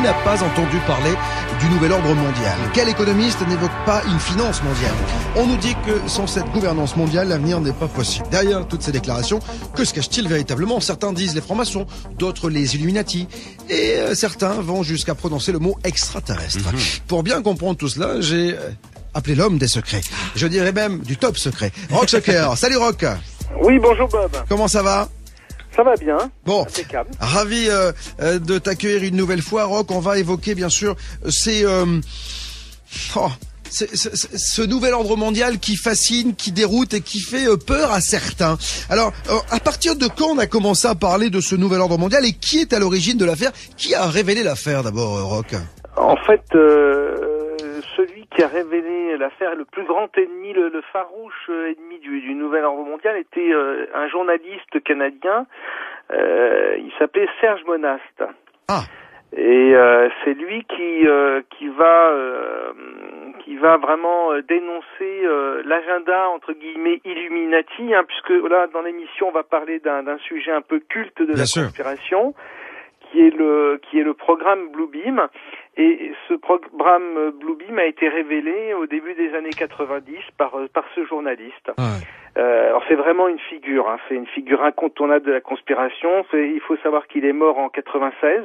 n'a pas entendu parler du nouvel ordre mondial? Quel économiste n'évoque pas une finance mondiale? On nous dit que sans cette gouvernance mondiale, l'avenir n'est pas possible. Derrière toutes ces déclarations, que se cache-t-il véritablement? Certains disent les francs-maçons, d'autres les Illuminati, et certains vont jusqu'à prononcer le mot extraterrestre. Pour bien comprendre tout cela, j'ai appelé l'homme des secrets. Je dirais même du top secret. Rock Zucker. Salut Rock. Oui, bonjour Bob. Comment ça va? Ça va bien. Bon, impeccable. Ravi de t'accueillir une nouvelle fois, Rock. On va évoquer bien sûr ce nouvel ordre mondial qui fascine, qui déroute et qui fait peur à certains. Alors, à partir de quand on a commencé à parler de ce nouvel ordre mondial et qui est à l'origine de l'affaire? Qui a révélé l'affaire d'abord, Rock? En fait, celui qui a révélé l'affaire, le plus grand ennemi, le farouche ennemi du nouvel ordre mondial était un journaliste canadien. Il s'appelait Serge Monast. Ah. Et c'est lui qui va vraiment dénoncer l'agenda entre guillemets Illuminati, hein, puisque là dans l'émission on va parler d'un sujet un peu culte de la conspiration, qui est le programme Bluebeam. Et ce programme Bluebeam a été révélé au début des années 90 par ce journaliste. Alors c'est vraiment une figure, hein, c'est une figure incontournable de la conspiration. Il faut savoir qu'il est mort en 96.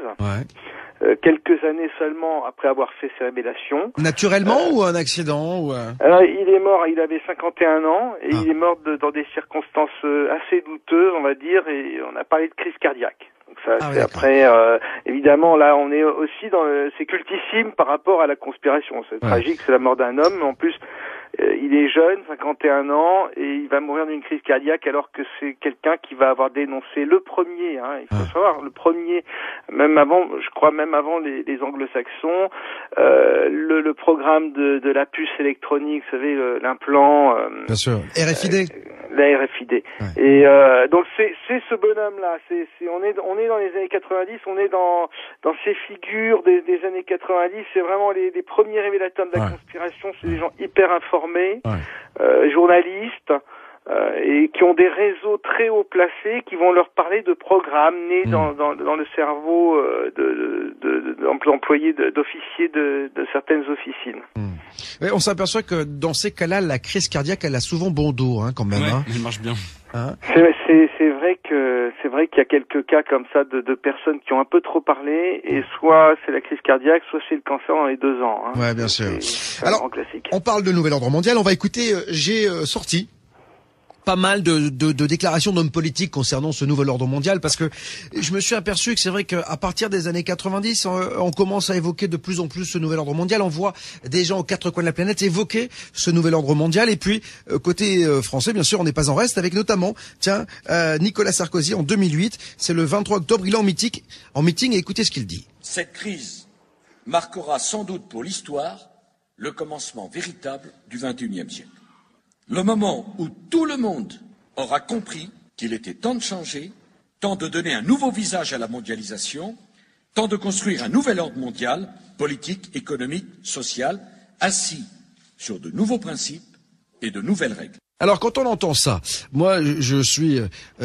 Quelques années seulement après avoir fait ses révélations. Naturellement ou un accident Alors, il est mort, il avait 51 ans et il est mort dans des circonstances assez douteuses, on va dire, et on a parlé de crise cardiaque. Donc ça, c'est après, évidemment, là, on est aussi c'est cultissime par rapport à la conspiration. C'est tragique, c'est la mort d'un homme, mais en plus, il est jeune, 51 ans, et il va mourir d'une crise cardiaque alors que c'est quelqu'un qui va avoir dénoncé le premier, hein, il faut savoir, le premier, même avant les anglo-saxons, le programme de la puce électronique, vous savez, l'implant. Bien sûr, RFID. La RFID. Et donc c'est ce bonhomme-là. On est dans les années 90. On est dans ces figures des années 90. C'est vraiment les premiers révélateurs de la conspiration. C'est des gens hyper informés, journalistes, et qui ont des réseaux très haut placés, qui vont leur parler de programmes nés dans le cerveau d'employés, d'officiers de certaines officines. Oui, on s'aperçoit que dans ces cas-là, la crise cardiaque, elle a souvent bon dos, hein, quand même. Ouais, hein. elle marche bien. Hein? C'est vrai qu'il y a quelques cas comme ça de personnes qui ont un peu trop parlé, et soit c'est la crise cardiaque, soit c'est le cancer dans les 2 ans. Hein. Ouais, bien sûr. C'est Alors, un classique. on parle de nouvel ordre mondial. On va écouter. J'ai sorti pas mal de déclarations d'hommes politiques concernant ce nouvel ordre mondial, parce que je me suis aperçu que c'est vrai qu'à partir des années 90, on commence à évoquer de plus en plus ce nouvel ordre mondial. On voit des gens aux 4 coins de la planète évoquer ce nouvel ordre mondial. Et puis, côté français, bien sûr, on n'est pas en reste, avec notamment, Nicolas Sarkozy en 2008. C'est le 23 octobre, il est en meeting, et écoutez ce qu'il dit. Cette crise marquera sans doute pour l'histoire le commencement véritable du XXIe siècle. Le moment où tout le monde aura compris qu'il était temps de changer, temps de donner un nouveau visage à la mondialisation, temps de construire un nouvel ordre mondial, politique, économique, social, assis sur de nouveaux principes et de nouvelles règles. Alors quand on entend ça, moi je suis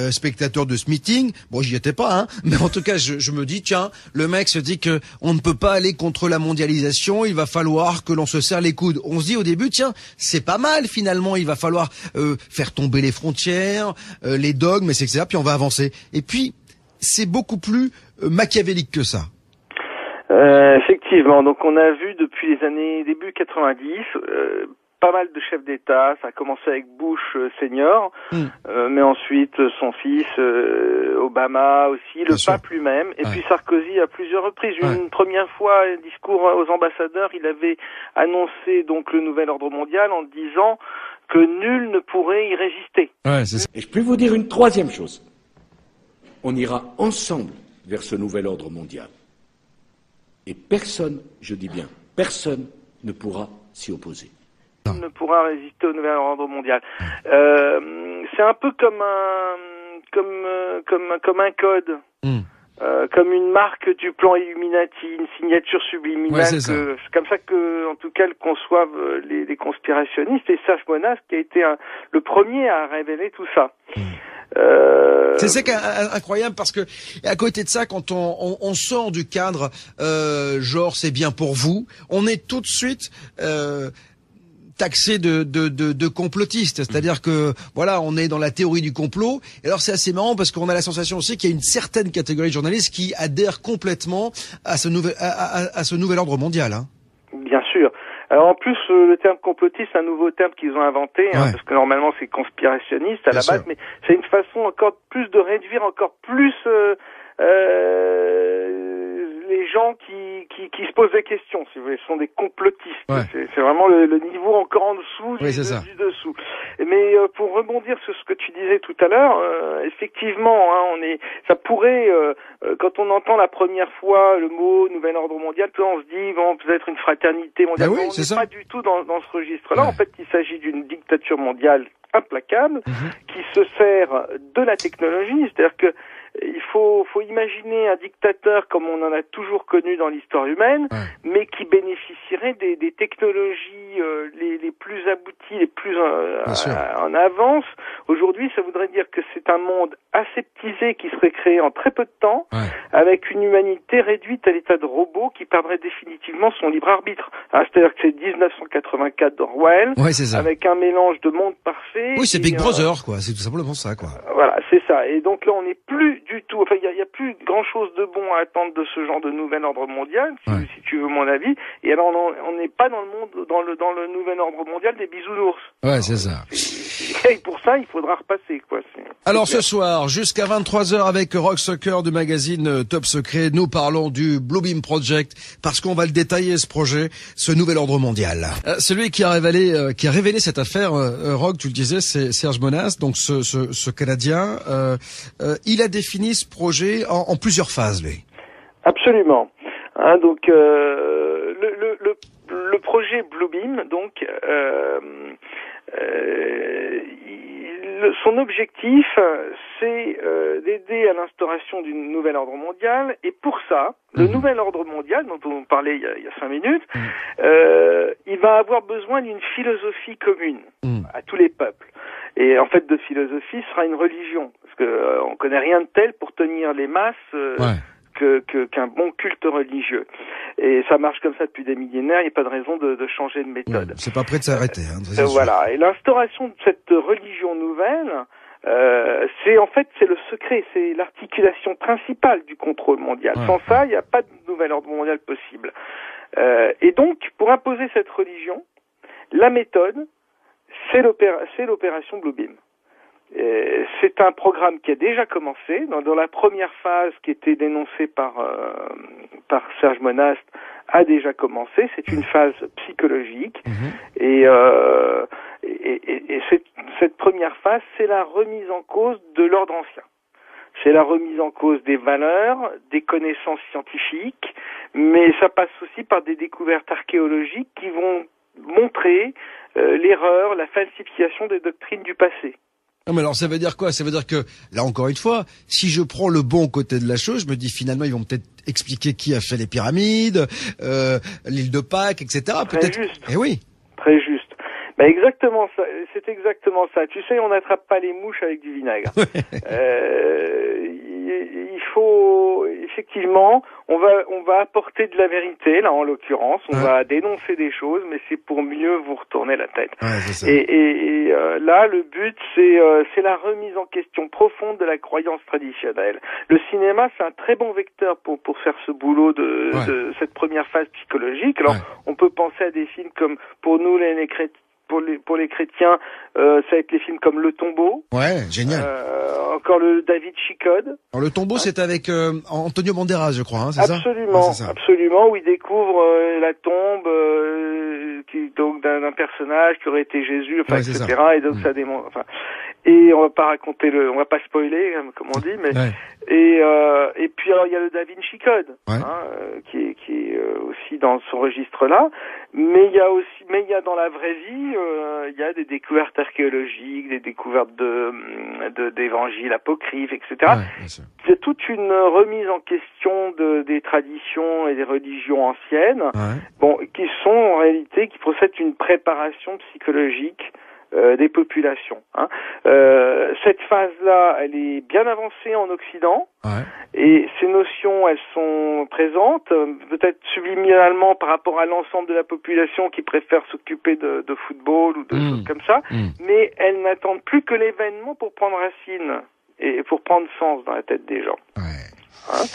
spectateur de ce meeting, bon j'y étais pas, hein, mais en tout cas je me dis tiens, le mec se dit que on ne peut pas aller contre la mondialisation, il va falloir que l'on se serre les coudes. On se dit au début tiens, c'est pas mal finalement, il va falloir faire tomber les frontières, les dogmes, etc. Puis on va avancer. Et puis c'est beaucoup plus machiavélique que ça. Effectivement, donc on a vu depuis les années début 90 pas mal de chefs d'État. Ça a commencé avec Bush senior, mais ensuite son fils, Obama aussi, le pape lui-même, et puis Sarkozy à plusieurs reprises. Une première fois, un discours aux ambassadeurs, il avait annoncé donc le nouvel ordre mondial en disant que nul ne pourrait y résister. Et je peux vous dire une troisième chose. On ira ensemble vers ce nouvel ordre mondial. Et personne, je dis bien, personne ne pourra s'y opposer. Ne pourra résister au nouvel ordre mondial. C'est un peu comme un code, comme une marque du plan Illuminati, une signature subliminale. C'est comme ça que, en tout cas, le conçoivent les conspirationnistes. Et Serge Monast qui a été le premier à révéler tout ça. C'est ça qui est incroyable parce que à côté de ça, quand on sort du cadre, genre c'est bien pour vous, on est tout de suite taxé de complotiste, c'est-à-dire que voilà, on est dans la théorie du complot. Et alors c'est assez marrant parce qu'on a la sensation aussi qu'il y a une certaine catégorie de journalistes qui adhèrent complètement à ce nouvel ordre mondial. Hein. Bien sûr. Alors en plus, le terme complotiste, c'est un nouveau terme qu'ils ont inventé, parce que normalement c'est conspirationniste à la base, mais c'est une façon encore plus de réduire encore plus les gens qui se posent des questions, si vous voulez, sont des complotistes. Ouais. C'est vraiment le niveau encore en dessous du dessous. Mais pour rebondir sur ce que tu disais tout à l'heure, effectivement, ça pourrait, quand on entend la première fois le mot nouvel ordre mondial, on se dit bon, peut-être une fraternité mondiale. On n'est pas du tout dans ce registre-là. Ouais. En fait, il s'agit d'une dictature mondiale implacable qui se sert de la technologie, c'est-à-dire que il faut imaginer un dictateur comme on en a toujours connu dans l'histoire humaine, mais qui bénéficierait des technologies les plus abouties, les plus en avance. Aujourd'hui, ça voudrait dire que c'est un monde aseptisé qui serait créé en très peu de temps, avec une humanité réduite à l'état de robot qui perdrait définitivement son libre arbitre. C'est-à-dire que c'est 1984 d'Orwell, avec un mélange de monde parfait. Oui, c'est Big Brother, quoi. C'est tout simplement ça, quoi. Voilà, c'est ça. Et donc là, on n'est plus du tout. Enfin, il y a plus grand chose de bon à attendre de ce genre de nouvel ordre mondial, si tu veux mon avis. Et alors, on n'est pas dans le monde, dans le nouvel ordre mondial des bisounours. Ouais, c'est ça. Et pour ça, il faudra repasser, quoi. Alors ce soir, jusqu'à 23h avec Rock Soccer du magazine Top Secret, nous parlons du Bluebeam Project parce qu'on va le détailler, ce projet, ce nouvel ordre mondial. Celui qui a révélé cette affaire, Rock, tu le disais, c'est Serge Monast, donc ce Canadien. Il a défini ce projet en plusieurs phases, lui. Absolument. Donc le projet Bluebeam, donc son objectif, c'est d'aider à l'instauration d'une nouvelle ordre mondial, et pour ça, le nouvel ordre mondial dont on parlait il y a 5 minutes, il va avoir besoin d'une philosophie commune à tous les peuples. Et en fait, de philosophie sera une religion, parce que on connaît rien de tel pour tenir les masses qu'un bon culte religieux. Et ça marche comme ça depuis des millénaires, il n'y a pas de raison de changer de méthode. Ouais, c'est pas prêt de s'arrêter. Voilà. Et l'instauration de cette religion nouvelle, c'est le secret, c'est l'articulation principale du contrôle mondial. Sans ça, il n'y a pas de nouvel ordre mondial possible. Et donc, pour imposer cette religion, la méthode, c'est l'opération Bluebeam. C'est un programme qui a déjà commencé. Dans la première phase qui était dénoncée par Serge Monast, a déjà commencé. C'est une phase psychologique. Et cette première phase, c'est la remise en cause de l'ordre ancien. C'est la remise en cause des valeurs, des connaissances scientifiques, mais ça passe aussi par des découvertes archéologiques qui vont montrer l'erreur, la falsification des doctrines du passé. Non, mais alors ça veut dire quoi? Ça veut dire que, là encore une fois, si je prends le bon côté de la chose, je me dis finalement ils vont peut-être expliquer qui a fait les pyramides, l'île de Pâques, etc. Très juste. Eh oui. Très juste. Ben exactement ça, c'est exactement ça. Tu sais, on n'attrape pas les mouches avec du vinaigre. Il faut effectivement, on va apporter de la vérité là en l'occurrence, on va dénoncer des choses, mais c'est pour mieux vous retourner la tête. Et là, le but c'est la remise en question profonde de la croyance traditionnelle. Le cinéma, c'est un très bon vecteur pour faire ce boulot de cette première phase psychologique. Alors, on peut penser à des films comme pour nous les chrétiens. Pour les chrétiens, ça va être les films comme Le Tombeau. Ouais, génial. Encore le David Chicode. Alors, Le Tombeau, c'est avec Antonio Banderas, je crois, c'est ça? Absolument, où il découvre la tombe donc d'un personnage qui aurait été Jésus, etc. Et donc ça démontre. Et on va pas spoiler, comme on dit, mais et puis alors il y a le Da Vinci Code, qui est aussi dans ce registre-là, mais il y a dans la vraie vie, il y a des découvertes archéologiques, des découvertes d'évangiles apocryphes, etc. Il y a toute une remise en question des traditions et des religions anciennes, qui sont en réalité qui procèdent d'une préparation psychologique des populations. Hein. Cette phase-là, elle est bien avancée en Occident, et ces notions, elles sont présentes, peut-être subliminalement par rapport à l'ensemble de la population qui préfère s'occuper de football ou de choses comme ça, mais elles n'attendent plus que l'événement pour prendre racine et pour prendre sens dans la tête des gens. Hein.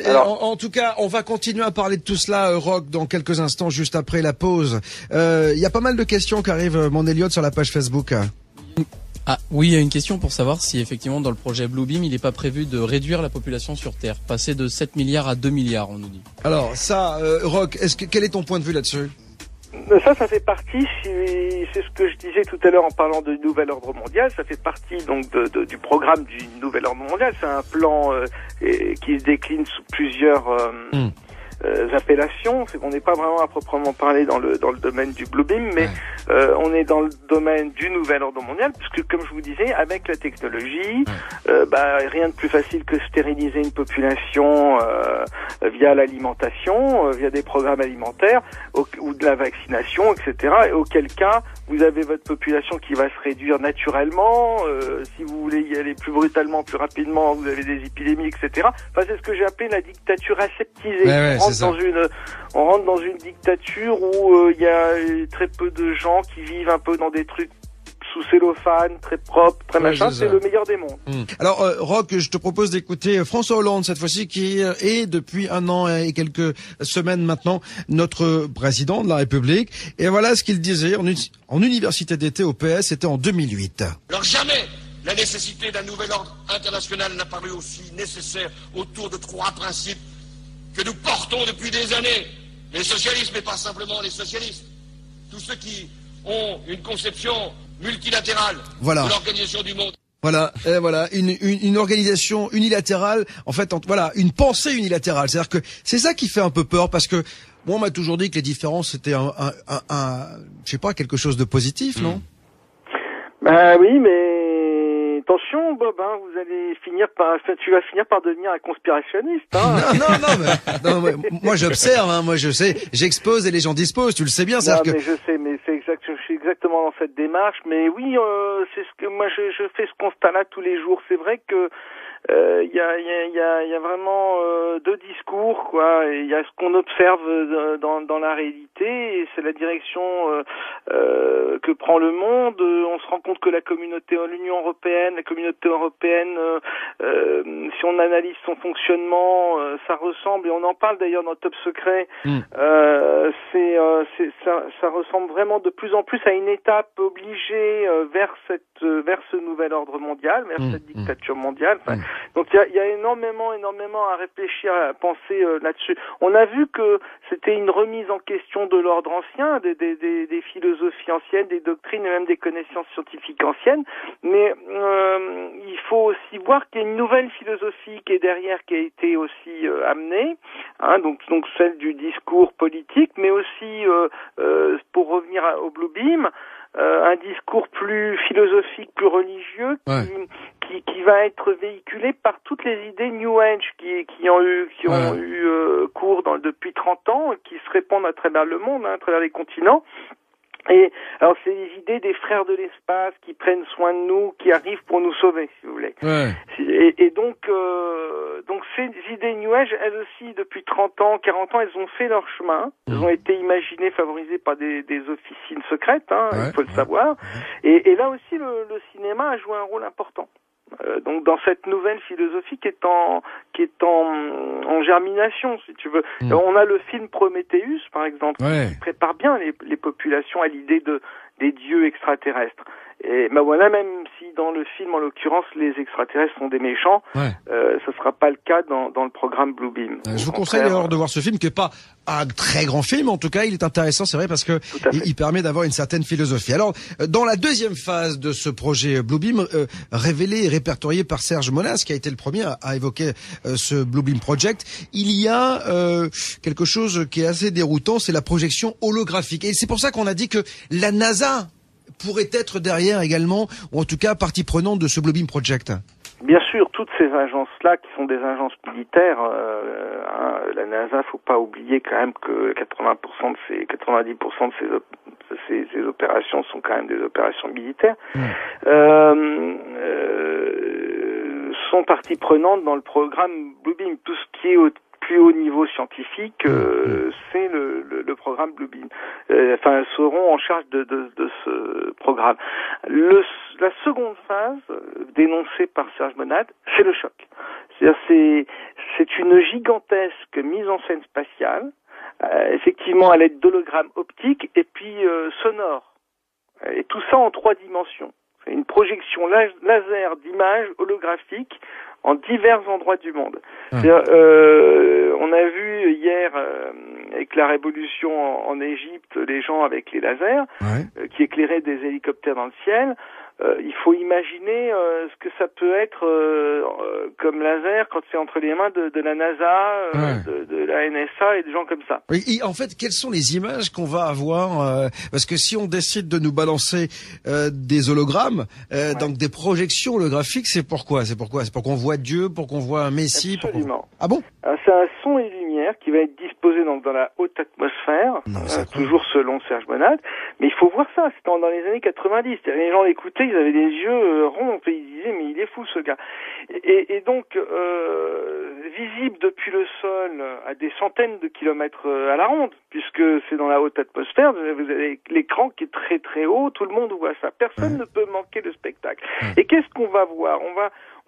Alors, en tout cas, on va continuer à parler de tout cela, Roch, dans quelques instants, juste après la pause. Il y a pas mal de questions qui arrivent, mon Elliot, sur la page Facebook. Ah oui, il y a une question pour savoir si effectivement dans le projet Bluebeam, il n'est pas prévu de réduire la population sur Terre, passer de 7 milliards à 2 milliards, on nous dit. Alors ça, Roch, quel est ton point de vue là-dessus ? Ça fait partie, c'est ce que je disais tout à l'heure en parlant de nouvel ordre mondial, ça fait partie donc du programme du nouvel ordre mondial. C'est un plan qui se décline sous plusieurs appellations. C'est qu'on n'est pas vraiment à proprement parler dans le domaine du Bluebeam, mais on est dans le domaine du nouvel ordre mondial, puisque comme je vous disais, avec la technologie, rien de plus facile que stériliser une population via l'alimentation, via des programmes alimentaires ou de la vaccination, etc. Et auquel cas, vous avez votre population qui va se réduire naturellement. Si vous voulez y aller plus brutalement, plus rapidement, vous avez des épidémies, etc. Enfin, c'est ce que j'ai appelé la dictature aseptisée. On rentre dans une dictature où il y a très peu de gens qui vivent un peu dans des trucs sous cellophane, très propre, très machin. C'est le meilleur des mondes. Alors, Roch, je te propose d'écouter François Hollande cette fois-ci, qui est depuis 1 an et quelques semaines maintenant notre président de la République. Et voilà ce qu'il disait en université d'été au PS, c'était en 2008. Alors jamais la nécessité d'un nouvel ordre international n'a paru aussi nécessaire autour de 3 principes que nous portons depuis des années. Les socialistes, mais pas simplement les socialistes. Tous ceux qui ont une conception multilatérale de l'organisation du monde. Voilà, une organisation unilatérale, en fait, une pensée unilatérale. C'est-à-dire que c'est ça qui fait un peu peur, parce que moi, on m'a toujours dit que les différences c'était je sais pas, quelque chose de positif, non? Oui, mais attention, Bob, hein, tu vas finir par devenir un conspirationniste. Hein. Non, mais moi j'observe, hein, moi je sais, j'expose et les gens disposent, tu le sais bien. Mais je sais, mais je suis exactement dans cette démarche. Mais oui, c'est ce que moi je fais ce constat-là tous les jours. C'est vrai que il y a vraiment deux discours, quoi. Il y a ce qu'on observe dans la réalité, et c'est la direction que prend le monde. On se rend compte que l'Union européenne, si on analyse son fonctionnement, ça ressemble, et on en parle d'ailleurs dans Top Secret, ça ressemble vraiment de plus en plus à une étape obligée vers ce nouvel ordre mondial, vers cette dictature mondiale. Enfin, donc il y a énormément à réfléchir, à penser là-dessus. On a vu que c'était une remise en question de l'ordre ancien, des philosophies anciennes, des doctrines et même des connaissances scientifiques anciennes, mais il faut aussi voir qu'il y a une nouvelle philosophie qui est derrière, qui a été aussi amenée, hein, donc celle du discours politique, mais aussi pour revenir au Bluebeam, un discours plus philosophique, plus religieux, qui va être véhiculé par toutes les idées New Age qui ont eu cours depuis 30 ans, qui se répandent à travers le monde, hein, à travers les continents. Et alors c'est les idées des frères de l'espace qui prennent soin de nous, qui arrivent pour nous sauver, si vous voulez. Et donc ces idées New Age, elles aussi, depuis 30 ans, 40 ans, elles ont fait leur chemin. Elles ont été imaginées, favorisées par des officines secrètes, hein, il faut le savoir. Et là aussi, le cinéma a joué un rôle important. Donc dans cette nouvelle philosophie qui est en germination, si tu veux. On a le film Prometheus, par exemple, qui prépare bien les populations à l'idée des dieux extraterrestres. Et voilà, même si dans le film, en l'occurrence, les extraterrestres sont des méchants, ce sera pas le cas dans le programme Bluebeam. Je vous conseille d'ailleurs de voir ce film, qui est pas un très grand film, en tout cas il est intéressant, c'est vrai, parce que il permet d'avoir une certaine philosophie. Alors, dans la deuxième phase de ce projet Bluebeam, révélé et répertorié par Serge Monas, qui a été le premier à évoquer ce Bluebeam Project, il y a quelque chose qui est assez déroutant, c'est la projection holographique. Et c'est pour ça qu'on a dit que la NASA pourrait être derrière également, ou en tout cas partie prenante de ce Bluebeam Project. Bien sûr, toutes ces agences-là qui sont des agences militaires, la NASA, faut pas oublier quand même que 90% de ces opérations sont quand même des opérations militaires. Sont partie prenante dans le programme Bluebeam. Tout ce qui est au plus haut niveau scientifique, c'est le programme Bluebeam. Seront en charge de ce programme. La seconde phase, dénoncée par Serge Monad, c'est le choc. C'est une gigantesque mise en scène spatiale, effectivement à l'aide d'hologrammes optiques et puis sonores. Et tout ça en 3 dimensions. C'est une projection laser d'images holographiques en divers endroits du monde. On a vu hier avec la révolution en Égypte, les gens avec les lasers qui éclairaient des hélicoptères dans le ciel. Il faut imaginer ce que ça peut être comme laser quand c'est entre les mains de la NASA, de la NSA et des gens comme ça. Oui, en fait, quelles sont les images qu'on va avoir parce que si on décide de nous balancer des hologrammes, donc des projections holographiques, c'est pourquoi? C'est pour qu'on voit Dieu, pour qu'on voit un Messie? Absolument. Ah bon? C'est un son et lumière qui va être disposé donc dans la haute atmosphère, toujours selon Serge Monad. Mais il faut voir ça, c'était dans les années 90. Les gens l'écoutaient, ils avaient des yeux ronds, et ils disaient mais il est fou ce gars. Et donc visible depuis le sol à des centaines de kilomètres à la ronde, puisque c'est dans la haute atmosphère, vous avez l'écran qui est très très haut, tout le monde voit ça. Personne ne peut manquer le spectacle. Et qu'est-ce qu'on va voir?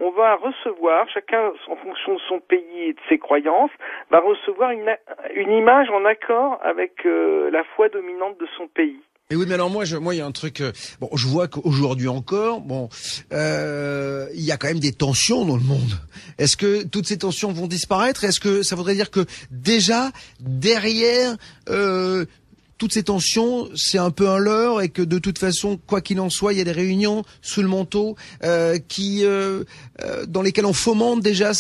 On va recevoir, chacun en fonction de son pays et de ses croyances, va recevoir une image en accord avec la foi dominante de son pays. Et oui, mais alors moi, il y a un truc. Je vois qu'aujourd'hui encore, il y a quand même des tensions dans le monde. Est-ce que toutes ces tensions vont disparaître? Est-ce que ça voudrait dire que déjà derrière toutes ces tensions, c'est un peu un leurre et que de toute façon, quoi qu'il en soit, il y a des réunions sous le manteau dans lesquelles on fomente déjà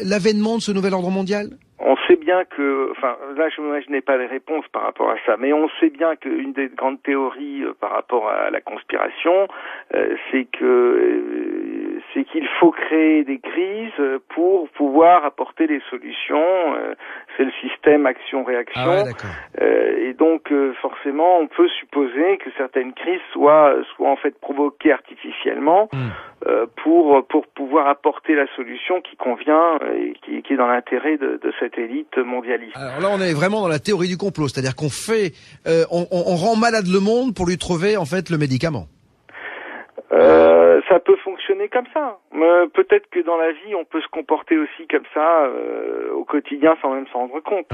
l'avènement de ce nouvel ordre mondial? On sait bien que, là je n'ai pas les réponses par rapport à ça, mais on sait bien qu'une des grandes théories par rapport à la conspiration, c'est qu'il faut créer des crises pour pouvoir apporter des solutions. C'est le système action-réaction. Et donc forcément, on peut supposer que certaines crises soient en fait provoquées artificiellement pour pouvoir apporter la solution qui convient et qui est dans l'intérêt de cette élite mondialiste. Alors là, on est vraiment dans la théorie du complot, c'est-à-dire qu'on fait, on rend malade le monde pour lui trouver en fait le médicament. Ça peut fonctionner comme ça. Peut-être que dans la vie, on peut se comporter aussi comme ça au quotidien sans même s'en rendre compte.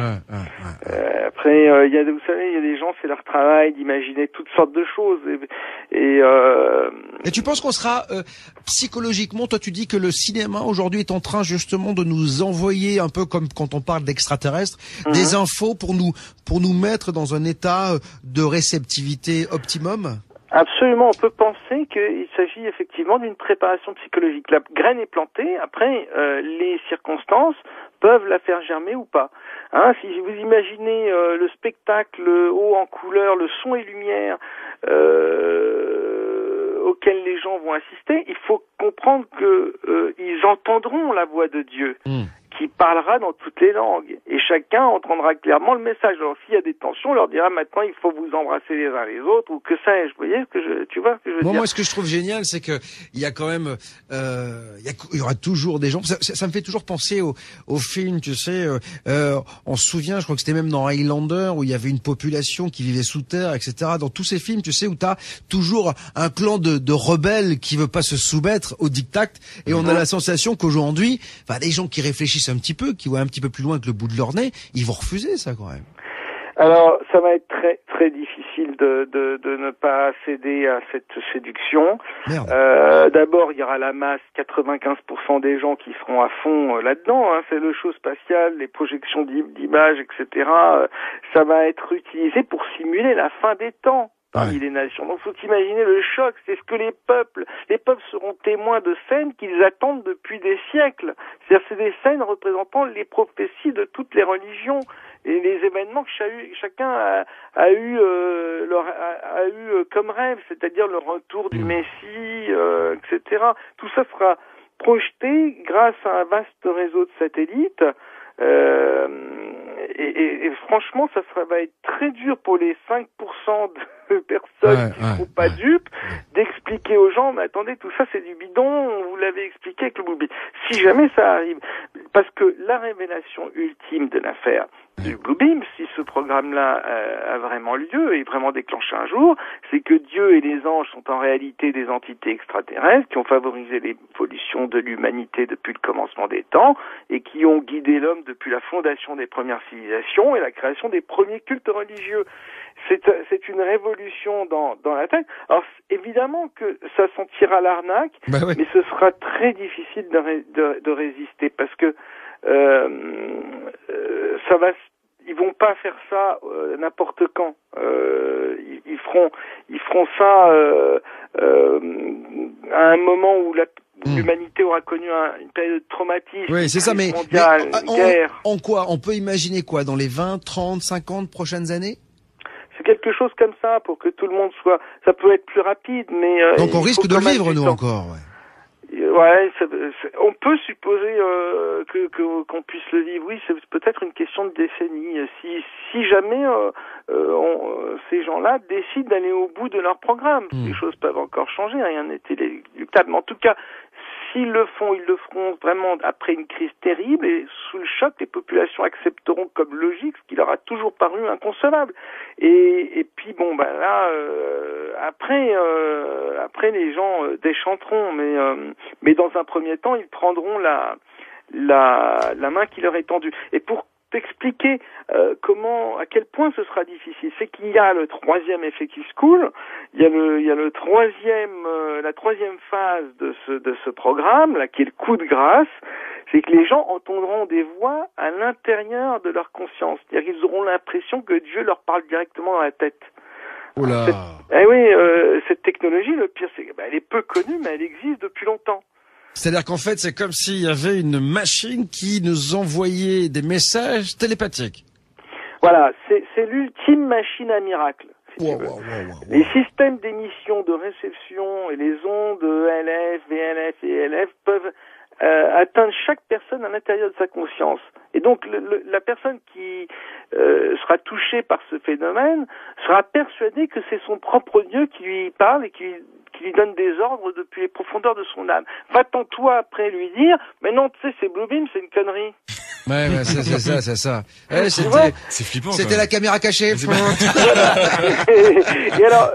Après, vous savez, il y a des gens, c'est leur travail d'imaginer toutes sortes de choses. Et tu penses qu'on sera psychologiquement, toi tu dis que le cinéma aujourd'hui est en train justement de nous envoyer un peu comme quand on parle d'extraterrestres, des infos pour nous mettre dans un état de réceptivité optimum? Absolument, on peut penser qu'il s'agit effectivement d'une préparation psychologique. La graine est plantée, après les circonstances peuvent la faire germer ou pas. Si vous imaginez le spectacle haut en couleur, le son et lumière auquel les gens vont assister, il faut comprendre que ils entendront la voix de Dieu. Qui parlera dans toutes les langues. Et chacun entendra clairement le message. Alors, s'il y a des tensions, on leur dira maintenant, il faut vous embrasser les uns les autres, ou que sais-je. Vous voyez tu vois ce que je veux dire? Moi, ce que je trouve génial, c'est que il y a quand même, il y aura toujours des gens. Ça me fait toujours penser au film, tu sais, on se souvient, je crois que c'était même dans Highlander, où il y avait une population qui vivait sous terre, etc. Dans tous ces films, tu sais, où t'as toujours un clan de rebelles qui veut pas se soumettre au diktat, et on a la sensation qu'aujourd'hui, les gens qui réfléchissent un petit peu, qui voient un petit peu plus loin que le bout de leur nez, ils vont refuser ça quand même. Alors, ça va être très très difficile de ne pas céder à cette séduction. D'abord, il y aura la masse, 95% des gens qui seront à fond là-dedans. C'est le show spatial, les projections d'images, etc. Ça va être utilisé pour simuler la fin des temps parmi les nations. Donc, faut imaginer le choc. C'est ce que les peuples seront témoins de scènes qu'ils attendent depuis des siècles. C'est-à-dire, c'est des scènes représentant les prophéties de toutes les religions et les événements que chacun a eu comme rêve, c'est-à-dire le retour du Messie, etc. Tout ça sera projetés grâce à un vaste réseau de satellites. Et franchement, va être très dur pour les 5% de personnes qui ne sont pas dupes d'expliquer aux gens, mais attendez, tout ça c'est du bidon, vous l'avez expliqué avec le Bluebeam. Si jamais ça arrive, parce que la révélation ultime de l'affaire du Bluebeam, si ce programme-là a vraiment lieu et vraiment déclenché un jour, c'est que Dieu et les anges sont en réalité des entités extraterrestres qui ont favorisé l'évolution de l'humanité depuis le commencement des temps et qui ont guidé l'homme depuis la fondation des premières civilisations et la création des premiers cultes religieux. C'est une révolution dans la tête. Alors évidemment que ça sentira l'arnaque, mais ce sera très difficile de résister parce que ils vont pas faire ça n'importe quand. Ils feront ça à un moment où l'humanité aura connu une période de traumatisme. Oui, c'est ça, mais guerre. En quoi on peut imaginer quoi dans les 20, 30, 50 prochaines années? C'est quelque chose comme ça pour que tout le monde soit. Ça peut être plus rapide, mais donc on risque de le vivre nous encore. Ouais, on peut supposer qu'on puisse le vivre. Oui, c'est peut-être une question de décennie. Si jamais ces gens-là décident d'aller au bout de leur programme, les choses peuvent encore changer. Rien n'est inéluctable. Mais en tout cas, s'ils le font, ils le feront vraiment après une crise terrible et sous le choc, les populations accepteront comme logique ce qui leur a toujours paru inconcevable. Et puis bon, là, après les gens déchanteront, mais dans un premier temps, ils prendront la main qui leur est tendue. Et pour t'expliquer à quel point ce sera difficile, c'est qu'il y a le troisième Effective School, il y a la troisième phase de ce programme là, qui est le coup de grâce, c'est que les gens entendront des voix à l'intérieur de leur conscience, c'est-à-dire qu'ils auront l'impression que Dieu leur parle directement dans la tête. Oula. Cette technologie, le pire, c'est qu'elle est peu connue, mais elle existe depuis longtemps. C'est-à-dire qu'en fait, c'est comme s'il y avait une machine qui nous envoyait des messages télépathiques. Voilà, c'est l'ultime machine à miracle. Si tu veux. Les systèmes d'émission, de réception et les ondes ELF, VLF et ELF peuvent atteindre chaque personne à l'intérieur de sa conscience. Et donc la personne qui sera touchée par ce phénomène sera persuadée que c'est son propre Dieu qui lui parle et qui lui donne des ordres depuis les profondeurs de son âme. Va-t'en toi après lui dire, mais non, tu sais, c'est Bluebeam, c'est une connerie. Ouais, c'est ça. C'est flippant. C'était la caméra cachée. Et alors,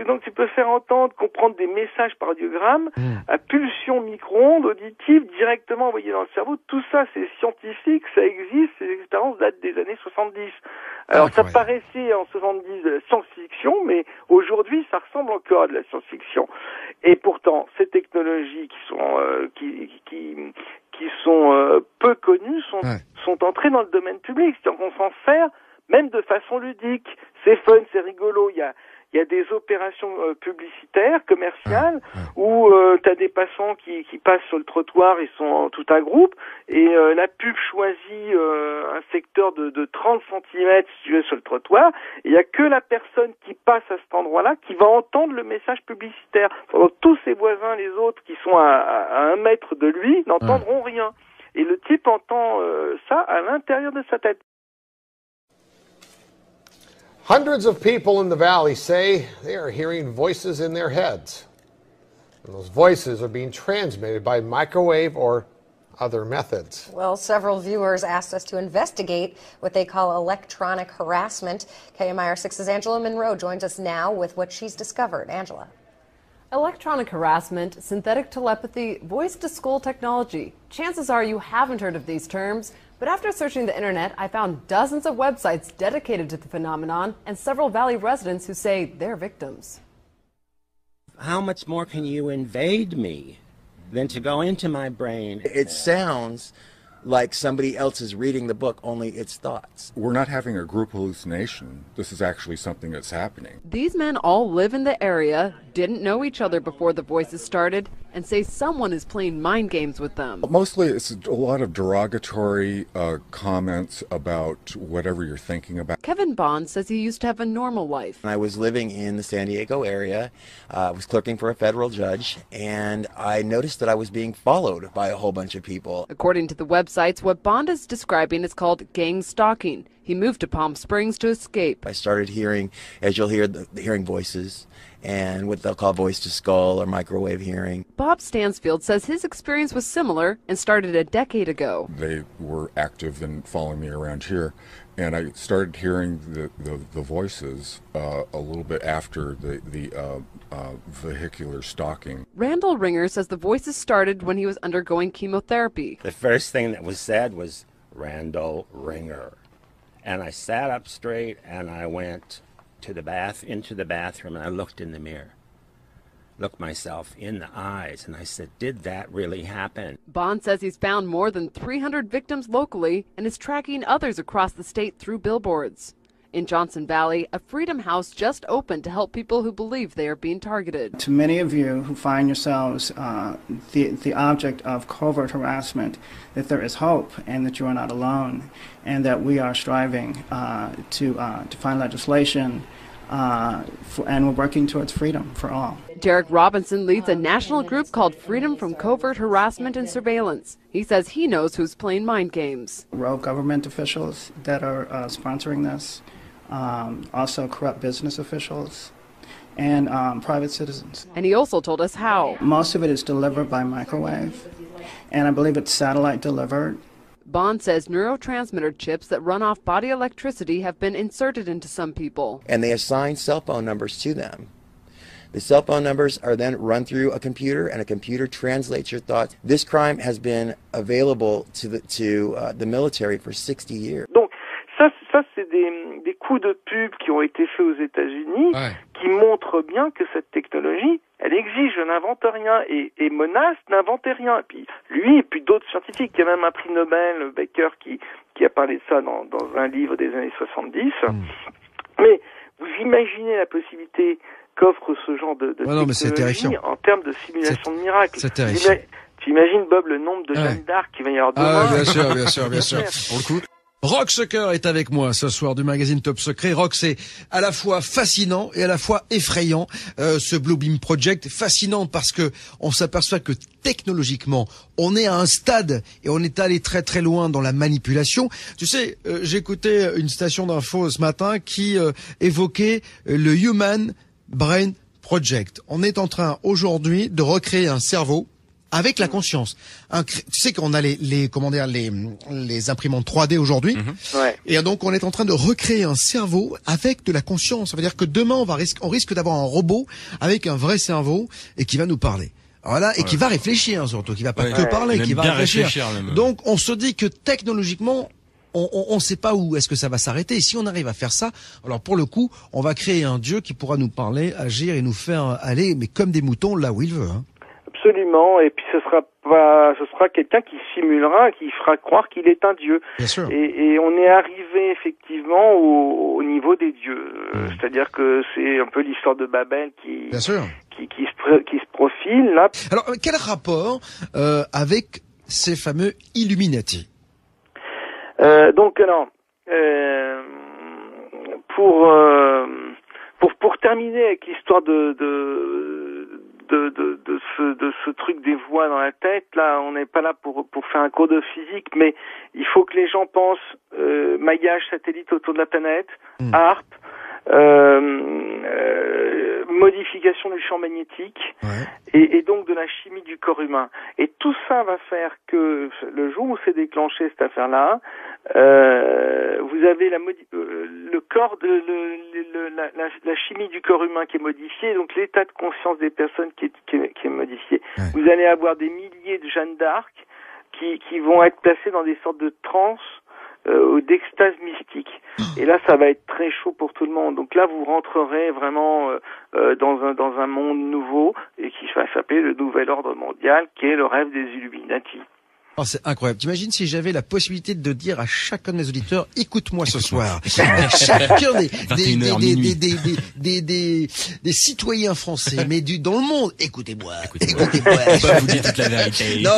donc tu peux faire entendre, comprendre des messages par audiogramme à pulsion micro-ondes auditives directement envoyées dans le cerveau. Tout ça, c'est scientifique, ça existe, ces expériences datent des années 70. Alors ça paraissait en 70 de la science-fiction, mais aujourd'hui ça ressemble encore à de la science-fiction. Et pourtant, ces technologies qui sont peu connues sont entrées dans le domaine public. C'est-à-dire qu'on s'en sert même de façon ludique. C'est fun, c'est rigolo. Il y a des opérations publicitaires, commerciales, où tu as des passants qui passent sur le trottoir, ils sont tout un groupe, et la pub choisit un secteur de 30 cm si tu veux sur le trottoir, et il n'y a que la personne qui passe à cet endroit-là qui va entendre le message publicitaire. Pendant que tous ses voisins, les autres qui sont à 1 mètre de lui, n'entendront rien. Et le type entend ça à l'intérieur de sa tête. Hundreds of people in the valley say they are hearing voices in their heads. And those voices are being transmitted by microwave or other methods. Well, several viewers asked us to investigate what they call electronic harassment. KMIR 6's Angela Monroe joins us now with what she's discovered. Angela. Electronic harassment, synthetic telepathy, voice-to-skull technology. Chances are you haven't heard of these terms, but after searching the internet, I found dozens of websites dedicated to the phenomenon and several Valley residents who say they're victims. How much more can you invade me than to go into my brain? It sounds like somebody else is reading the book, only it's thoughts. We're not having a group hallucination. This is actually something that's happening. These men all live in the area, didn't know each other before the voices started and say someone is playing mind games with them. Mostly it's a lot of derogatory comments about whatever you're thinking about. Kevin Bond says he used to have a normal life. I was living in the San Diego area, was clerking for a federal judge, and I noticed that I was being followed by a whole bunch of people. According to the websites, what Bond is describing is called gang stalking. He moved to Palm Springs to escape. I started hearing, as you'll hear, hearing voices and what they'll call voice to skull or microwave hearing. Bob Stansfield says his experience was similar and started a decade ago. They were active in following me around here, and I started hearing the voices a little bit after the vehicular stalking. Randall Ringer says the voices started when he was undergoing chemotherapy. The first thing that was said was Randall Ringer. And I sat up straight and I went into the bathroom, and I looked in the mirror, looked myself in the eyes, and I said, did that really happen? Bond says he's found more than 300 victims locally and is tracking others across the state through billboards. In Johnson Valley, a Freedom House just opened to help people who believe they are being targeted. To many of you who find yourselves the object of covert harassment, that there is hope and that you are not alone, and that we are striving to find legislation and we're working towards freedom for all. Derek Robinson leads a national group called Freedom from Covert Harassment and Surveillance. He says he knows who's playing mind games. Rogue government officials that are sponsoring this, also corrupt business officials, and private citizens. And he also told us how. Most of it is delivered by microwave, and I believe it's satellite delivered. Bond says neurotransmitter chips that run off body electricity have been inserted into some people. And they assign cell phone numbers to them. The cell phone numbers are then run through a computer, and a computer translates your thoughts. This crime has been available to the military for 60 years. Donc, ça c'est des coups de pub qui ont été faits aux États-Unis, qui montrent bien que cette technologie, elle exige, je n'invente rien, et Menace n'inventait rien. Et puis lui, et puis d'autres scientifiques, il y a même un prix Nobel, Baker, qui a parlé de ça dans un livre des années 70. Mais vous imaginez la possibilité qu'offre ce genre de technologie en termes de simulation de miracles. C'est terrifiant. Tu imagines, Bob, le nombre de Jeanne d'Arc qu'il va y avoir demain? Bien sûr. Pour le coup. Rock Sucker est avec moi ce soir du magazine Top Secret. Rock, c'est à la fois fascinant et à la fois effrayant, ce Bluebeam Project. Fascinant parce que on s'aperçoit que technologiquement, on est à un stade et on est allé très très loin dans la manipulation. Tu sais, j'écoutais une station d'info ce matin qui évoquait le Human Brain Project. On est en train aujourd'hui de recréer un cerveau avec la conscience. Tu sais qu'on a les imprimantes 3D aujourd'hui. Ouais. Et donc, on est en train de recréer un cerveau avec de la conscience. Ça veut dire que demain, on risque d'avoir un robot avec un vrai cerveau et qui va nous parler. Voilà. Et qui va réfléchir, surtout. Qui va pas que parler, qui va réfléchir. Donc, on se dit que technologiquement, on sait pas où est-ce que ça va s'arrêter. Et si on arrive à faire ça, alors pour le coup, on va créer un dieu qui pourra nous parler, agir et nous faire aller, mais comme des moutons, là où il veut, hein. Absolument, et puis ce sera quelqu'un qui simulera, qui fera croire qu'il est un dieu. Bien sûr. Et on est arrivé effectivement au niveau des dieux. C'est-à-dire que c'est un peu l'histoire de Babel qui se profile là. Alors quel rapport avec ces fameux Illuminati? Pour terminer avec l'histoire de ce truc des voix dans la tête, là, on n'est pas là pour faire un cours de physique, mais il faut que les gens pensent maillage satellite autour de la planète, HAARP, modification du champ magnétique, et donc de la chimie du corps humain. Et tout ça va faire que le jour où s'est déclenché cette affaire-là, vous avez le corps la chimie du corps humain qui est modifiée, donc l'état de conscience des personnes qui est modifié. Vous allez avoir des milliers de Jeanne d'Arc qui vont être placées dans des sortes de transes ou d'extase mystique. Et là, ça va être très chaud pour tout le monde. Donc là, vous rentrerez vraiment dans un monde nouveau et qui va s'appeler le nouvel ordre mondial, qui est le rêve des Illuminati. Oh, c'est incroyable. T'imagines si j'avais la possibilité de dire à chacun de mes auditeurs, écoute-moi ce soir. Chacun des citoyens français, mais dans le monde, écoutez-moi. Vous dites toute la vérité. Non,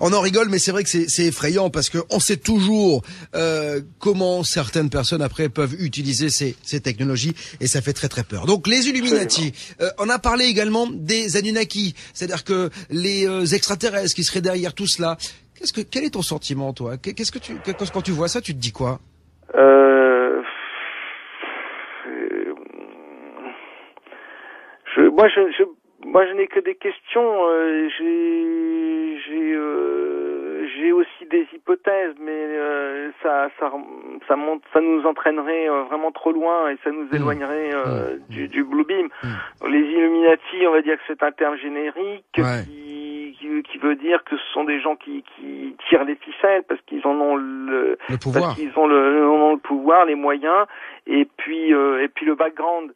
on en rigole, mais c'est vrai que c'est effrayant parce que on sait toujours comment certaines personnes après peuvent utiliser ces technologies et ça fait très très peur. Donc les Illuminati, on a parlé également des Anunnaki, c'est-à-dire que les extraterrestres qui seraient derrière tout cela. Quel est ton sentiment, toi? Quand tu vois ça, tu te dis quoi? Moi, je n'ai que des questions. J'ai aussi des hypothèses, mais ça nous entraînerait vraiment trop loin et ça nous éloignerait du Blue Beam. Les Illuminati, on va dire que c'est un terme générique qui veut dire que ce sont des gens qui tirent les ficelles parce qu'ils en ont le pouvoir, parce qu'ils ont le pouvoir, les moyens, et puis le background.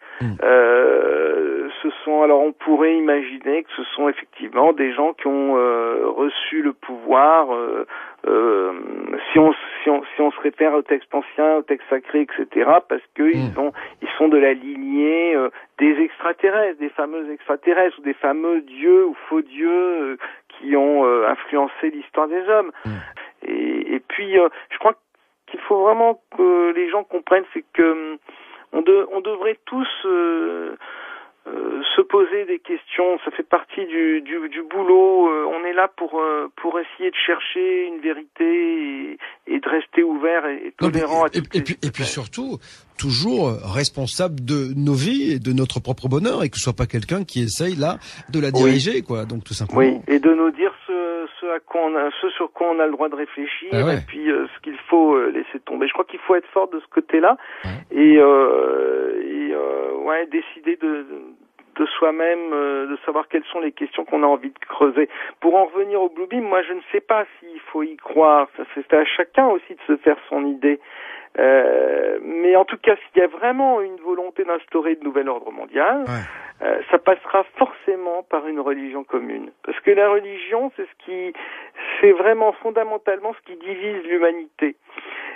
Alors on pourrait imaginer que ce sont effectivement des gens qui ont reçu le pouvoir. Si on se réfère au texte ancien, au texte sacré, etc., parce que ils sont de la lignée des extraterrestres, des fameux extraterrestres ou des fameux dieux ou faux dieux qui ont influencé l'histoire des hommes. Et puis je crois qu'il faut vraiment que les gens comprennent, c'est que on devrait tous se poser des questions. Ça fait partie du boulot. On est là pour essayer de chercher une vérité et de rester ouvert et tolérant à toutes les situations. Et puis surtout, toujours responsable de nos vies et de notre propre bonheur, et que ce soit pas quelqu'un qui essaye là de la diriger, quoi. Donc tout simplement. Oui, et de nous dire ce sur quoi on a le droit de réfléchir, et puis ce qu'il faut laisser tomber. Je crois qu'il faut être fort de ce côté-là et décider de soi-même, de savoir quelles sont les questions qu'on a envie de creuser. Pour en revenir au Blue Beam, moi je ne sais pas s'il faut y croire. C'est à chacun aussi de se faire son idée. Mais en tout cas, s'il y a vraiment une volonté d'instaurer de nouvel ordre mondial, ça passera forcément par une religion commune. Parce que la religion, c'est vraiment fondamentalement ce qui divise l'humanité.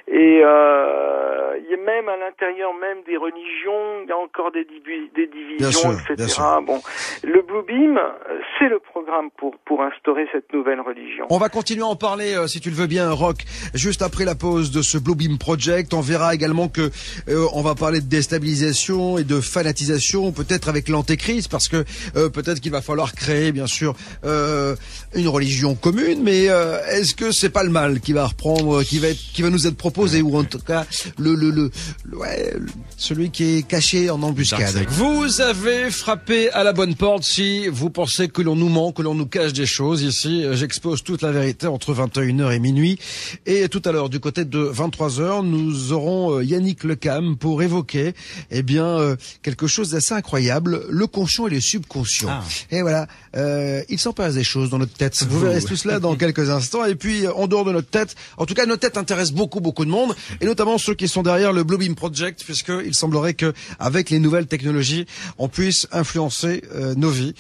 Et il y a même à l'intérieur même des religions, il y a encore des divisions, etc. Bon, le Blue Beam, c'est le programme pour instaurer cette nouvelle religion. On va continuer à en parler, si tu le veux bien, Roch, juste après la pause de ce Blue Beam Project. On verra également que on va parler de déstabilisation et de fanatisation, peut-être avec l'antéchrist, parce que peut-être qu'il va falloir créer, bien sûr, une religion commune. Mais est-ce que c'est pas le mal qui va reprendre, qui va nous être proposé, ou en tout cas celui qui est caché en embuscade? Vous avez frappé à la bonne porte si vous pensez que l'on nous ment, que l'on nous cache des choses. Ici, j'expose toute la vérité entre 21h et minuit. Et tout à l'heure, du côté de 23h, nous aurons Yannick Lecam pour évoquer quelque chose d'assez incroyable, le conscient et le subconscient. Et voilà, il s'en passe des choses dans notre tête. Vous verrez tout cela dans quelques instants. Et puis, en dehors de notre tête, en tout cas, notre tête intéresse beaucoup de monde, et notamment ceux qui sont derrière le Blue Beam Project, puisqu'il semblerait que avec les nouvelles technologies, on puisse influencer nos vies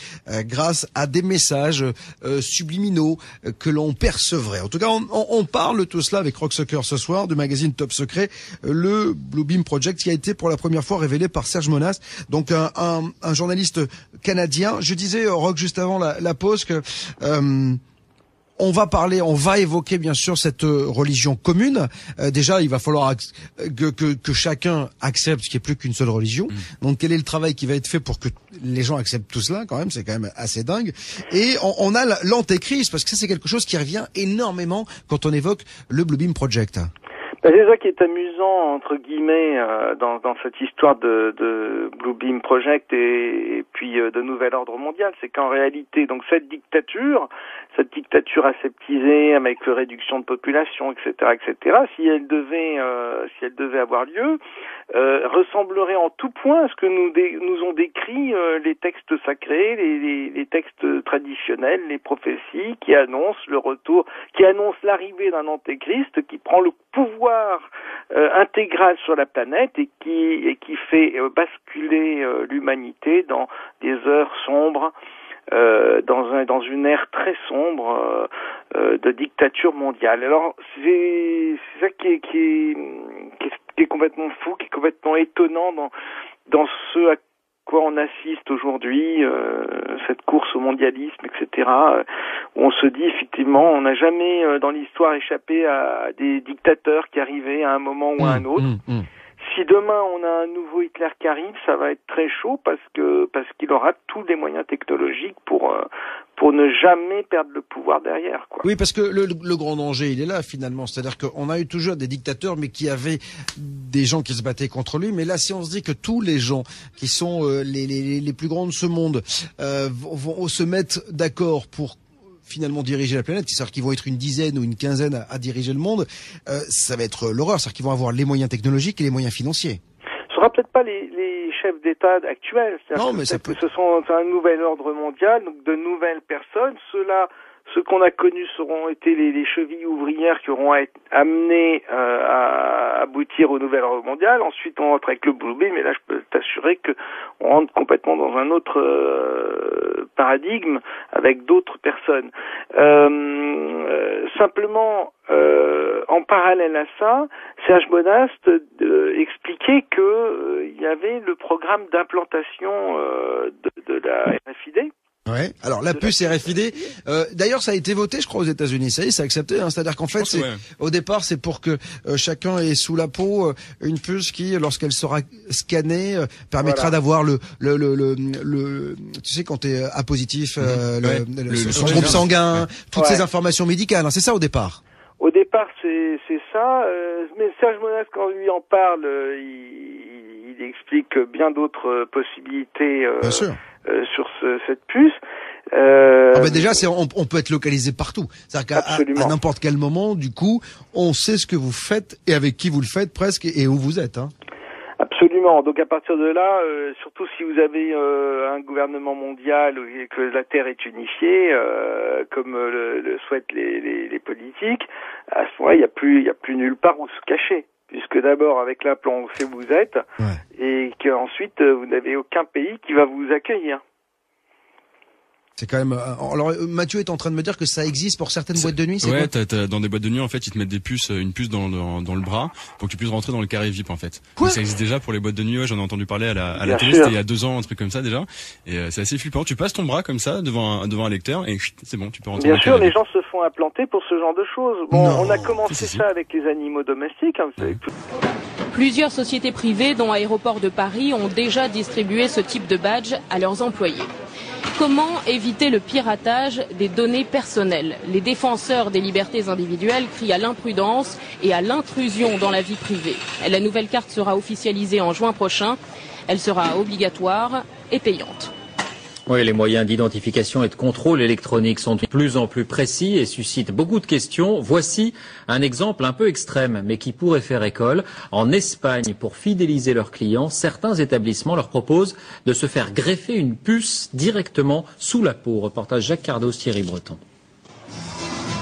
grâce à des messages subliminaux que l'on percevrait. En tout cas, on parle de tout cela avec Roch Soccer ce soir du magazine Top Secret, le Blue Beam Project, qui a été pour la première fois révélé par Serge Monas, donc un journaliste canadien. Je disais, Roch, juste avant la pause, que on va évoquer bien sûr cette religion commune. Déjà, il va falloir que chacun accepte qu'il n'y ait plus qu'une seule religion. Donc, quel est le travail qui va être fait pour que les gens acceptent tout cela, quand même? C'est quand même assez dingue. Et on a l'antéchrist, parce que ça, c'est quelque chose qui revient énormément quand on évoque le Blue Beam Project. C'est ça qui est amusant, entre guillemets, dans cette histoire de Blue Beam Project et puis de nouvel ordre mondial, c'est qu'en réalité, donc cette dictature aseptisée avec réduction de population, etc., si elle devait avoir lieu, ressemblerait en tout point à ce que nous ont décrit les textes sacrés, les textes traditionnels, les prophéties qui annoncent l'arrivée d'un antéchrist qui prend le pouvoir intégral sur la planète et qui fait basculer l'humanité dans des heures sombres dans une ère très sombre de dictature mondiale. Alors c'est ça qui est complètement fou, qui est complètement étonnant dans ce à quoi on assiste aujourd'hui, cette course au mondialisme, etc., où on se dit effectivement, on n'a jamais dans l'histoire échappé à des dictateurs qui arrivaient à un moment ou à un autre. Si demain on a un nouveau Hitler qui arrive, ça va être très chaud parce qu'il aura tous les moyens technologiques pour ne jamais perdre le pouvoir derrière, quoi. Oui, parce que le grand danger, il est là finalement. C'est-à-dire qu'on a eu toujours des dictateurs, mais qui avaient des gens qui se battaient contre lui. Mais là, si on se dit que tous les gens qui sont les plus grands de ce monde vont se mettre d'accord pour finalement diriger la planète, c'est-à-dire qu'ils vont être une dizaine ou une quinzaine à diriger le monde, ça va être l'horreur, c'est-à-dire qu'ils vont avoir les moyens technologiques et les moyens financiers. Ce sera peut-être pas les chefs d'État actuels, non, mais c'est un nouvel ordre mondial, donc de nouvelles personnes. Ceux qu'on a connus seront été les chevilles ouvrières qui auront été amenées à aboutir au nouvel ordre mondial. Ensuite, on rentre avec le Blue Beam, mais là, je peux t'assurer que on rentre complètement dans un autre paradigme avec d'autres personnes. Simplement, en parallèle à ça, Serge Monast expliquait que il y avait le programme d'implantation de la RFID. Ouais. Alors la puce RFID, d'ailleurs ça a été voté, je crois, aux États-Unis. Ça y est, c'est accepté. Hein. C'est-à-dire qu'en fait, au départ, c'est pour que chacun ait sous la peau une puce qui, lorsqu'elle sera scannée, permettra d'avoir le tu sais, quand t'es A positif, son groupe sanguin, toutes ces informations médicales. Hein. C'est ça au départ. Au départ, c'est ça. Mais Serge Monast, quand on lui en parle, il explique bien d'autres possibilités. Bien sûr. Sur cette puce. Déjà, on peut être localisé partout. C'est-à-dire qu'à n'importe quel moment, du coup, on sait ce que vous faites et avec qui vous le faites presque et où vous êtes. Hein. Absolument. Donc à partir de là, surtout si vous avez un gouvernement mondial et que la Terre est unifiée, comme le souhaitent les politiques, à ce moment-là, il y a plus nulle part où se cacher. Puisque d'abord, avec l'implant, on sait où vous êtes, et qu'ensuite, vous n'avez aucun pays qui va vous accueillir. C'est quand même. Alors Mathieu est en train de me dire que ça existe pour certaines boîtes de nuit. C'est ouais, t'as dans des boîtes de nuit en fait ils te mettent une puce dans le bras pour que tu puisses rentrer dans le carré VIP en fait. Quoi? Donc, ça existe déjà pour les boîtes de nuit. Ouais, j'en ai entendu parler à la télé. C'était il y a 2 ans, un truc comme ça déjà. Et c'est assez flippant. Tu passes ton bras comme ça devant un lecteur et c'est bon, tu peux rentrer. Bien sûr, les gens se font implanter pour ce genre de choses. Bon, on a commencé ça avec les animaux domestiques. Hein, Plusieurs sociétés privées, dont Aéroports de Paris, ont déjà distribué ce type de badge à leurs employés. Comment éviter le piratage des données personnelles? Les défenseurs des libertés individuelles crient à l'imprudence et à l'intrusion dans la vie privée. La nouvelle carte sera officialisée en juin prochain. Elle sera obligatoire et payante. Oui, les moyens d'identification et de contrôle électronique sont de plus en plus précis et suscitent beaucoup de questions. Voici un exemple un peu extrême, mais qui pourrait faire école. En Espagne, pour fidéliser leurs clients, certains établissements leur proposent de se faire greffer une puce directement sous la peau. Reportage Jacques Cardos, Thierry Breton.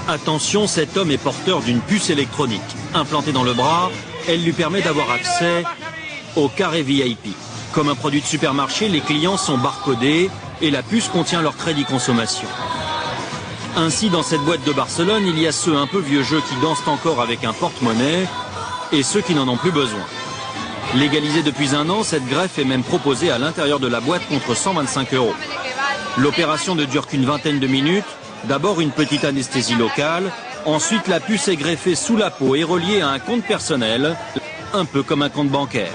Attention, cet homme est porteur d'une puce électronique. Implantée dans le bras, elle lui permet d'avoir accès au carré VIP. Comme un produit de supermarché, les clients sont barcodés et la puce contient leur crédit consommation. Ainsi, dans cette boîte de Barcelone, il y a ceux un peu vieux jeux qui dansent encore avec un porte-monnaie et ceux qui n'en ont plus besoin. Légalisée depuis 1 an, cette greffe est même proposée à l'intérieur de la boîte contre 125 €. L'opération ne dure qu'une vingtaine de minutes. D'abord une petite anesthésie locale, ensuite la puce est greffée sous la peau et reliée à un compte personnel, un peu comme un compte bancaire.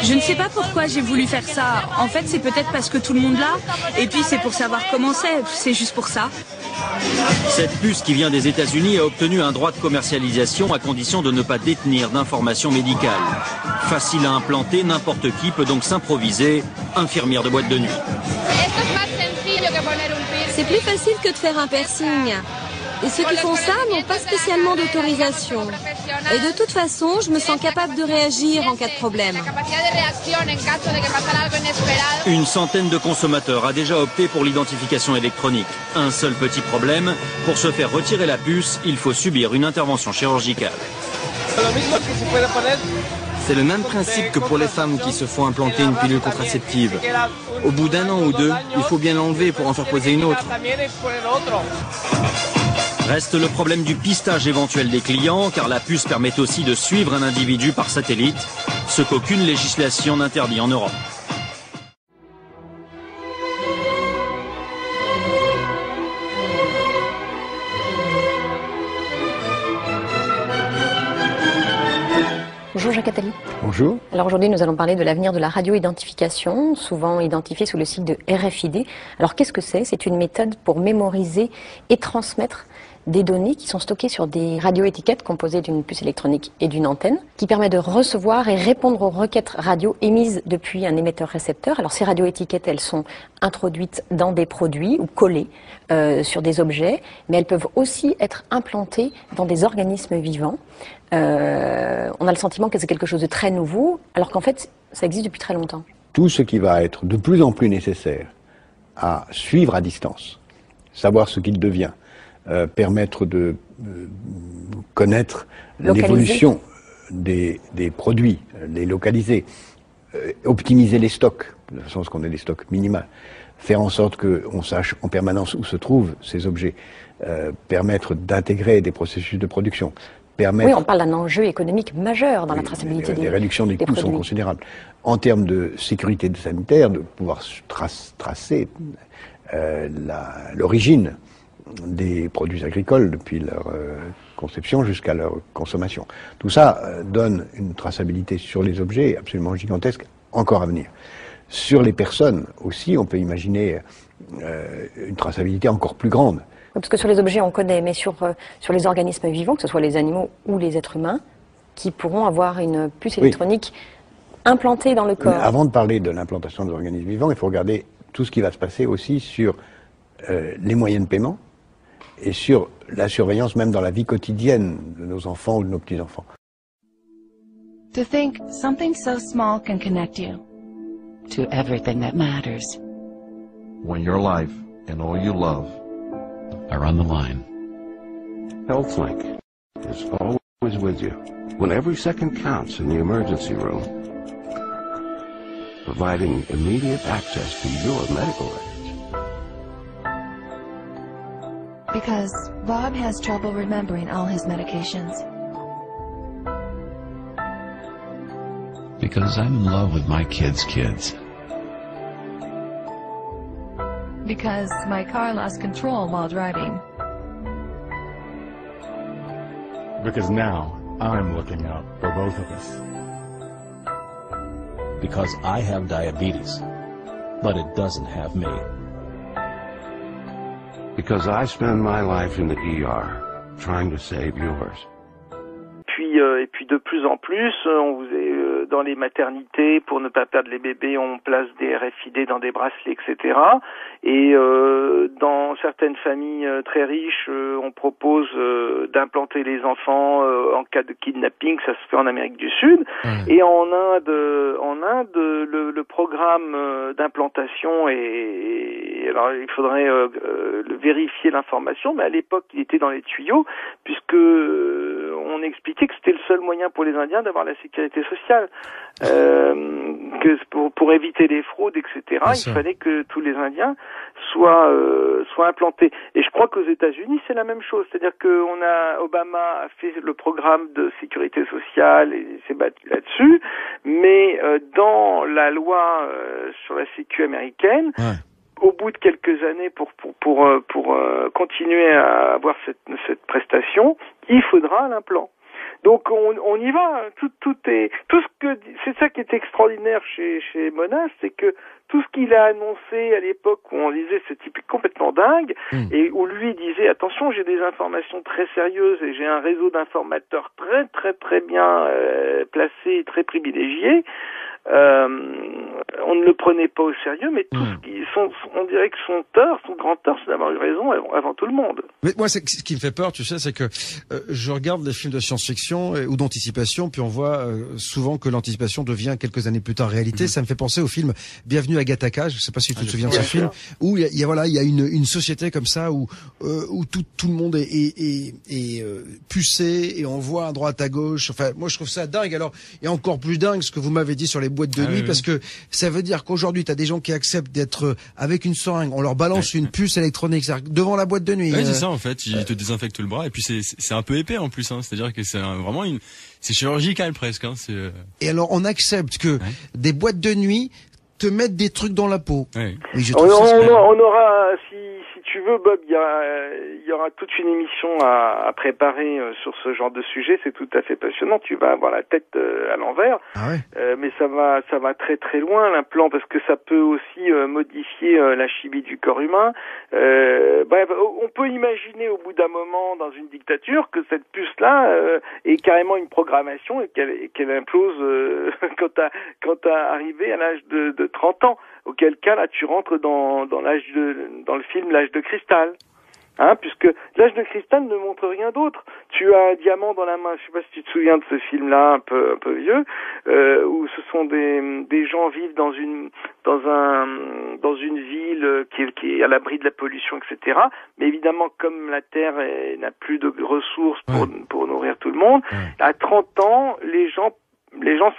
Je ne sais pas pourquoi j'ai voulu faire ça. En fait, c'est peut-être parce que tout le monde l'a. Et puis, c'est pour savoir comment c'est. C'est juste pour ça. Cette puce qui vient des États-Unis a obtenu un droit de commercialisation à condition de ne pas détenir d'informations médicales. Facile à implanter, n'importe qui peut donc s'improviser infirmière de boîte de nuit. C'est plus facile que de faire un piercing. Et ceux qui font ça n'ont pas spécialement d'autorisation. Et de toute façon, je me sens capable de réagir en cas de problème. Une centaine de consommateurs a déjà opté pour l'identification électronique. Un seul petit problème, pour se faire retirer la puce, il faut subir une intervention chirurgicale. C'est le même principe que pour les femmes qui se font implanter une pilule contraceptive. Au bout d'1 an ou 2, il faut bien l'enlever pour en faire poser une autre. Reste le problème du pistage éventuel des clients, car la puce permet aussi de suivre un individu par satellite, ce qu'aucune législation n'interdit en Europe. Bonjour Jacques Attali. Bonjour. Alors aujourd'hui nous allons parler de l'avenir de la radio-identification, souvent identifiée sous le sigle de RFID. Alors qu'est-ce que c'est? C'est une méthode pour mémoriser et transmettre des données qui sont stockées sur des radioétiquettes composées d'une puce électronique et d'une antenne, qui permet de recevoir et répondre aux requêtes radio émises depuis un émetteur-récepteur. Alors ces radioétiquettes, elles sont introduites dans des produits ou collées sur des objets, mais elles peuvent aussi être implantées dans des organismes vivants. On a le sentiment que c'est quelque chose de très nouveau, alors qu'en fait, ça existe depuis très longtemps. Tout ce qui va être de plus en plus nécessaire à suivre à distance, savoir ce qu'il devient, permettre de connaître l'évolution des produits, les localiser, optimiser les stocks, de façon à ce qu'on ait des stocks minimales, faire en sorte qu'on sache en permanence où se trouvent ces objets, permettre d'intégrer des processus de production. Oui, on parle d'un enjeu économique majeur dans la traçabilité des produits. Les réductions des coûts sont considérables. En termes de sécurité sanitaire, de pouvoir tracer l'origine des produits agricoles depuis leur conception jusqu'à leur consommation. Tout ça donne une traçabilité sur les objets absolument gigantesque, encore à venir. Sur les personnes aussi, on peut imaginer une traçabilité encore plus grande. Parce que sur les objets, on connaît, mais sur les organismes vivants, que ce soit les animaux ou les êtres humains, qui pourront avoir une puce électronique implantée dans le corps. Mais avant de parler de l'implantation des organismes vivants, il faut regarder tout ce qui va se passer aussi sur les moyens de paiement et sur la surveillance même dans la vie quotidienne de nos enfants ou de nos petits-enfants. To think something so small can connect you to everything that matters. When your life and all you love are on the line. HealthLink is always with you when every second counts in the emergency room, providing immediate access to your medical records. Because Bob has trouble remembering all his medications. Because I'm in love with my kids' kids. Because my car lost control while driving. Because now I'm looking out for both of us. Because I have diabetes, but it doesn't have me. Because I spend my life in the ER, trying to save yours. Et puis de plus en plus, on vous est dans les maternités, pour ne pas perdre les bébés, on place des RFID dans des bracelets, etc. Et dans certaines familles très riches, on propose d'implanter les enfants en cas de kidnapping, ça se fait en Amérique du Sud. Et en Inde, le programme d'implantation est... Alors il faudrait vérifier l'information, mais à l'époque il était dans les tuyaux, puisque on expliquait que c'était le seul moyen pour les Indiens d'avoir la sécurité sociale, que pour éviter les fraudes, etc. Il fallait que tous les Indiens soient implantés. Et je crois qu'aux États-Unis c'est la même chose, c'est-à-dire que Obama a fait le programme de sécurité sociale et s'est battu là-dessus, mais dans la loi sur la sécu américaine. Au bout de quelques années, pour continuer à avoir cette prestation, il faudra l'implant. Donc on y va. C'est ça qui est extraordinaire chez Monas, c'est que tout ce qu'il a annoncé à l'époque où on disait ce type est complètement dingue, et où lui disait attention, j'ai des informations très sérieuses et j'ai un réseau d'informateurs très très très bien placé, très privilégié. on ne le prenait pas au sérieux, mais tout ce qui on dirait que son grand tort, c'est d'avoir eu raison avant tout le monde. Mais moi, ce qui me fait peur, tu sais, c'est que je regarde les films de science-fiction ou d'anticipation, puis on voit souvent que l'anticipation devient quelques années plus tard réalité. Ça me fait penser au film Bienvenue à Gattaca. Je sais pas si tu te souviens de ce film, où il y a une société comme ça où tout le monde est pucé et on voit à droite à gauche. Enfin, moi, je trouve ça dingue. Alors, et encore plus dingue ce que vous m'avez dit sur les boîtes de nuit, parce que ça veut dire qu'aujourd'hui, tu as des gens qui acceptent d'être avec une seringue, on leur balance une puce électronique devant la boîte de nuit. Ouais, c'est ça en fait, ils te désinfectent le bras et puis c'est un peu épais en plus, hein. C'est-à-dire que c'est vraiment c'est chirurgical presque. Hein. Et alors on accepte que des boîtes de nuit te mettent des trucs dans la peau. Ouais. Oui, je on aura, si tu veux, Bob, il y aura toute une émission à préparer sur ce genre de sujet. C'est tout à fait passionnant. Tu vas avoir la tête à l'envers, mais ça va très très loin l'implant, parce que ça peut aussi modifier la chimie du corps humain. Bref, on peut imaginer au bout d'un moment dans une dictature que cette puce-là est carrément une programmation et qu'elle implose quand t'as arrivé à l'âge de 30 ans. Auquel cas, là, tu rentres dans le film L'âge de cristal. Hein, puisque l'âge de cristal ne montre rien d'autre. Tu as un diamant dans la main. Je sais pas si tu te souviens de ce film-là, un peu vieux, où ce sont des gens vivent dans une ville qui est à l'abri de la pollution, etc. Mais évidemment, comme la Terre n'a plus de ressources pour nourrir tout le monde, à 30 ans, les gens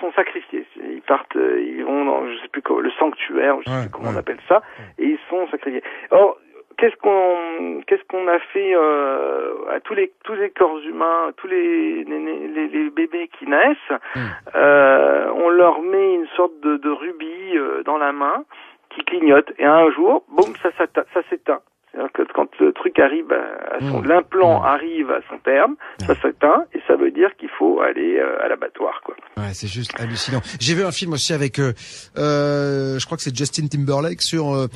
sont sacrifiés. Ils partent, ils vont dans, je sais plus comment, le sanctuaire, je sais plus comment on appelle ça, et ils sont sacrifiés. Or, qu'est-ce qu'on a fait à tous les corps humains, tous les bébés qui naissent, on leur met une sorte de rubis dans la main qui clignote, et un jour, boum, ça s'éteint. C'est-à-dire que quand le truc arrive l'implant arrive à son terme, ça s'éteint, et ça veut dire qu'il faut aller à l'abattoir, quoi. Ouais, c'est juste hallucinant. J'ai vu un film aussi avec, je crois que c'est Justin Timberlake sur,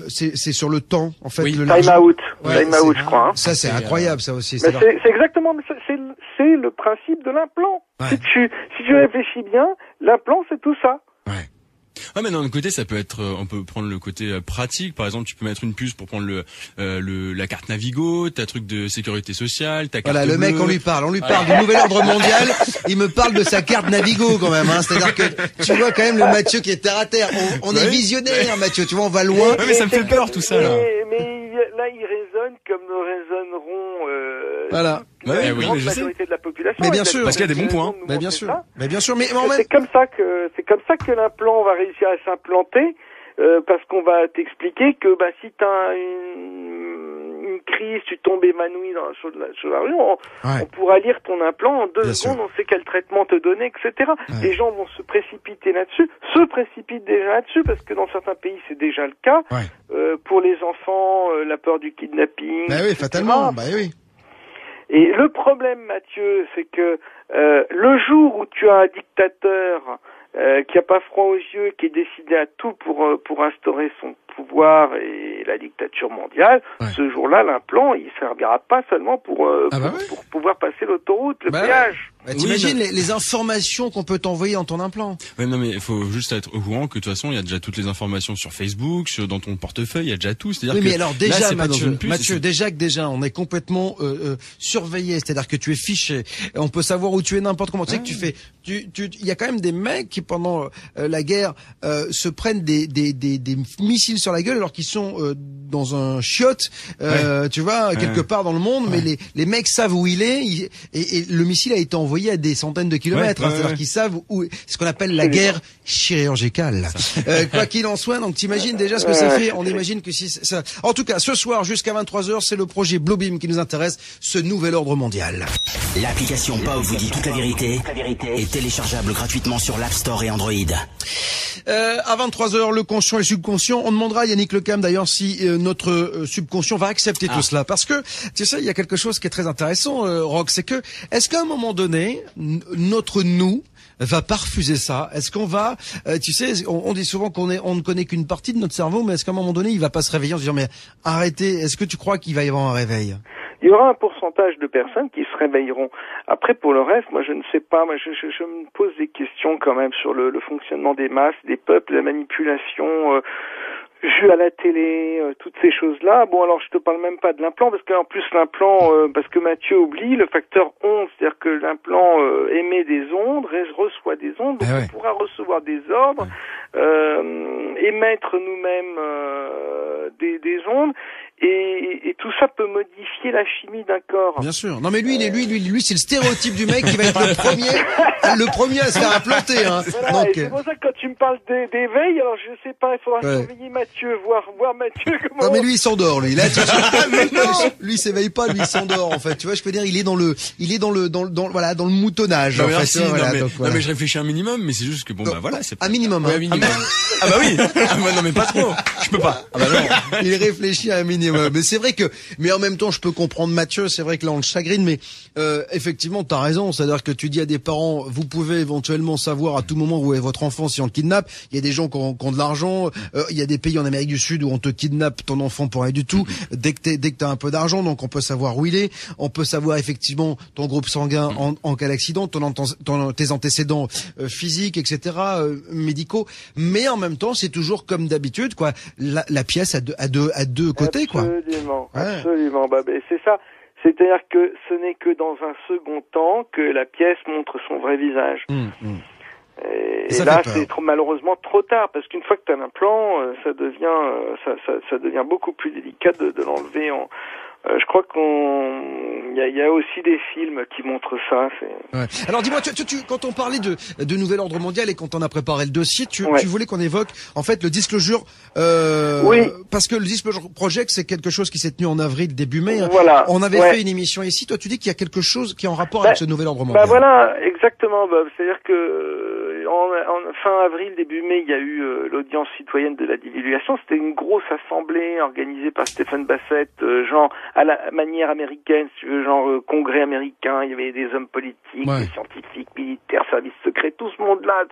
c'est sur le temps, en fait. Time Out, je crois. Hein. Ça, c'est incroyable, ça aussi. C'est exactement, c'est le principe de l'implant. Ouais. Si tu réfléchis bien, l'implant, c'est tout ça. Ouais, mais d'un autre côté, ça peut être, on peut prendre le côté pratique. Par exemple, tu peux mettre une puce pour prendre la carte Navigo, ta truc de sécurité sociale, ta carte bleue. Le mec, on lui parle du nouvel ordre mondial. Il me parle de sa carte Navigo quand même, hein. C'est-à-dire que tu vois quand même le Mathieu qui est terre à terre. On est visionnaire, Mathieu. Tu vois, on va loin. Ouais, mais ça me fait peur tout ça, là. Mais là, il résonne comme nous résonneront, voilà. La majorité de la population. Mais bien sûr. Parce qu'il y a des bons points. Mais bien sûr. C'est comme ça que l'implant va réussir à s'implanter, parce qu'on va t'expliquer que si t'as une crise, tu tombes évanoui sur la rue, on pourra lire ton implant en 2 secondes, on sait quel traitement te donner, etc. Les gens vont se précipitent déjà là-dessus, parce que dans certains pays c'est déjà le cas. Pour les enfants, la peur du kidnapping. Bah oui, fatalement. Bah oui. Et le problème, Mathieu, c'est que le jour où tu as un dictateur qui a pas froid aux yeux, qui est décidé à tout pour instaurer son pouvoir et la dictature mondiale, ce jour-là, l'implant, il servira pas seulement pour pouvoir passer l'autoroute, le péage. T'imagines les informations qu'on peut t'envoyer dans ton implant. Ouais, non, mais il faut juste être au courant que de toute façon, il y a déjà toutes les informations sur Facebook, dans ton portefeuille, il y a déjà tout. C'est-à-dire mais alors déjà, Mathieu, déjà, on est complètement surveillé. C'est-à-dire que tu es fiché. On peut savoir où tu es n'importe comment. Tu sais que il y a quand même des mecs qui pendant la guerre se prennent des missiles sur la gueule alors qu'ils sont dans un chiotte, tu vois, quelque part dans le monde. Mais les mecs savent où il est et le missile a été envoyé à des centaines de kilomètres. C'est-à-dire qu'ils savent où, ce qu'on appelle la guerre chirurgicale. Quoi qu'il en soit, donc t'imagines déjà ce que ça fait. On imagine que si ça. En tout cas, ce soir jusqu'à 23h, c'est le projet Bluebeam qui nous intéresse, ce nouvel ordre mondial. L'application Pop vous dit toute la vérité est téléchargeable gratuitement sur l'App Store et Android. À 23h, le conscient et le subconscient. On demandera à Yannick Lecam d'ailleurs si notre subconscient va accepter tout cela, parce que tu sais, il y a quelque chose qui est très intéressant, Rock, c'est que est-ce qu'à un moment donné, notre nous va pas refuser ça? Est-ce qu'on va, tu sais, on dit souvent on ne connaît qu'une partie de notre cerveau, mais est-ce qu'à un moment donné, il va pas se réveiller en se disant mais arrêtez? Est-ce que tu crois qu'il va y avoir un réveil? il y aura un pourcentage de personnes qui se réveilleront. Après, pour le reste, moi, je ne sais pas. Moi, je me pose des questions quand même sur le fonctionnement des masses, des peuples, la manipulation vue à la télé, toutes ces choses-là. Bon, alors, je te parle même pas de l'implant, parce qu'en plus, l'implant, parce que Mathieu oublie le facteur onde, c'est-à-dire que l'implant émet des ondes, reçoit des ondes, donc on pourra recevoir des ordres, émettre nous-mêmes des ondes, et tout ça peut modifier la chimie d'un corps. Bien sûr. Non mais lui c'est le stéréotype du mec qui va être le premier à se faire implanter. Hein. Voilà, donc, c'est pour ça que quand tu me parles d'éveil, alors je sais pas, il faudra surveiller Mathieu, voir Mathieu comment. Non mais lui il s'endort lui. Là, lui il s'éveille pas, lui il s'endort en fait. Tu vois, je peux dire il est dans le moutonnage. Non, en fait. merci, non mais je réfléchis un minimum, mais c'est juste que bon bah voilà, c'est un minimum. Ouais, un minimum. Ah bah oui. Non mais pas trop. Je peux pas. Ah bah non. Il réfléchit à un minimum. Mais c'est vrai que, mais en même temps, je peux comprendre Mathieu. C'est vrai que là, on le chagrine, mais effectivement, t'as raison. C'est-à-dire que tu dis à des parents, vous pouvez éventuellement savoir à tout moment où est votre enfant si on le kidnappe. Il y a des gens qui ont de l'argent. Il y a des pays en Amérique du Sud où on te kidnappe ton enfant pour rien du tout. Dès que t'as un peu d'argent, donc on peut savoir où il est. On peut savoir effectivement ton groupe sanguin en cas d'accident, tes antécédents physiques, etc., médicaux. Mais en même temps, c'est toujours comme d'habitude, quoi. La pièce à deux côtés, quoi. Absolument. Bah, c'est ça. C'est-à-dire que ce n'est que dans un second temps que la pièce montre son vrai visage. Et là, c'est malheureusement trop tard, parce qu'une fois que tu as un implant, ça devient beaucoup plus délicat de l'enlever en. Je crois il y a aussi des films qui montrent ça. Ouais. Alors dis-moi, quand on parlait de nouvel ordre mondial et quand on a préparé le dossier, tu voulais qu'on évoque en fait le Disclosure. Oui. Parce que le Disclosure Project, c'est quelque chose qui s'est tenu en avril, début mai. Voilà. On avait fait une émission ici. Toi, tu dis qu'il y a quelque chose qui est en rapport avec ce nouvel ordre mondial. Bah voilà, exactement, Bob. C'est-à-dire que en fin avril, début mai, il y a eu l'audience citoyenne de la divulgation. C'était une grosse assemblée organisée par Stephen Bassett, genre à la manière américaine, si tu veux, genre congrès américain. Il y avait des hommes politiques, des scientifiques, militaires, services secrets, tout ce monde-là.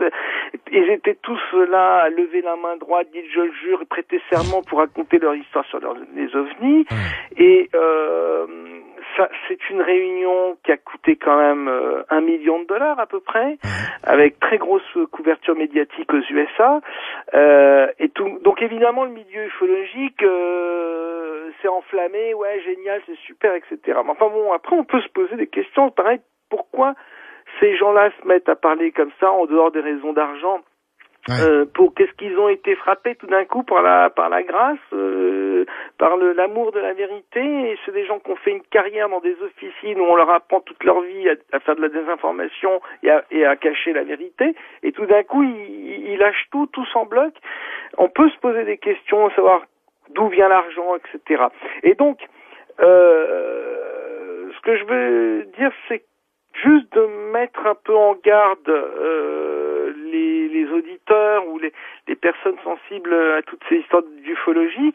Ils étaient tous là à lever la main droite, dire je le jure, et prêter serment pour raconter leur histoire sur les ovnis. Et ça, c'est une réunion qui a coûté quand même $1 million à peu près, avec très grosse couverture médiatique aux USA. Et tout. Donc évidemment, le milieu ufologique s'est enflammé, ouais, génial, c'est super, etc. Mais enfin bon, après on peut se poser des questions, pareil, pourquoi ces gens-là se mettent à parler comme ça en dehors des raisons d'argent? Pour qu'est-ce qu'ils ont été frappés tout d'un coup par la grâce, par l'amour de la vérité, et c'est des gens qui ont fait une carrière dans des officines où on leur apprend toute leur vie à faire de la désinformation et à cacher la vérité, et tout d'un coup ils lâchent tout, tous en bloc. On peut se poser des questions, savoir d'où vient l'argent, etc. Et donc ce que je veux dire, c'est juste de mettre un peu en garde les auditeurs ou les personnes sensibles à toutes ces histoires d'ufologie,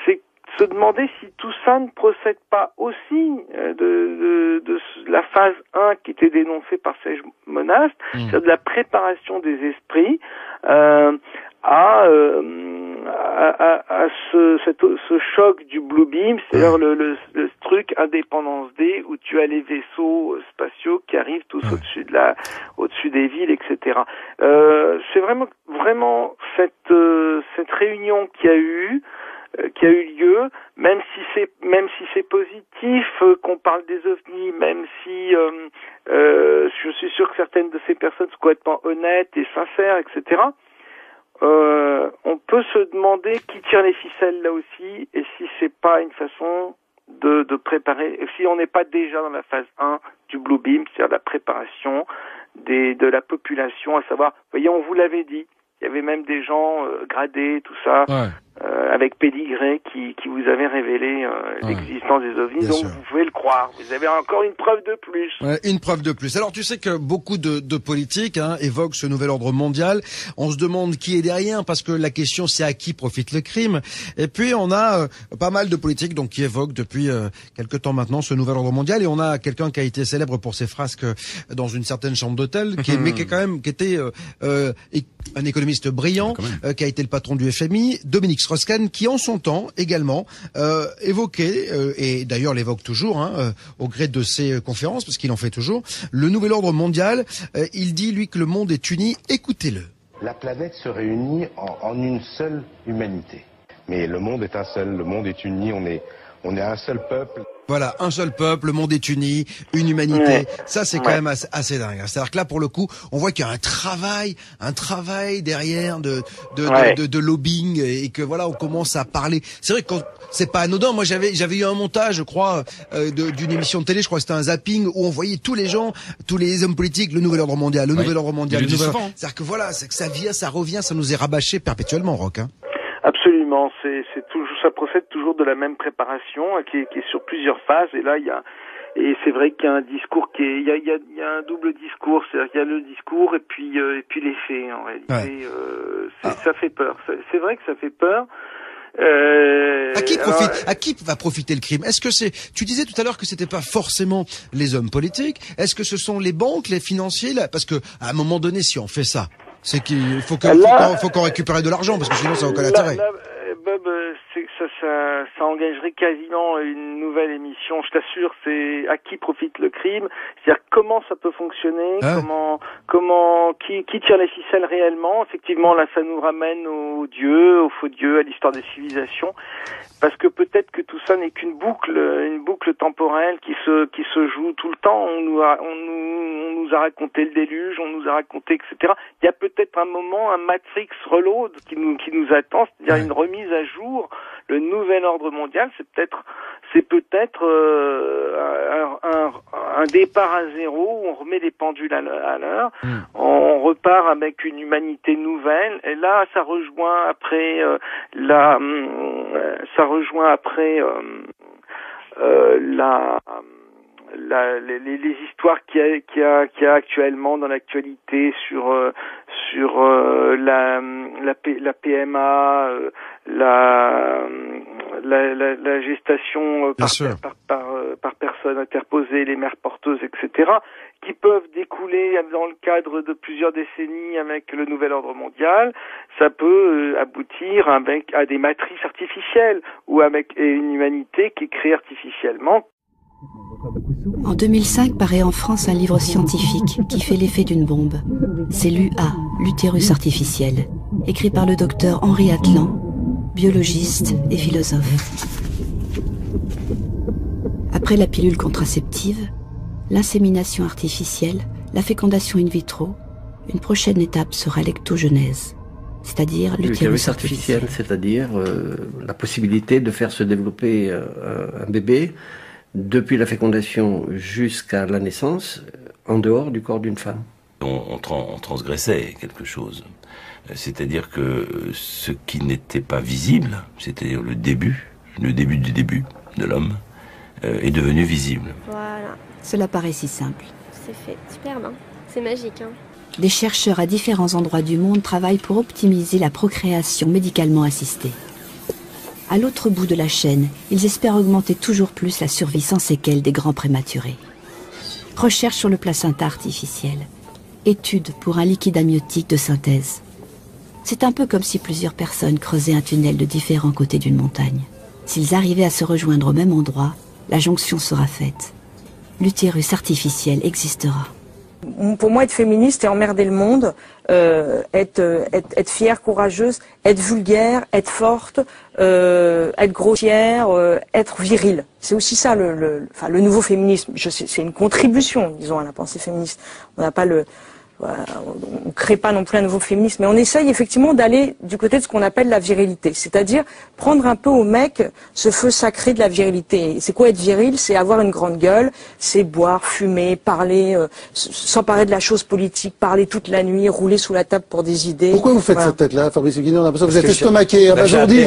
c'est se demander si tout ça ne procède pas aussi de la phase 1 qui était dénoncée par Serge Monast, c'est-à-dire de la préparation des esprits à ce choc du Blue Beam, c'est-à-dire le truc Indépendance D où tu as les vaisseaux spatiaux qui arrivent tous au-dessus des villes, etc. C'est vraiment cette réunion qui a eu lieu, même si c'est positif qu'on parle des ovnis, même si je suis sûr que certaines de ces personnes sont complètement honnêtes et sincères, etc. On peut se demander qui tire les ficelles là aussi, et si c'est pas une façon de préparer, si on n'est pas déjà dans la phase 1 du Blue Beam, c'est-à-dire la préparation de la population, à savoir, vous voyez, on vous l'avait dit, il y avait même des gens gradés, tout ça, avec pédigré qui vous avaient révélé l'existence des ovnis, donc vous pouvez le croire. Vous avez encore une preuve de plus. Ouais, une preuve de plus. Alors tu sais que beaucoup de politiques évoquent ce nouvel ordre mondial. On se demande qui est derrière, parce que la question c'est à qui profite le crime. Et puis on a pas mal de politiques donc qui évoquent depuis quelque temps maintenant ce nouvel ordre mondial. Et on a quelqu'un qui a été célèbre pour ses frasques dans une certaine chambre d'hôtel, qui était un économiste brillant, qui a été le patron du FMI, Dominique Strauss-Kahn, qui en son temps également évoquait, et d'ailleurs l'évoque toujours, au gré de ses conférences, parce qu'il en fait toujours, le nouvel ordre mondial. Il dit, lui, que le monde est uni. Écoutez-le. La planète se réunit en une seule humanité. Mais le monde est un seul, le monde est uni, on est un seul peuple. Voilà, un seul peuple, le monde est uni, une humanité. Ça, c'est quand même assez dingue. C'est-à-dire que là, pour le coup, on voit qu'il y a un travail derrière de lobbying, et que voilà, on commence à parler. C'est vrai que c'est pas anodin. Moi, j'avais eu un montage, je crois, d'une émission de télé, je crois que c'était un zapping, où on voyait tous les gens, tous les hommes politiques, le nouvel ordre mondial, le nouvel ordre mondial, le nouvel ordre. C'est-à-dire que voilà, c'est que ça vient, ça revient, ça nous est rabâché perpétuellement, Roch, hein. Absolument, c'est toujours, ça procède toujours de la même préparation qui est sur plusieurs phases, et là et c'est vrai qu'il y a un discours il y a un double discours, c'est-à-dire qu'il y a le discours et puis les faits, en réalité. Ça fait peur. C'est vrai que ça fait peur. À qui va profiter le crime? Est-ce que tu disais tout à l'heure que c'était pas forcément les hommes politiques. Est-ce que ce sont les banques, les financiers, là? Parce que, à un moment donné, si on fait ça, c'est qu'il faut qu'on récupère de l'argent, parce que sinon ça n'a aucun intérêt. Bob, ça engagerait quasiment une nouvelle émission, je t'assure. C'est à qui profite le crime, c'est-à-dire comment ça peut fonctionner, qui tire les ficelles réellement. Effectivement, là, ça nous ramène aux dieux, aux faux dieux, à l'histoire des civilisations, parce que peut-être que tout ça n'est qu'une boucle temporelle qui se joue tout le temps. On nous a raconté le déluge, on nous a raconté, etc. Il y a peut-être un moment, un Matrix Reload qui nous attend, c'est-à-dire une remise à jour. Le nouvel ordre mondial, c'est peut-être un départ à zéro où on remet les pendules à l'heure, on repart avec une humanité nouvelle, et là ça rejoint après les histoires qu'il y a actuellement dans l'actualité sur la PMA, la gestation par personne interposée, les mères porteuses, etc., qui peuvent découler dans le cadre de plusieurs décennies avec le nouvel ordre mondial. Ça peut aboutir à des matrices artificielles ou avec une humanité qui est créée artificiellement. En 2005 paraît en France un livre scientifique qui fait l'effet d'une bombe. C'est l'UA, l'utérus artificiel, écrit par le docteur Henri Atlan, biologiste et philosophe. Après la pilule contraceptive, l'insémination artificielle, la fécondation in vitro, une prochaine étape sera l'ectogenèse, c'est-à-dire l'utérus artificiel, c'est-à-dire la possibilité de faire se développer un bébé depuis la fécondation jusqu'à la naissance, en dehors du corps d'une femme. On transgressait quelque chose. C'est-à-dire que ce qui n'était pas visible, c'est-à-dire le début du début de l'homme, est devenu visible. Voilà. Cela paraît si simple. C'est fait. Superbe, hein. C'est magique, hein. Des chercheurs à différents endroits du monde travaillent pour optimiser la procréation médicalement assistée. À l'autre bout de la chaîne, ils espèrent augmenter toujours plus la survie sans séquelles des grands prématurés. Recherche sur le placenta artificiel. Étude pour un liquide amniotique de synthèse. C'est un peu comme si plusieurs personnes creusaient un tunnel de différents côtés d'une montagne. S'ils arrivaient à se rejoindre au même endroit, la jonction sera faite. L'utérus artificiel existera. Pour moi, être féministe et emmerder le monde, être fière, courageuse, être vulgaire, être forte, être grossière, être virile. C'est aussi ça le nouveau féminisme. C'est une contribution, disons, à la pensée féministe. On n'a pas on crée pas non plus un nouveau féminisme, mais on essaye effectivement d'aller du côté de ce qu'on appelle la virilité, c'est-à-dire prendre un peu au mec ce feu sacré de la virilité. C'est quoi être viril? C'est avoir une grande gueule, c'est boire, fumer, parler, s'emparer de la chose politique, parler toute la nuit, rouler sous la table pour des idées. Pourquoi vous faites cette tête-là, Fabrice Guiné? On a l'impression que vous êtes estomaqué, abasourdi.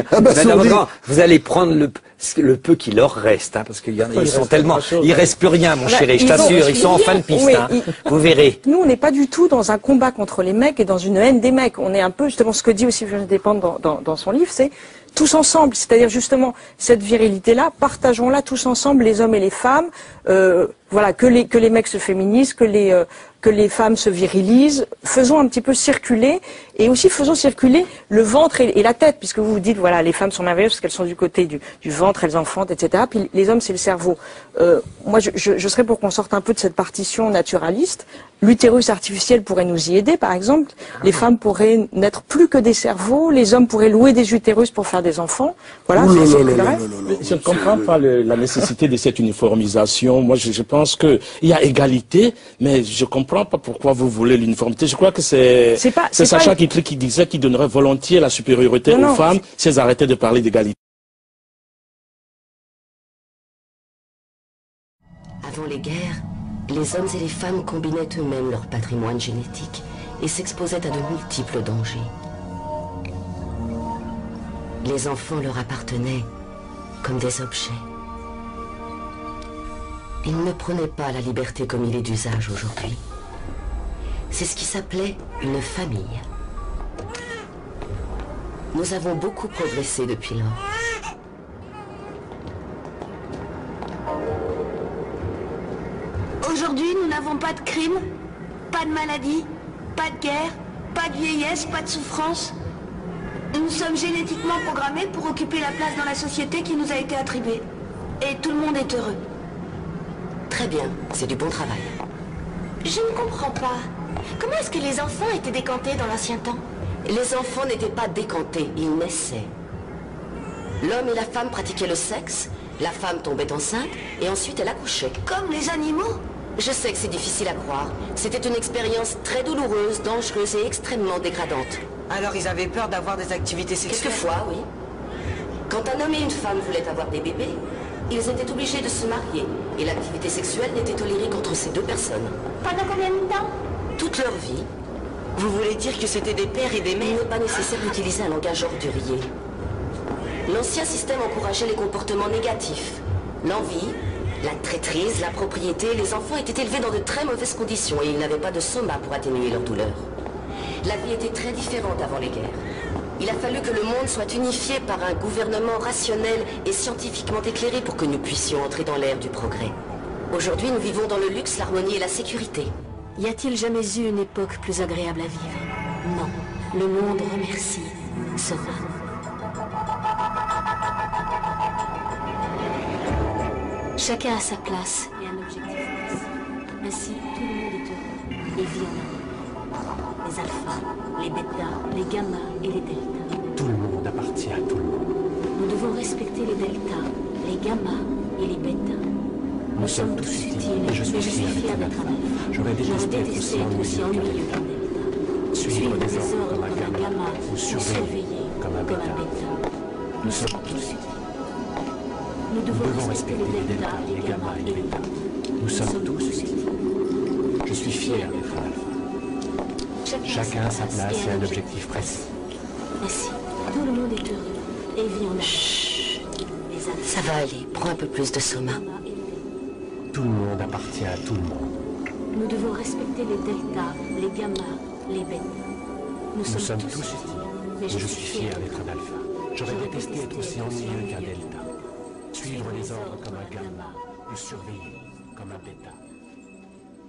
Vous allez prendre le peu qui leur reste, hein, parce qu'ils sont tellement, il reste plus rien, mon chéri, je t'assure, ils sont en fin de piste, hein, vous verrez. Nous, on n'est pas du tout dans un combat contre les mecs et dans une haine des mecs. On est un peu, justement, ce que dit aussi Virginie Despentes dans son livre, c'est tous ensemble, c'est-à-dire justement cette virilité-là, partageons-la tous ensemble, les hommes et les femmes. Voilà, que les mecs se féminisent, que que les femmes se virilisent, faisons un petit peu circuler, et aussi faisons circuler le ventre et la tête, puisque vous vous dites, voilà, les femmes sont merveilleuses parce qu'elles sont du côté du ventre, elles enfantent, etc. Puis les hommes, c'est le cerveau. Moi, je serais pour qu'on sorte un peu de cette partition naturaliste. L'utérus artificiel pourrait nous y aider, par exemple. Les femmes pourraient n'être plus que des cerveaux, les hommes pourraient louer des utérus pour faire des enfants. Voilà, c'est vrai. Je ne comprends pas la nécessité de cette uniformisation. Moi, je pense qu'il y a égalité, mais je ne comprends pas pourquoi vous voulez l'uniformité. Je crois que c'est Sacha Guitry qui disait qu'il donnerait volontiers la supériorité aux femmes si elles arrêtaient de parler d'égalité. Avant les guerres, les hommes et les femmes combinaient eux-mêmes leur patrimoine génétique et s'exposaient à de multiples dangers. Les enfants leur appartenaient comme des objets. Ils ne prenaient pas la liberté comme il est d'usage aujourd'hui. C'est ce qui s'appelait une famille. Nous avons beaucoup progressé depuis lors. Aujourd'hui, nous n'avons pas de crime, pas de maladie, pas de guerre, pas de vieillesse, pas de souffrance. Nous sommes génétiquement programmés pour occuper la place dans la société qui nous a été attribuée. Et tout le monde est heureux. Très bien, c'est du bon travail. Je ne comprends pas. Comment est-ce que les enfants étaient décantés dans l'ancien temps? Les enfants n'étaient pas décantés, ils naissaient. L'homme et la femme pratiquaient le sexe, la femme tombait enceinte et ensuite elle accouchait. Comme les animaux? Je sais que c'est difficile à croire. C'était une expérience très douloureuse, dangereuse et extrêmement dégradante. Alors ils avaient peur d'avoir des activités sexuelles? Quelquefois, oui. Quand un homme et une femme voulaient avoir des bébés, ils étaient obligés de se marier. Et l'activité sexuelle n'était tolérée qu'entre ces deux personnes. Pendant combien de temps? Toute leur vie. Vous voulez dire que c'était des pères et des mères? Il n'est pas nécessaire d'utiliser un langage ordurier. L'ancien système encourageait les comportements négatifs. L'envie, la traîtrise, la propriété. Les enfants étaient élevés dans de très mauvaises conditions et ils n'avaient pas de soma pour atténuer leur douleur. La vie était très différente avant les guerres. Il a fallu que le monde soit unifié par un gouvernement rationnel et scientifiquement éclairé pour que nous puissions entrer dans l'ère du progrès. Aujourd'hui, nous vivons dans le luxe, l'harmonie et la sécurité. Y a-t-il jamais eu une époque plus agréable à vivre? Non. Le monde remercie Soma. Chacun a sa place et un objectif précis. Ainsi, tout le monde est heureux et vit en harmonie. Les alphas, les bêtas, les gammas et les deltas. Tout le monde appartient à tout le monde. Nous devons respecter les deltas, les gammas et les bêtas. Nous sommes tous utiles et je suis fier d'être un alpha. J'aurais détesté être aussi ennuyeux qu'un delta. Suivre des ordres comme un gamma ou surveiller comme un bêta. Nous sommes tous utiles. Nous devons respecter les deltas, les gammas et les bêtas. Nous sommes tous utiles. Je suis fier d'être un alpha. Chacun a sa place et un objectif précis. Ainsi, tout le monde est heureux et vit en Chut. Ça va aller, prends un peu plus de Soma. Tout le monde appartient à tout le monde. Nous devons respecter les deltas, les gammas, les bêtas. Nous sommes tous utiles, mais je suis fier d'être un alpha. J'aurais détesté être aussi ennuyeux qu'un delta. Suivre les ordres comme un gamma, ou surveiller comme un bêta.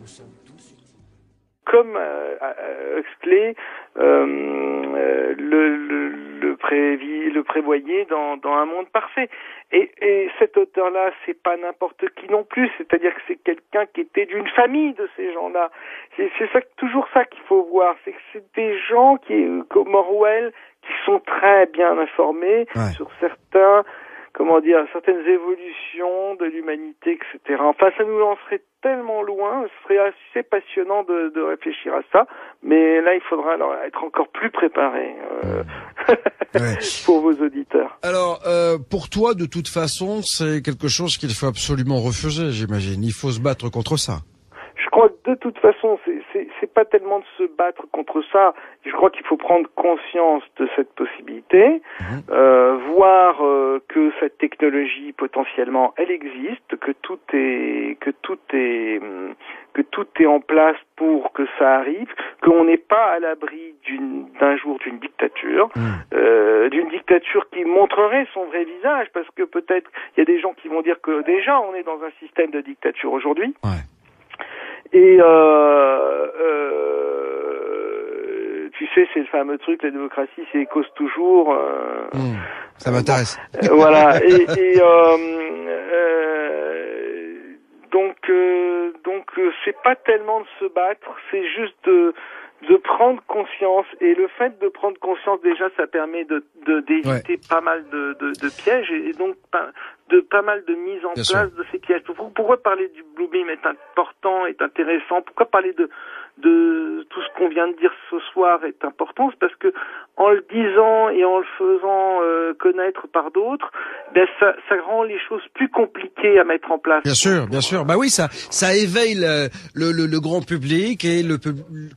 Nous sommes tous utiles. Comme Huxley le prévoyait dans un monde parfait. Et cet auteur-là, c'est pas n'importe qui non plus, c'est-à-dire que c'est quelqu'un qui était d'une famille de ces gens-là. C'est toujours ça qu'il faut voir, c'est que c'est des gens comme Orwell, qui sont très bien informés sur certaines évolutions de l'humanité, etc. Enfin, ça nous lancerait tellement loin, ce serait assez passionnant de réfléchir à ça, mais là, il faudra alors être encore plus préparé pour vos auditeurs. Alors, pour toi, de toute façon, c'est quelque chose qu'il faut absolument refuser, j'imagine. Il faut se battre contre ça. Je crois que de toute façon, c'est pas tellement de se battre contre ça. Je crois qu'il faut prendre conscience de cette possibilité, voir que cette technologie potentiellement elle existe, que tout est en place pour que ça arrive, qu'on n'est pas à l'abri d'un jour d'une dictature qui montrerait son vrai visage, parce que peut-être il y a des gens qui vont dire que déjà on est dans un système de dictature aujourd'hui. Et tu sais, c'est le fameux truc, la démocratie, c'est cause toujours. Ça m'intéresse. Voilà. Donc c'est pas tellement de se battre, c'est juste de prendre conscience, et le fait de prendre conscience déjà, ça permet d'éviter pas mal de pièges, et donc pas mal de mise en place de ces pièges. Pourquoi parler du Bluebeam est important, est intéressant? Pourquoi parler de tout ce qu'on vient de dire ce soir est important? C'est parce que en le disant et en le faisant connaître par d'autres, ben ça rend les choses plus compliquées à mettre en place. Bien sûr, bien sûr. Bah oui, ça éveille le grand public, et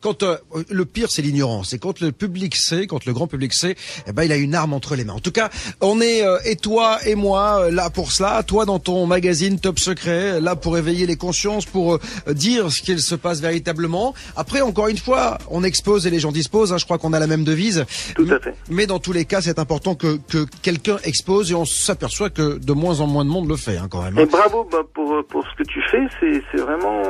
quand le pire c'est l'ignorance. Et quand le public sait, quand le grand public sait, eh ben il a une arme entre les mains. En tout cas, on est et toi et moi là pour cela. Toi dans ton magazine Top Secret, là pour éveiller les consciences, pour dire ce qu'il se passe véritablement. Après, encore une fois, on expose et les gens disposent. Hein, je crois qu'on a la même devise. Tout à fait. Mais dans tous les cas, c'est important que quelqu'un expose, et on s'aperçoit que de moins en moins de monde le fait, hein, quand même. Hein. Et bravo pour ce que tu fais. C'est vraiment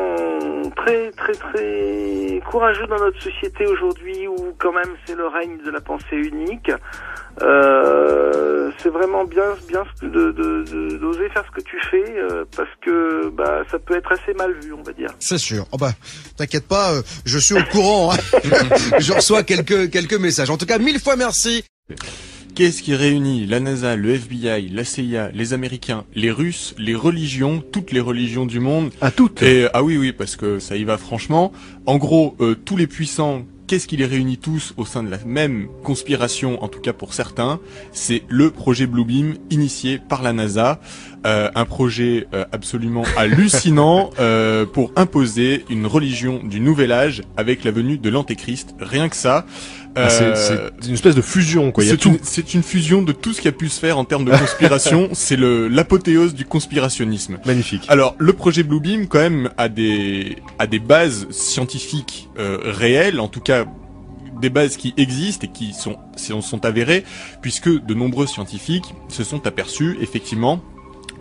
très très très courageux dans notre société aujourd'hui, où quand même c'est le règne de la pensée unique. C'est vraiment bien d'oser faire ce que tu fais, parce que ça peut être assez mal vu, on va dire. C'est sûr. Oh t'inquiète pas, je suis au courant. Hein. Je reçois quelques messages. En tout cas, 1000 fois merci. Qu'est-ce qui réunit la NASA, le FBI, la CIA, les Américains, les Russes, les religions, toutes les religions du monde? Toutes. Et oui, parce que ça y va franchement. En gros, tous les puissants. Qu'est-ce qui les réunit tous au sein de la même conspiration, en tout cas pour certains? C'est le projet Bluebeam, initié par la NASA. Un projet absolument hallucinant pour imposer une religion du nouvel âge avec la venue de l'Antéchrist. Rien que ça. C'est une espèce de fusion, quoi. C'est une fusion de tout ce qui a pu se faire en termes de conspiration. C'est l'apothéose du conspirationnisme. Magnifique. Alors, le projet Bluebeam, quand même, a des bases scientifiques réelles, en tout cas des bases qui existent et qui sont avérées, puisque de nombreux scientifiques se sont aperçus, effectivement,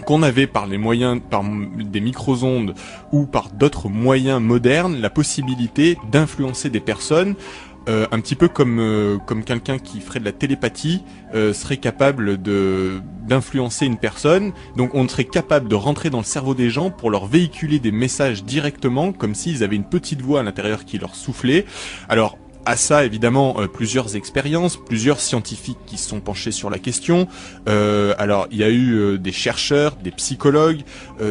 qu'on avait par des micro-ondes ou par d'autres moyens modernes, la possibilité d'influencer des personnes. Un petit peu comme quelqu'un qui ferait de la télépathie serait capable d'influencer une personne. Donc on serait capable de rentrer dans le cerveau des gens pour leur véhiculer des messages directement, comme s'ils avaient une petite voix à l'intérieur qui leur soufflait. Alors à ça, évidemment, plusieurs expériences, plusieurs scientifiques qui se sont penchés sur la question. Alors, il y a eu des chercheurs, des psychologues.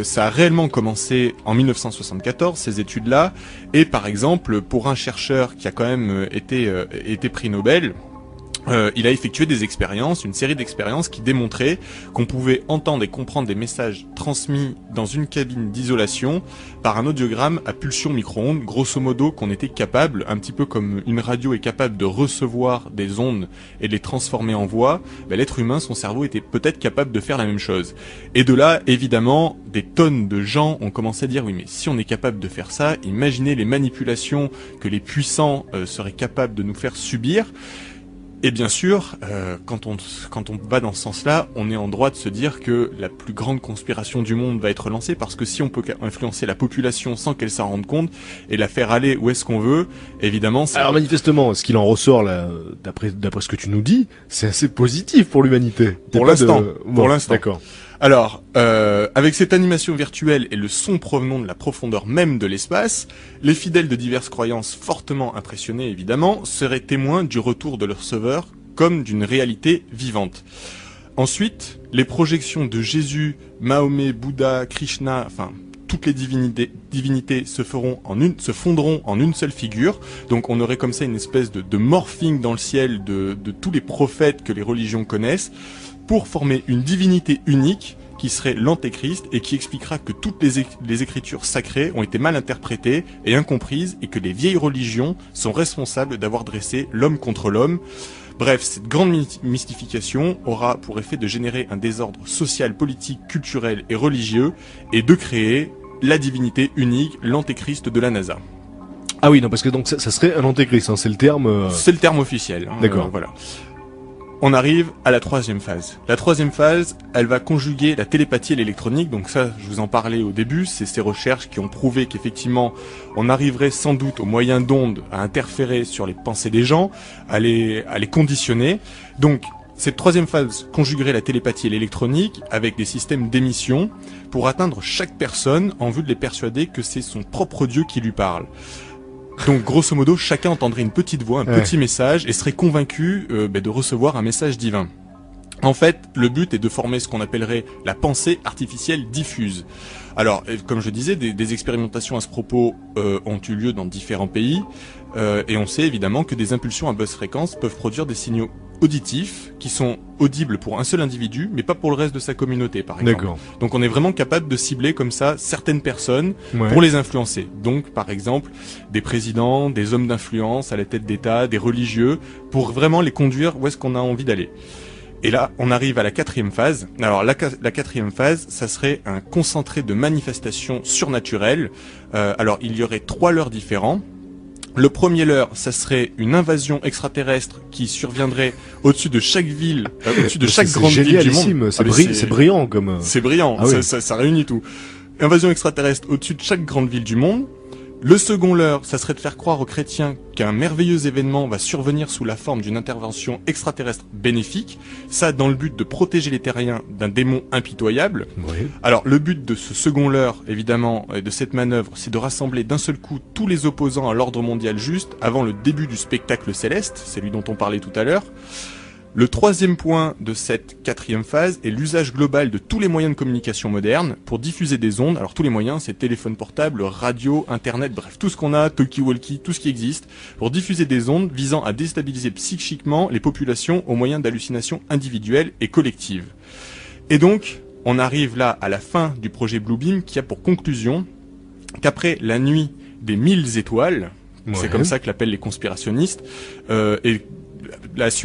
Ça a réellement commencé en 1974, ces études-là. Et par exemple, pour un chercheur qui a quand même été prix Nobel, il a effectué des expériences, une série d'expériences qui démontraient qu'on pouvait entendre et comprendre des messages transmis dans une cabine d'isolation par un audiogramme à pulsion micro-ondes, grosso modo qu'on était capable, un petit peu comme une radio est capable de recevoir des ondes et de les transformer en voix, l'être humain, son cerveau était peut-être capable de faire la même chose. Et de là, évidemment, des tonnes de gens ont commencé à dire oui, mais si on est capable de faire ça, imaginez les manipulations que les puissants seraient capables de nous faire subir. Et bien sûr, quand on va dans ce sens-là, on est en droit de se dire que la plus grande conspiration du monde va être lancée, parce que si on peut influencer la population sans qu'elle s'en rende compte et la faire aller où est-ce qu'on veut, évidemment... Alors manifestement, ce qu'il en ressort là, d'après ce que tu nous dis, c'est assez positif pour l'humanité. Pour l'instant. Pour l'instant. D'accord. Alors, avec cette animation virtuelle et le son provenant de la profondeur même de l'espace, les fidèles de diverses croyances fortement impressionnés, évidemment, seraient témoins du retour de leur sauveur comme d'une réalité vivante. Ensuite, les projections de Jésus, Mahomet, Bouddha, Krishna, enfin... toutes les divinités se fondront en une seule figure. Donc on aurait comme ça une espèce de morphing dans le ciel de tous les prophètes que les religions connaissent, pour former une divinité unique qui serait l'Antéchrist et qui expliquera que toutes les écritures sacrées ont été mal interprétées et incomprises, et que les vieilles religions sont responsables d'avoir dressé l'homme contre l'homme. Bref, cette grande mystification aura pour effet de générer un désordre social, politique, culturel et religieux, et de créer la divinité unique, l'Antéchrist de la NASA. Ah oui, non, parce que donc ça serait un Antéchrist, hein, c'est le terme... C'est le terme officiel. Hein, d'accord. Voilà. on arrive à la troisième phase. La troisième phase, elle va conjuguer la télépathie et l'électronique. Donc ça, je vous en parlais au début, c'est ces recherches qui ont prouvé qu'effectivement, on arriverait sans doute au moyen d'ondes à interférer sur les pensées des gens, à les conditionner. Donc, cette troisième phase conjuguerait la télépathie et l'électronique avec des systèmes d'émission pour atteindre chaque personne en vue de les persuader que c'est son propre Dieu qui lui parle. Donc, grosso modo, chacun entendrait une petite voix, un petit message et serait convaincu de recevoir un message divin. En fait, le but est de former ce qu'on appellerait la pensée artificielle diffuse. Alors, comme je disais, des expérimentations à ce propos ont eu lieu dans différents pays, et on sait évidemment que des impulsions à basse fréquence peuvent produire des signaux auditifs qui sont audibles pour un seul individu, mais pas pour le reste de sa communauté, par exemple. D'accord. Donc on est vraiment capable de cibler comme ça certaines personnes pour les influencer. Donc, par exemple, des présidents, des hommes d'influence à la tête d'État, des religieux, pour vraiment les conduire où est-ce qu'on a envie d'aller. Et là, on arrive à la quatrième phase. Alors, la quatrième phase, ça serait un concentré de manifestations surnaturelles. Alors, il y aurait 3 leurres différents. Le premier leurre, ça serait une invasion extraterrestre qui surviendrait au-dessus de chaque ville, au-dessus de chaque grande ville du monde. C'est brillant comme... C'est brillant, ça réunit tout. Invasion extraterrestre au-dessus de chaque grande ville du monde. Le second leurre, ça serait de faire croire aux chrétiens qu'un merveilleux événement va survenir sous la forme d'une intervention extraterrestre bénéfique, ça dans le but de protéger les terriens d'un démon impitoyable. Oui. Alors le but de ce second leurre, évidemment, et de cette manœuvre, c'est de rassembler d'un seul coup tous les opposants à l'ordre mondial juste avant le début du spectacle céleste, c'est lui dont on parlait tout à l'heure. Le troisième point de cette quatrième phase est l'usage global de tous les moyens de communication modernes pour diffuser des ondes. Alors tous les moyens, c'est téléphone portable, radio, internet, bref, tout ce qu'on a, talkie-walkie, tout ce qui existe, pour diffuser des ondes visant à déstabiliser psychiquement les populations au moyen d'hallucinations individuelles et collectives. Et donc, on arrive là à la fin du projet Bluebeam qui a pour conclusion qu'après la nuit des 1000 étoiles, c'est comme ça que l'appellent les conspirationnistes, et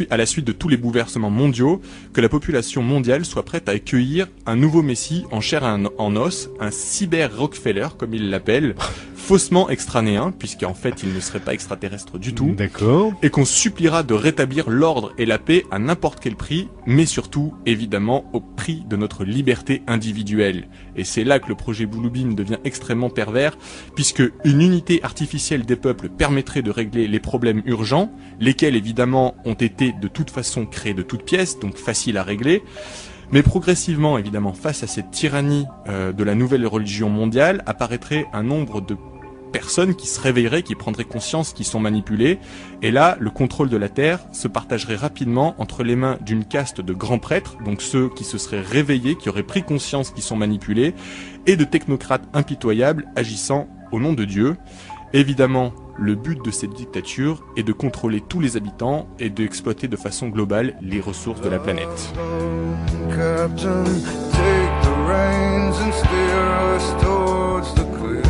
à la suite de tous les bouleversements mondiaux, que la population mondiale soit prête à accueillir un nouveau messie en chair et en os, un cyber-Rockefeller, comme ils l'appellent, faussement extranéen, puisqu'en fait il ne serait pas extraterrestre du tout. D'accord. Et qu'on suppliera de rétablir l'ordre et la paix à n'importe quel prix, mais surtout, évidemment, au prix de notre liberté individuelle. Et c'est là que le projet Bluebeam devient extrêmement pervers, puisque une unité artificielle des peuples permettrait de régler les problèmes urgents, lesquels évidemment ont été de toute façon créés de toutes pièces, donc faciles à régler. Mais progressivement, évidemment, face à cette tyrannie de la nouvelle religion mondiale, apparaîtrait un nombre de personnes qui se réveilleraient, qui prendraient conscience qu'ils sont manipulés. Et là, le contrôle de la Terre se partagerait rapidement entre les mains d'une caste de grands prêtres, donc ceux qui se seraient réveillés, qui auraient pris conscience qu'ils sont manipulés, et de technocrates impitoyables agissant au nom de Dieu. Évidemment, le but de cette dictature est de contrôler tous les habitants et d'exploiter de façon globale les ressources de la planète. Captain, take the reins and steer us towards the clear.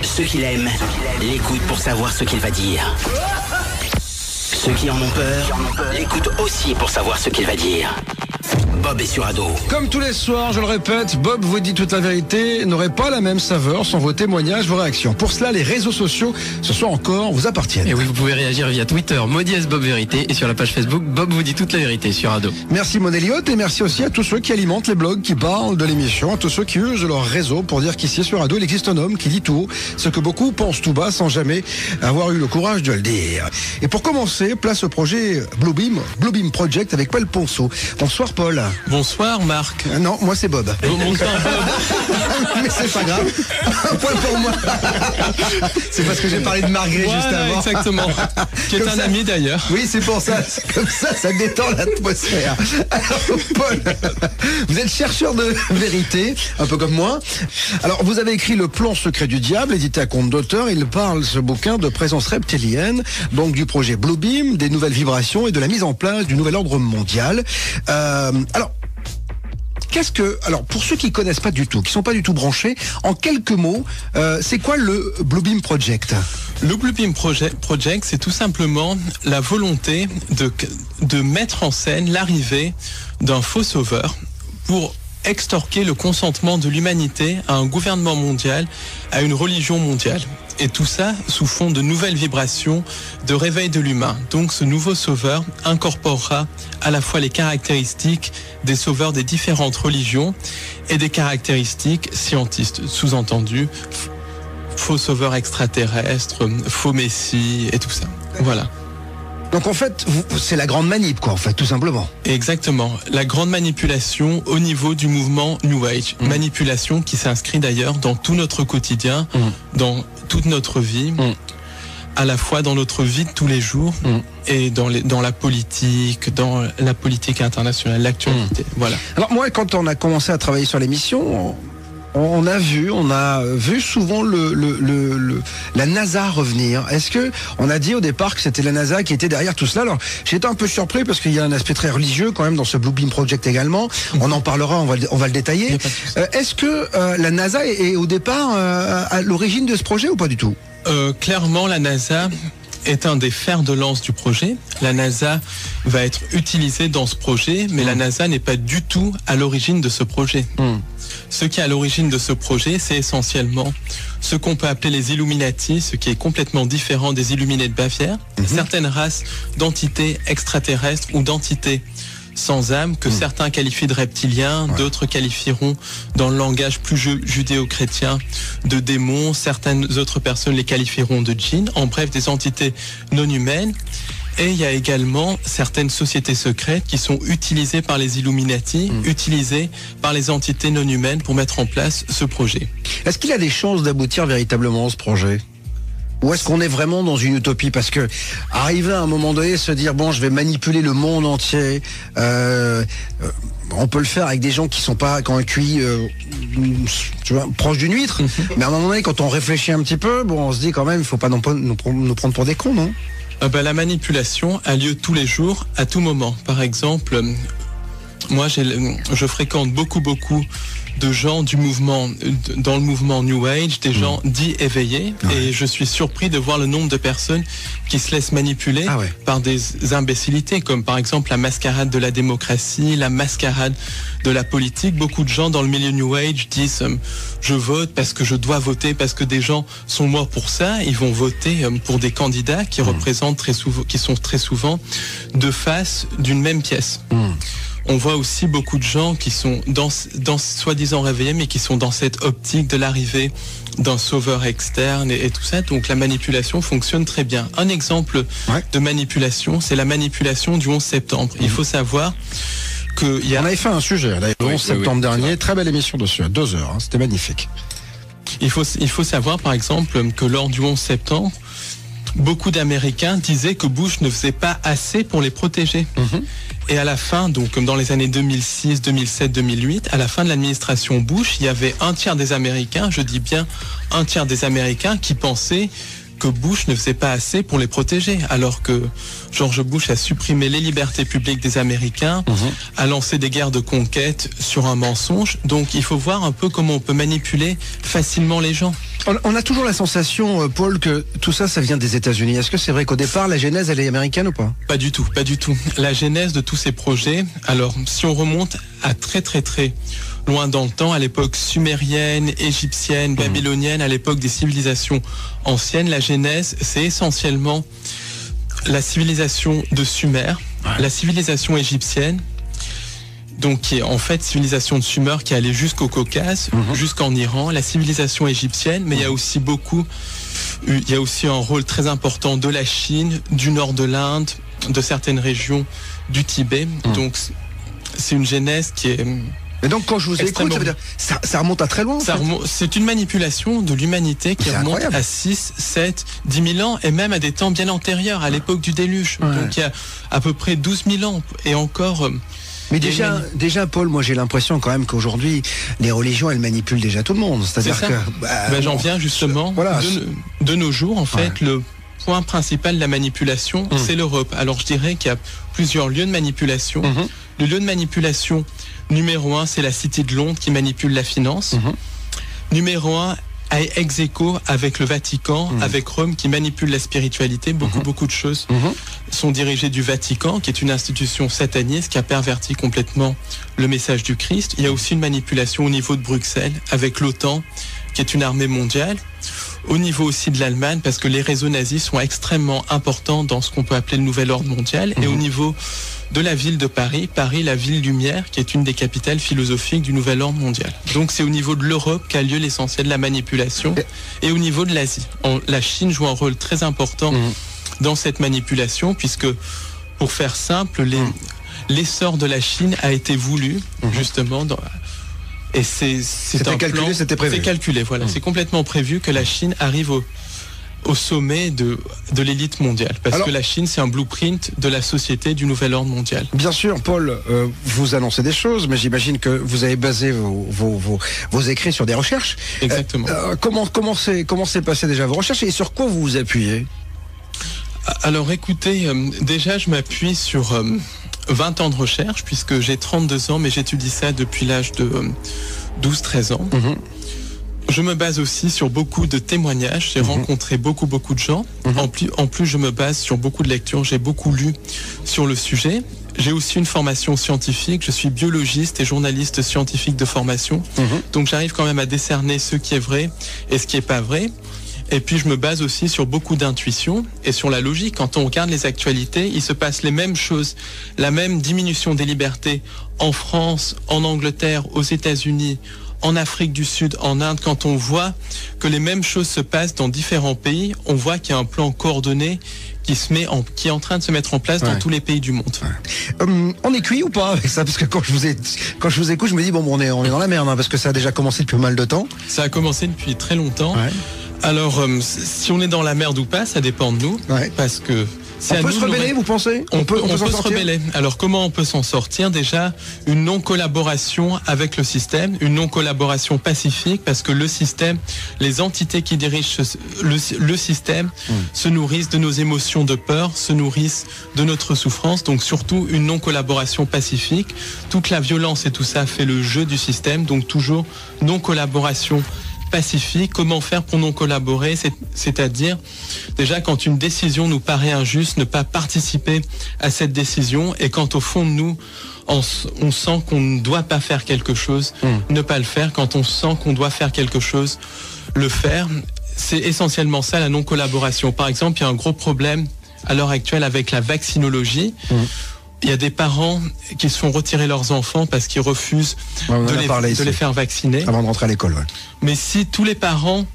Ceux qui l'aiment l'écoutent pour savoir ce qu'il va dire. Ceux qui en ont peur l'écoutent aussi pour savoir ce qu'il va dire. Bob est sur Ado. Comme tous les soirs, je le répète, Bob vous dit toute la vérité n'aurait pas la même saveur sans vos témoignages, vos réactions. Pour cela, les réseaux sociaux, ce soir encore, vous appartiennent. Et oui, vous pouvez réagir via Twitter, Maudiès Bob Vérité, et sur la page Facebook, Bob vous dit toute la vérité sur Ado. Merci Maud Elliott, et merci aussi à tous ceux qui alimentent les blogs, qui parlent de l'émission, à tous ceux qui usent leur réseau pour dire qu'ici sur Ado, il existe un homme qui dit tout haut ce que beaucoup pensent tout bas sans jamais avoir eu le courage de le dire. Et pour commencer, place au projet Bluebeam Project avec Paul Ponceau. Bonsoir Paul. Bonsoir Marc. Non, moi c'est Bob. Bonsoir Bob. Mais c'est pas grave. Un point pour moi. C'est parce que j'ai parlé de Marguerite juste avant. Exactement. Qui est un ami d'ailleurs. Oui, c'est pour ça. C'est comme ça détend l'atmosphère. Alors Paul, vous êtes chercheur de vérité, un peu comme moi. Alors vous avez écrit Le plan secret du diable, édité à compte d'auteur. Il parle, ce bouquin, de présence reptilienne, donc du projet Bluebeam, des nouvelles vibrations et de la mise en place du nouvel ordre mondial. Alors, pour ceux qui connaissent pas du tout, qui sont pas du tout branchés, en quelques mots, c'est quoi le Bluebeam Project? Le Bluebeam Project, c'est tout simplement la volonté de mettre en scène l'arrivée d'un faux sauveur pour extorquer le consentement de l'humanité à un gouvernement mondial, à une religion mondiale. Et tout ça sous fond de nouvelles vibrations de réveil de l'humain. Donc ce nouveau sauveur incorporera à la fois les caractéristiques des sauveurs des différentes religions et des caractéristiques scientistes, sous-entendu faux sauveurs extraterrestres, faux messie et tout ça. Voilà. Donc en fait, c'est la grande manip, quoi, en fait, tout simplement. Exactement. La grande manipulation au niveau du mouvement New Age. Manipulation qui s'inscrit d'ailleurs dans tout notre quotidien, dans toute notre vie, à la fois dans notre vie de tous les jours et dans la politique internationale, l'actualité. Voilà. Alors moi, quand on a commencé à travailler sur l'émission, on a vu souvent la NASA revenir. Est-ce que on a dit au départ que c'était la NASA qui était derrière tout cela? Alors j'étais un peu surpris parce qu'il y a un aspect très religieux quand même dans ce Blue Beam Project également. On en parlera, on va le détailler. Est-ce que la NASA est au départ à l'origine de ce projet ou pas du tout? Clairement, la NASA est un des fers de lance du projet. La NASA va être utilisée dans ce projet, mais la NASA n'est pas du tout à l'origine de ce projet. Ce qui est à l'origine de ce projet, c'est essentiellement ce qu'on peut appeler les Illuminati, ce qui est complètement différent des Illuminés de Bavière. Certaines races d'entités extraterrestres ou d'entités sans âme que certains qualifient de reptiliens, d'autres qualifieront dans le langage plus judéo-chrétien de démons, certaines autres personnes les qualifieront de djinns, en bref des entités non humaines. Et il y a également certaines sociétés secrètes qui sont utilisées par les Illuminati, utilisées par les entités non humaines pour mettre en place ce projet. Est-ce qu'il a des chances d'aboutir véritablement ce projet ? Ou est-ce qu'on est vraiment dans une utopie? Parce que arriver à un moment donné, se dire bon, je vais manipuler le monde entier, on peut le faire avec des gens qui sont pas quand un QI tu vois, proche d'une huître. Mais à un moment donné, quand on réfléchit un petit peu, bon, on se dit quand même, il faut pas nous prendre pour des cons, non? La manipulation a lieu tous les jours, à tout moment. Par exemple, moi, je fréquente beaucoup de gens dans le mouvement New Age, des gens dits éveillés, et je suis surpris de voir le nombre de personnes qui se laissent manipuler par des imbécilités, comme par exemple la mascarade de la démocratie, la mascarade de la politique. Beaucoup de gens dans le milieu New Age disent je vote parce que je dois voter, parce que des gens sont morts pour ça. Ils vont voter pour des candidats qui représentent qui sont très souvent deux faces d'une même pièce. On voit aussi beaucoup de gens qui sont dans soi-disant réveillés, mais qui sont dans cette optique de l'arrivée d'un sauveur externe et tout ça. Donc la manipulation fonctionne très bien. Un exemple de manipulation, c'est la manipulation du 11 septembre. Il faut savoir que on avait fait un sujet le 11 septembre dernier, très belle émission dessus, à 2 heures, c'était magnifique. Il faut savoir par exemple que lors du 11 septembre, beaucoup d'Américains disaient que Bush ne faisait pas assez pour les protéger. Et à la fin, donc comme dans les années 2006, 2007, 2008, à la fin de l'administration Bush, il y avait un tiers des Américains, je dis bien un tiers des Américains, qui pensaient que Bush ne faisait pas assez pour les protéger, alors que George Bush a supprimé les libertés publiques des Américains, a lancé des guerres de conquête sur un mensonge. Donc il faut voir un peu comment on peut manipuler facilement les gens. On a toujours la sensation, Paul, que tout ça vient des États-Unis. Est-ce que c'est vrai qu'au départ, la genèse, elle est américaine ou pas? Pas du tout, pas du tout. La genèse de tous ces projets, alors si on remonte à très loin dans le temps, à l'époque sumérienne, égyptienne, babylonienne, à l'époque des civilisations anciennes, la genèse, c'est essentiellement la civilisation de Sumer, la civilisation égyptienne, donc qui est en fait civilisation de Sumer qui allait jusqu'au Caucase, jusqu'en Iran, la civilisation égyptienne, mais il y a aussi un rôle très important de la Chine, du nord de l'Inde, de certaines régions du Tibet. Donc c'est une genèse qui est... Mais donc quand je vous écoute, ça veut dire ça remonte à très loin. C'est une manipulation de l'humanité qui remonte à 6, 7, 10 000 ans et même à des temps bien antérieurs, à l'époque du déluge. Donc il y a à peu près 12 000 ans et encore... Mais déjà, Paul, moi j'ai l'impression quand même qu'aujourd'hui, les religions, elles manipulent déjà tout le monde. C'est-à-dire que... j'en viens justement. De nos jours, en fait, le point principal de la manipulation, c'est l'Europe. Alors je dirais qu'il y a plusieurs lieux de manipulation. Le lieu de manipulation numéro 1, c'est la Cité de Londres qui manipule la finance. Numéro 1, ex aequo avec le Vatican, avec Rome qui manipule la spiritualité. Beaucoup de choses sont dirigées du Vatican, qui est une institution sataniste qui a perverti complètement le message du Christ. Il y a aussi une manipulation au niveau de Bruxelles avec l'OTAN, qui est une armée mondiale. Au niveau aussi de l'Allemagne, parce que les réseaux nazis sont extrêmement importants dans ce qu'on peut appeler le nouvel ordre mondial. Et au niveau de la ville de Paris, la ville lumière, qui est une des capitales philosophiques du nouvel ordre mondial. Donc c'est au niveau de l'Europe qu'a lieu l'essentiel de la manipulation. Et au niveau de l'Asie, la Chine joue un rôle très important dans cette manipulation, puisque, pour faire simple, l'essor de la Chine a été voulu, justement, et c'était calculé, c'était prévu. C'est calculé, voilà. C'est complètement prévu que la Chine arrive au sommet de l'élite mondiale. Parce que la Chine, c'est un blueprint de la société du nouvel ordre mondial. Bien sûr, Paul, vous annoncez des choses, mais j'imagine que vous avez basé vos écrits sur des recherches. Exactement. Comment s'est passé déjà vos recherches et sur quoi vous vous appuyez? Alors écoutez, déjà je m'appuie sur 20 ans de recherche, puisque j'ai 32 ans, mais j'étudie ça depuis l'âge de 12-13 ans. Je me base aussi sur beaucoup de témoignages, j'ai rencontré beaucoup de gens. En plus, je me base sur beaucoup de lectures, j'ai beaucoup lu sur le sujet. J'ai aussi une formation scientifique, je suis biologiste et journaliste scientifique de formation. Donc j'arrive quand même à décerner ce qui est vrai et ce qui est pas vrai. Et puis je me base aussi sur beaucoup d'intuition et sur la logique. Quand on regarde les actualités, il se passe les mêmes choses, la même diminution des libertés en France, en Angleterre, aux États-Unis, en Afrique du Sud, en Inde. Quand on voit que les mêmes choses se passent dans différents pays, on voit qu'il y a un plan coordonné qui est en train de se mettre en place dans tous les pays du monde. On est cuit ou pas avec ça? Parce que quand je vous écoute, je me dis on est dans la merde, parce que ça a déjà commencé depuis pas mal de temps. Ça a commencé depuis très longtemps. Alors, si on est dans la merde ou pas, ça dépend de nous, parce que on peut se rebeller, vous pensez? On peut se rebeller. Alors, comment on peut s'en sortir? Déjà, une non-collaboration avec le système, une non-collaboration pacifique, parce que le système, les entités qui dirigent le système se nourrissent de nos émotions de peur, se nourrissent de notre souffrance. Donc, surtout, une non-collaboration pacifique. Toute la violence et tout ça fait le jeu du système. Donc, toujours non-collaboration pacifique. Comment faire pour non collaborer? C'est-à-dire, déjà, quand une décision nous paraît injuste, ne pas participer à cette décision, et quand au fond de nous, on sent qu'on ne doit pas faire quelque chose, ne pas le faire. Quand on sent qu'on doit faire quelque chose, le faire. C'est essentiellement ça, la non-collaboration. Par exemple, il y a un gros problème à l'heure actuelle avec la vaccinologie. Il y a des parents qui se font retirer leurs enfants parce qu'ils refusent de les faire vacciner. Avant de rentrer à l'école, Mais si tous les parents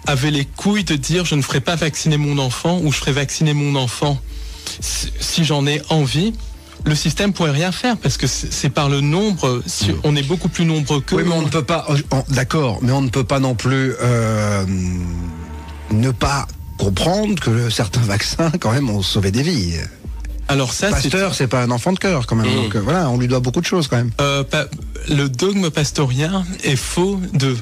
avaient les couilles de dire je ne ferai pas vacciner mon enfant, ou je ferai vacciner mon enfant si j'en ai envie, le système pourrait rien faire, parce que c'est par le nombre. Si on est beaucoup plus nombreux que... Oui, mais on ne peut pas... D'accord, mais on ne peut pas non plus ne pas comprendre que certains vaccins, quand même, ont sauvé des vies. Alors ça, Pasteur, c'est pas un enfant de cœur quand même. Donc voilà, on lui doit beaucoup de choses quand même. Le dogme pastorien est faux de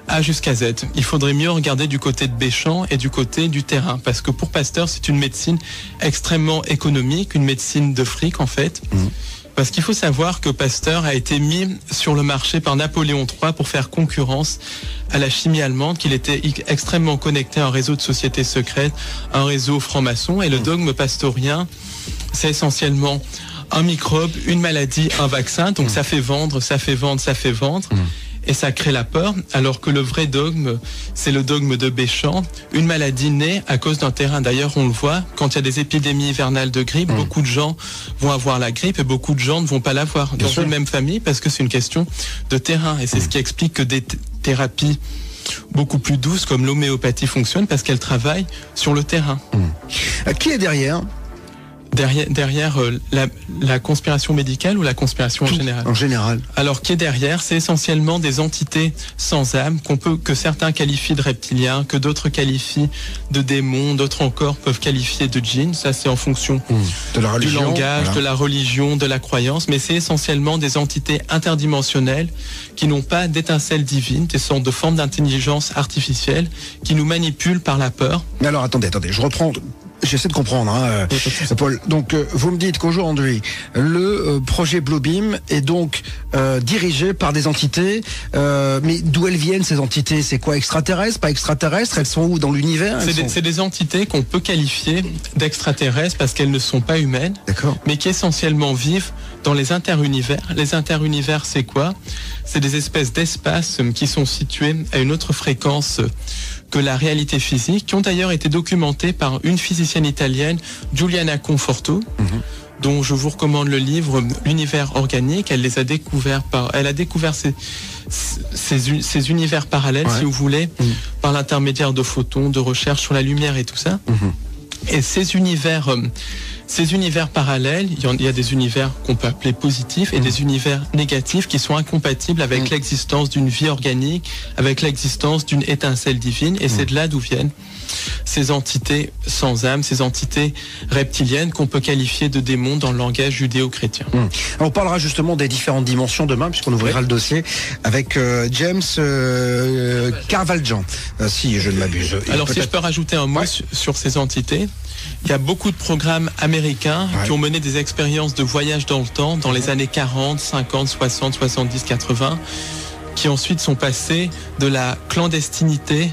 A jusqu'à Z. Il faudrait mieux regarder du côté de Béchamp et du côté du terrain, parce que pour Pasteur, c'est une médecine extrêmement économique, une médecine de fric en fait. Parce qu'il faut savoir que Pasteur a été mis sur le marché par Napoléon III pour faire concurrence à la chimie allemande, qu'il était extrêmement connecté à un réseau de sociétés secrètes, un réseau franc-maçon, et le dogme pastorien, c'est essentiellement un microbe, une maladie, un vaccin. Donc ça fait vendre, ça fait vendre, ça fait vendre. Et ça crée la peur, alors que le vrai dogme, c'est le dogme de Béchamp. Une maladie naît à cause d'un terrain. D'ailleurs, on le voit, quand il y a des épidémies hivernales de grippe, beaucoup de gens vont avoir la grippe et beaucoup de gens ne vont pas l'avoir dans une même famille, parce que c'est une question de terrain. Et c'est ce qui explique que des thérapies beaucoup plus douces comme l'homéopathie fonctionnent, parce qu'elles travaillent sur le terrain. Qui est derrière la conspiration médicale ou la conspiration en général? En général. Alors, qui est derrière? C'est essentiellement des entités sans âme que certains qualifient de reptiliens, que d'autres qualifient de démons, d'autres encore peuvent qualifier de djinns. Ça, c'est en fonction du langage, de la religion, de la croyance. Mais c'est essentiellement des entités interdimensionnelles qui n'ont pas d'étincelle divine, des sortes de formes d'intelligence artificielle qui nous manipulent par la peur. Mais alors, attendez, je reprends j'essaie de comprendre, hein, Paul. Donc, vous me dites qu'aujourd'hui, le projet Bluebeam est donc dirigé par des entités, mais d'où elles viennent ces entités? C'est quoi, extraterrestres, pas extraterrestres? Elles sont où dans l'univers? C'est des entités qu'on peut qualifier d'extraterrestres parce qu'elles ne sont pas humaines, mais qui essentiellement vivent dans les interunivers. Les interunivers, c'est quoi? C'est des espèces d'espaces qui sont situés à une autre fréquence que la réalité physique, qui ont d'ailleurs été documentées par une physicienne italienne, Giuliana Conforto, dont je vous recommande le livre L'univers organique. Elle a découvert ces univers parallèles, si vous voulez, par l'intermédiaire de photons, de recherches sur la lumière et tout ça. Et ces univers parallèles, il y a des univers qu'on peut appeler positifs et des univers négatifs qui sont incompatibles avec l'existence d'une vie organique, avec l'existence d'une étincelle divine. Et c'est de là d'où viennent ces entités sans âme, ces entités reptiliennes qu'on peut qualifier de démons dans le langage judéo-chrétien. On parlera justement des différentes dimensions demain, puisqu'on ouvrira le dossier avec James Carvaljan, si je ne m'abuse. Alors si je peux rajouter un mot sur ces entités, il y a beaucoup de programmes américains qui ont mené des expériences de voyage dans le temps dans les années 40, 50, 60, 70, 80, qui ensuite sont passés de la clandestinité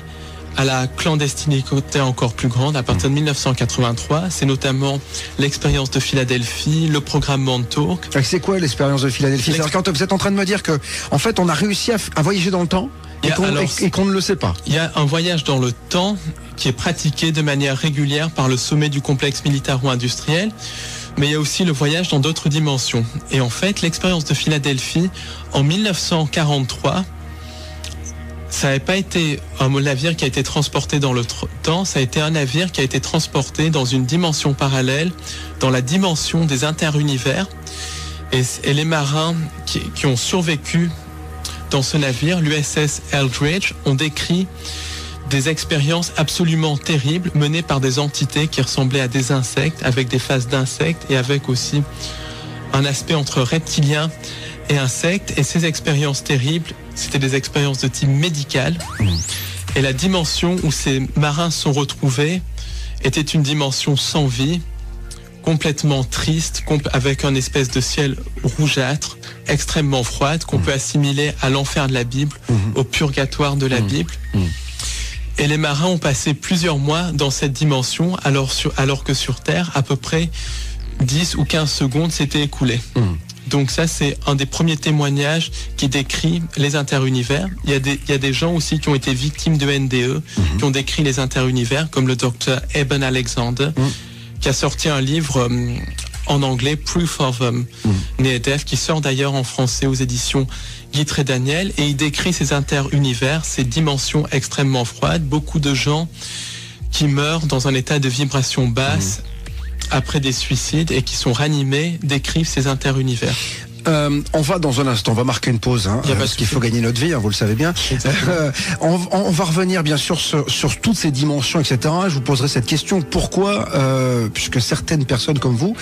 à la clandestinité encore plus grande à partir de 1983. C'est notamment l'expérience de Philadelphie, le programme Montauk. C'est quoi l'expérience de Philadelphie? Quand vous êtes en train de me dire que, en fait, on a réussi à voyager dans le temps et qu'on ne le sait pas. Il y a un voyage dans le temps qui est pratiqué de manière régulière par le sommet du complexe militaro-industriel, mais il y a aussi le voyage dans d'autres dimensions. Et en fait, l'expérience de Philadelphie, en 1943, ça n'avait pas été un navire qui a été transporté dans le temps, ça a été un navire qui a été transporté dans une dimension parallèle, dans la dimension des interunivers. Et les marins qui ont survécu dans ce navire, l'USS Eldridge, ont décrit des expériences absolument terribles menées par des entités qui ressemblaient à des insectes, avec des faces d'insectes et avec aussi un aspect entre reptilien et insectes. Et ces expériences terribles, c'était des expériences de type médical. Et la dimension où ces marins sont retrouvés était une dimension sans vie, complètement triste, avec un espèce de ciel rougeâtre, extrêmement froide, qu'on peut assimiler à l'enfer de la Bible, au purgatoire de la Bible. Et les marins ont passé plusieurs mois dans cette dimension, alors que sur Terre, à peu près 10 ou 15 secondes s'étaient écoulées. Donc ça, c'est un des premiers témoignages qui décrit les interunivers. Il y a des gens aussi qui ont été victimes de NDE, qui ont décrit les interunivers, comme le docteur Eben Alexander, qui a sorti un livre en anglais, Proof of Near Death, qui sort d'ailleurs en français aux éditions Guitry Daniel, et il décrit ces interunivers, ces dimensions extrêmement froides, beaucoup de gens qui meurent dans un état de vibration basse après des suicides et qui sont ranimés, décrivent ces interunivers. On va dans un instant, on va marquer une pause, parce qu'il faut gagner notre vie, vous le savez bien. On va revenir bien sûr sur toutes ces dimensions, etc. Je vous poserai cette question, pourquoi, puisque certaines personnes comme vous,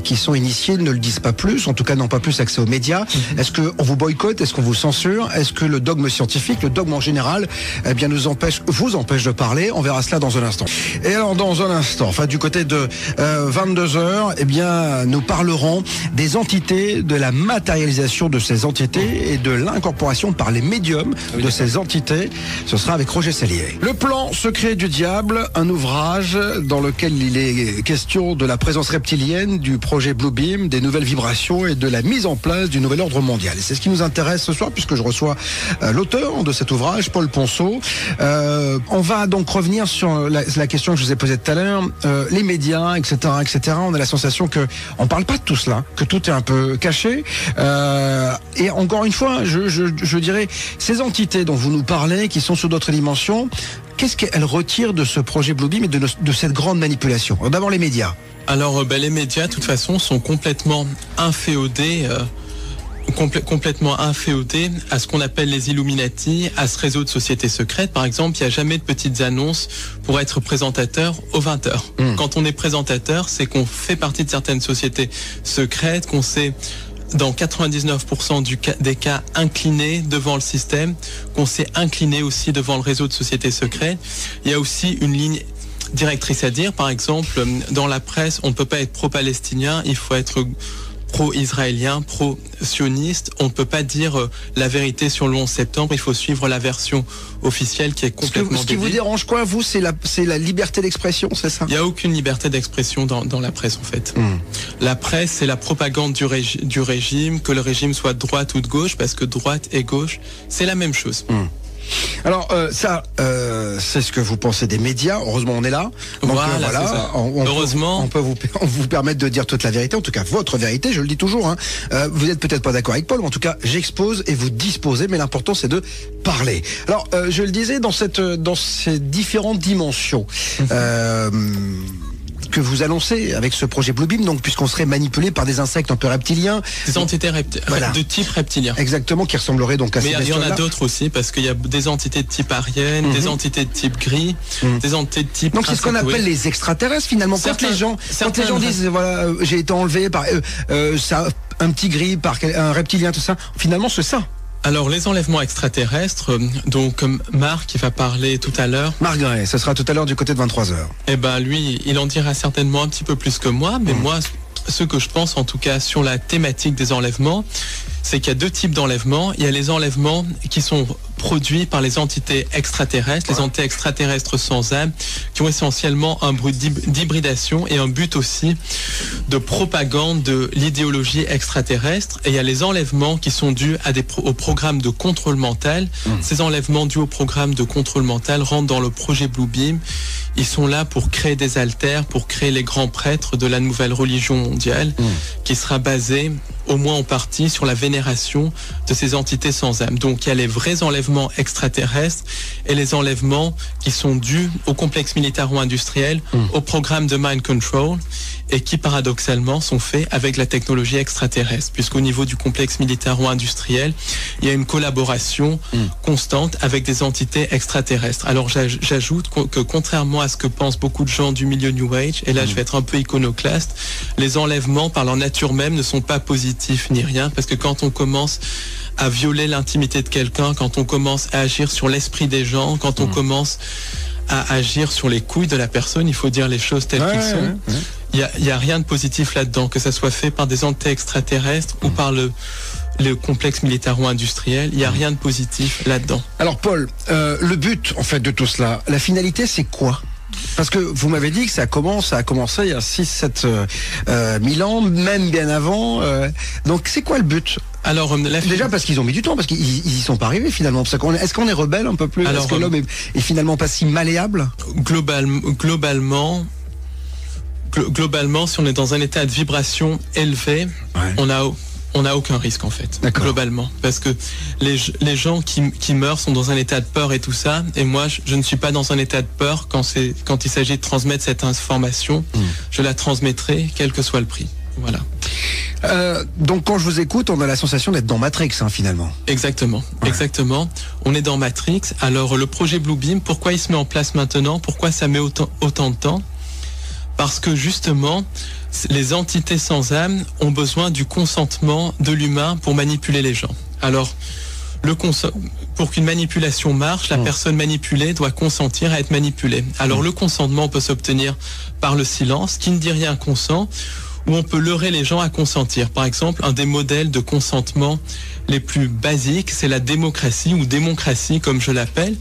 qui sont initiées, ne le disent pas plus, en tout cas n'ont pas plus accès aux médias. Est-ce qu'on vous boycotte? Est-ce qu'on vous censure? Est-ce que le dogme scientifique, le dogme en général, vous empêche de parler? On verra cela dans un instant. Et alors dans un instant, enfin du côté de 22h, nous parlerons des entités, de la matérialisation de ces entités et de l'incorporation par les médiums de ces entités. Ce sera avec Roger Sellier. Le plan secret du diable, un ouvrage dans lequel il est question de la présence reptilienne, du projet Bluebeam, des nouvelles vibrations et de la mise en place du nouvel ordre mondial. Et c'est ce qui nous intéresse ce soir, puisque je reçois l'auteur de cet ouvrage, Paul Ponceau. On va donc revenir sur la question que je vous ai posée tout à l'heure, les médias, etc., etc. On a la sensation que on parle pas de tout cela, que tout est un peu caché. Et encore une fois, je dirais, ces entités dont vous nous parlez, qui sont sur d'autres dimensions, qu'est-ce qu'elles retirent de ce projet Bluebeam et de cette grande manipulation? D'abord les médias. Alors les médias, de toute façon, sont complètement inféodés à ce qu'on appelle les Illuminati, à ce réseau de sociétés secrètes. Par exemple, il n'y a jamais de petites annonces pour être présentateur aux 20h. Quand on est présentateur, c'est qu'on fait partie de certaines sociétés secrètes, qu'on s'est dans 99% des cas incliné devant le système, qu'on s'est incliné aussi devant le réseau de sociétés secrètes. Il y a aussi une ligne directrice à dire. Par exemple, dans la presse, on ne peut pas être pro-palestinien, il faut être pro-israélien, pro-sioniste. On ne peut pas dire la vérité sur le 11 septembre, il faut suivre la version officielle qui est complètement Ce qui vous dérange quoi, vous, c'est la liberté d'expression, c'est ça? Il n'y a aucune liberté d'expression dans la presse, en fait. La presse, c'est la propagande du régime, que le régime soit de droite ou de gauche, parce que droite et gauche, c'est la même chose. Alors c'est ce que vous pensez des médias. Heureusement on est là. Donc, voilà. Heureusement, on peut vous permettre de dire toute la vérité, en tout cas votre vérité. Je le dis toujours. Hein. Vous êtes peut-être pas d'accord avec Paul, mais en tout cas j'expose et vous disposez. Mais l'important c'est de parler. Alors je le disais dans ces différentes dimensions. Que vous annoncez avec ce projet Bluebeam, donc puisqu'on serait manipulé par des insectes un peu reptiliens, des entités de type reptilien. Exactement, qui ressembleraient donc à ces bestioles-là. Mais il y en a d'autres aussi, parce qu'il y a des entités de type arienne, des entités de type gris, des entités de type. Donc c'est ce qu'on appelle les extraterrestres finalement. Quand les gens disent voilà, j'ai été enlevé par un petit gris, par un reptilien, tout ça, finalement c'est ça. Alors, les enlèvements extraterrestres, donc Marc, qui va parler tout à l'heure. Marc Gray, ce sera tout à l'heure du côté de 23h. Eh ben, lui, il en dira certainement un petit peu plus que moi, mais moi, ce que je pense, en tout cas, sur la thématique des enlèvements, c'est qu'il y a deux types d'enlèvements. Il y a les enlèvements qui sont produits par les entités extraterrestres, les entités extraterrestres sans âme, qui ont essentiellement un but d'hybridation et un but aussi de propagande de l'idéologie extraterrestre. Et il y a les enlèvements qui sont dus au programme de contrôle mental. Ces enlèvements dus au programme de contrôle mental rentrent dans le projet Bluebeam. Ils sont là pour créer des alters, pour créer les grands prêtres de la nouvelle religion mondiale, qui sera basée, au moins en partie, sur la vénération de ces entités sans âme. Donc il y a les vrais enlèvements extraterrestres et les enlèvements qui sont dus au complexe militaro-industriel, au programme de mind control, et qui paradoxalement sont faits avec la technologie extraterrestre, puisqu'au niveau du complexe militaro-industriel, il y a une collaboration constante avec des entités extraterrestres. Alors j'ajoute que contrairement à ce que pensent beaucoup de gens du milieu New Age, et là je vais être un peu iconoclaste, les enlèvements par leur nature même ne sont pas positifs ni rien, parce que quand on commence à violer l'intimité de quelqu'un, quand on commence à agir sur l'esprit des gens, quand on commence à agir sur les couilles de la personne, il faut dire les choses telles qu'elles sont. Il y a rien de positif là-dedans, que ça soit fait par des entités extraterrestres ou par le complexe militaro-industriel, il n'y a rien de positif là-dedans. Alors Paul, le but en fait de tout cela, la finalité c'est quoi? Parce que vous m'avez dit que ça a commencé il y a 6-7 000 ans, même bien avant. Donc c'est quoi le but? Alors déjà parce qu'ils ont mis du temps, parce qu'ils y sont pas arrivés finalement. Est-ce qu'on est rebelle un peu plus? Est-ce que l'homme est finalement pas si malléable? Globalement, si on est dans un état de vibration élevé, on n'a aucun risque en fait, globalement. Parce que les gens qui meurent sont dans un état de peur et tout ça, et moi je ne suis pas dans un état de peur quand il s'agit de transmettre cette information. Je la transmettrai quel que soit le prix. Voilà. Donc quand je vous écoute, on a la sensation d'être dans Matrix finalement. Exactement, exactement. On est dans Matrix. Alors le projet Bluebeam, pourquoi il se met en place maintenant? Pourquoi ça met autant de temps? Parce que justement, les entités sans âme ont besoin du consentement de l'humain pour manipuler les gens. Alors, pour qu'une manipulation marche, la personne manipulée doit consentir à être manipulée. Alors, le consentement peut s'obtenir par le silence, qui ne dit rien consent, ou on peut leurrer les gens à consentir. Par exemple, un des modèles de consentement les plus basiques, c'est la démocratie, ou démocratie comme je l'appelle,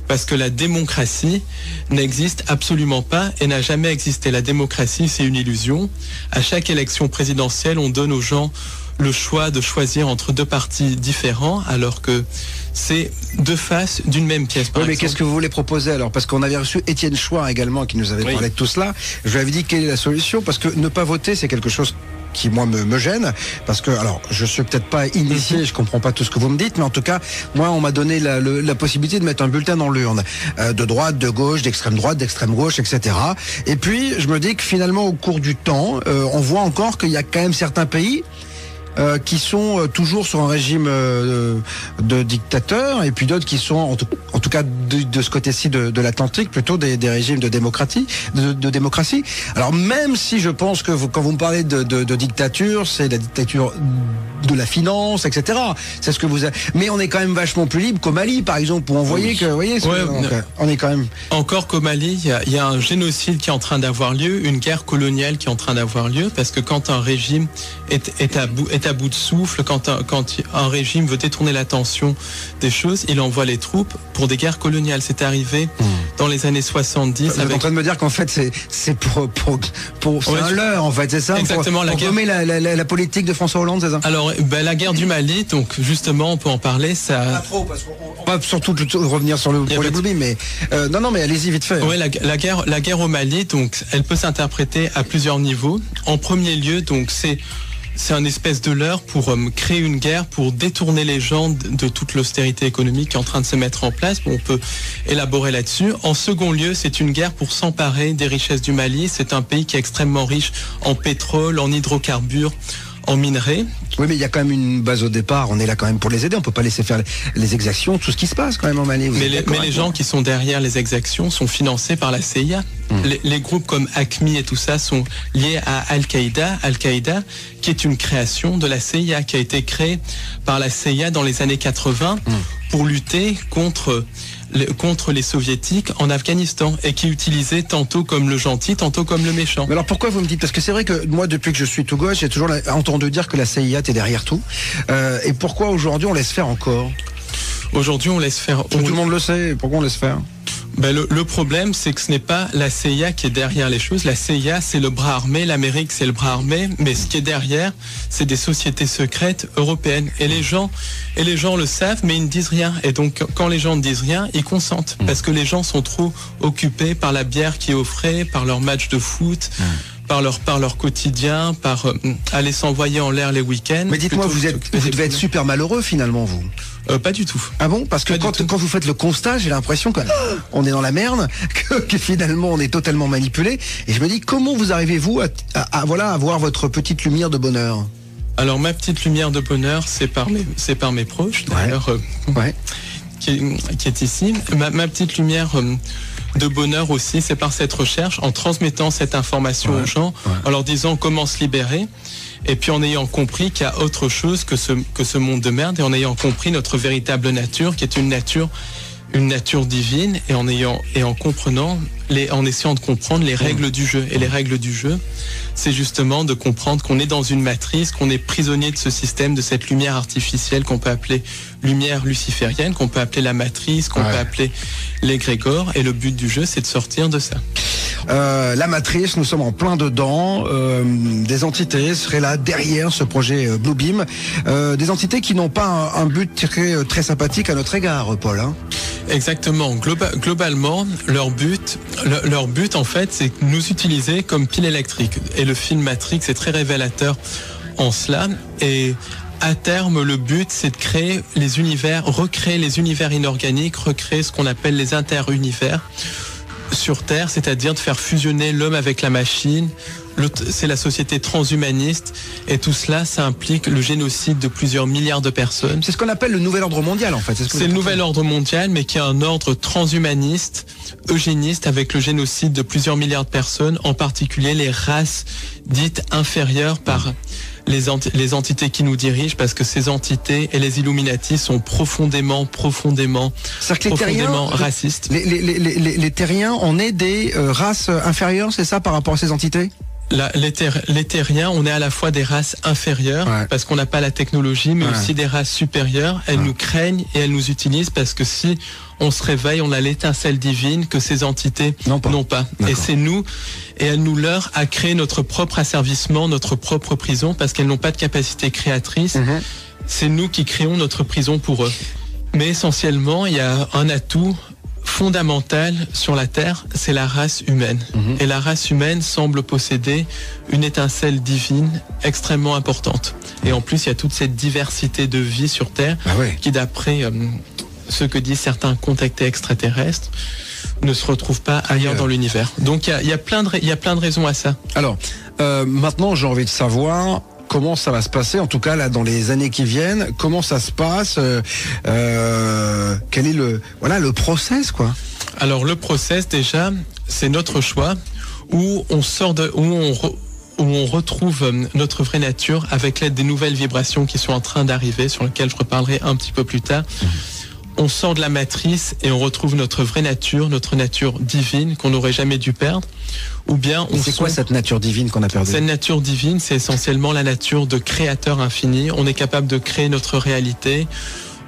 parce que la démocratie n'existe absolument pas et n'a jamais existé. La démocratie, c'est une illusion. À chaque élection présidentielle, on donne aux gens le choix de choisir entre deux partis différents, alors que c'est deux faces d'une même pièce. Oui, mais qu'est-ce que vous voulez proposer alors? Parce qu'on avait reçu Étienne Chouard également qui nous avait parlé de tout cela. Je lui avais dit quelle est la solution, parce que ne pas voter, c'est quelque chose qui moi me gêne, parce que alors je suis peut-être pas initié, je comprends pas tout ce que vous me dites, mais en tout cas moi on m'a donné la possibilité de mettre un bulletin dans l'urne, de droite, de gauche, d'extrême droite, d'extrême gauche, etc. Et puis je me dis que finalement au cours du temps, on voit encore qu'il y a quand même certains pays qui sont toujours sur un régime de dictateurs et puis d'autres qui sont, en tout cas de ce côté-ci de l'Atlantique, plutôt des régimes de démocratie. Alors même si je pense que quand vous me parlez de dictature, c'est la dictature de la finance, etc. C'est ce que vous avez. Mais on est quand même vachement plus libre qu'au Mali, par exemple, où on voyait que, vous voyez, on est quand même. Encore qu'au Mali, il y a un génocide qui est en train d'avoir lieu, une guerre coloniale qui est en train d'avoir lieu, parce que quand un régime est à bout de souffle, quand un régime veut détourner l'attention des choses, il envoie les troupes pour des guerres coloniales. C'est arrivé dans les années 70. Vous êtes en train de me dire qu'en fait c'est pour c'est un leurre, en fait, c'est ça? Exactement. Pour gommer la politique de François Hollande, c'est ça? Alors, la guerre du Mali, donc justement, on peut en parler. Ça. Pas trop, parce qu'on va surtout revenir sur le projet Bluebeam, mais non, mais allez-y vite fait. Oui, la guerre au Mali, donc, elle peut s'interpréter à plusieurs niveaux. En premier lieu, donc, c'est un espèce de leurre pour créer une guerre, pour détourner les gens de toute l'austérité économique qui est en train de se mettre en place. Bon, on peut élaborer là-dessus. En second lieu, c'est une guerre pour s'emparer des richesses du Mali. C'est un pays qui est extrêmement riche en pétrole, en hydrocarbures, en minerais. Oui, mais il y a quand même une base au départ. On est là quand même pour les aider. On peut pas laisser faire les exactions, tout ce qui se passe quand même en Mali. Mais les gens qui sont derrière les exactions sont financés par la CIA. Les groupes comme ACMI et tout ça sont liés à Al-Qaïda. Al-Qaïda, qui est une création de la CIA, qui a été créée par la CIA dans les années 80 pour lutter contre les soviétiques en Afghanistan, et qui utilisait tantôt comme le gentil, tantôt comme le méchant. Mais alors pourquoi vous me dites? Parce que c'est vrai que moi, depuis que je suis tout gauche, j'ai toujours entendu dire que la CIA était derrière tout. Et pourquoi aujourd'hui on laisse faire encore? Aujourd'hui on laisse faire. Tout le monde le sait. Pourquoi on laisse faire? Ben le problème, c'est que ce n'est pas la CIA qui est derrière les choses. La CIA, c'est le bras armé, l'Amérique, c'est le bras armé, mais ce qui est derrière, c'est des sociétés secrètes européennes. Et les gens le savent, mais ils ne disent rien. Et donc, quand les gens ne disent rien, ils consentent. Parce que les gens sont trop occupés par la bière qui est offrée, par leur match de foot, par leur quotidien, par aller s'envoyer en l'air les week-ends. Mais dites-moi, vous devez être super malheureux finalement, vous. Pas du tout. Ah bon? Parce que quand vous faites le constat, j'ai l'impression qu'on est dans la merde, que finalement on est totalement manipulé. Et je me dis, comment vous arrivez-vous à avoir votre petite lumière de bonheur? Alors ma petite lumière de bonheur, c'est par mes proches, d'ailleurs, qui est ici. Ma petite lumière de bonheur aussi, c'est par cette recherche, en transmettant cette information aux gens, en leur disant comment se libérer. Et puis en ayant compris qu'il y a autre chose que ce monde de merde, et en ayant compris notre véritable nature, qui est une nature divine, et en essayant de comprendre les règles du jeu. Et les règles du jeu, c'est justement de comprendre qu'on est dans une matrice, qu'on est prisonnier de ce système, de cette lumière artificielle qu'on peut appeler lumière luciférienne, qu'on peut appeler la matrice, qu'on peut appeler l'égrégore. Et le but du jeu, c'est de sortir de ça. La matrice, nous sommes en plein dedans. Des entités seraient là derrière ce projet Bluebeam. Des entités qui n'ont pas un but très sympathique à notre égard, Paul. Hein. Exactement. Globalement, leur but en fait, c'est nous utiliser comme pile électrique. Et le film Matrix est très révélateur en cela. Et à terme, le but, c'est de créer les univers, recréer les univers inorganiques, recréer ce qu'on appelle les interunivers sur Terre, c'est-à-dire de faire fusionner l'homme avec la machine. C'est la société transhumaniste, et tout cela, ça implique le génocide de plusieurs milliards de personnes. C'est ce qu'on appelle le nouvel ordre mondial, en fait. C'est le nouvel ordre mondial, mais qui est un ordre transhumaniste, eugéniste, avec le génocide de plusieurs milliards de personnes, en particulier les races dites inférieures par les entités qui nous dirigent, parce que ces entités et les Illuminati sont profondément racistes. Les terriens, on est des races inférieures, c'est ça, par rapport à ces entités? Les terriens, on est à la fois des races inférieures, parce qu'on n'a pas la technologie, mais aussi des races supérieures. Elles nous craignent et elles nous utilisent, parce que si on se réveille, on a l'étincelle divine que ces entités n'ont pas. Et c'est nous, et elles nous leurrent à créer notre propre asservissement, notre propre prison, parce qu'elles n'ont pas de capacité créatrice. C'est nous qui créons notre prison pour eux. Mais essentiellement, il y a un atout fondamental sur la Terre, c'est la race humaine. Et la race humaine semble posséder une étincelle divine extrêmement importante. Et en plus, il y a toute cette diversité de vie sur Terre qui, d'après ce que disent certains contactés extraterrestres, ne se retrouve pas ailleurs dans l'univers. Donc il y a plein de raisons à ça. Alors, maintenant, j'ai envie de savoir, comment ça va se passer, en tout cas là dans les années qui viennent, comment ça se passe, quel est le process quoi. Alors le process déjà, c'est notre choix où on sort où on retrouve notre vraie nature avec l'aide des nouvelles vibrations qui sont en train d'arriver, sur lesquelles je reparlerai un petit peu plus tard. On sort de la matrice et on retrouve notre vraie nature, notre nature divine qu'on n'aurait jamais dû perdre. Ou bien c'est quoi cette nature divine qu'on a perdue? Cette nature divine, c'est essentiellement la nature de créateur infini. On est capable de créer notre réalité.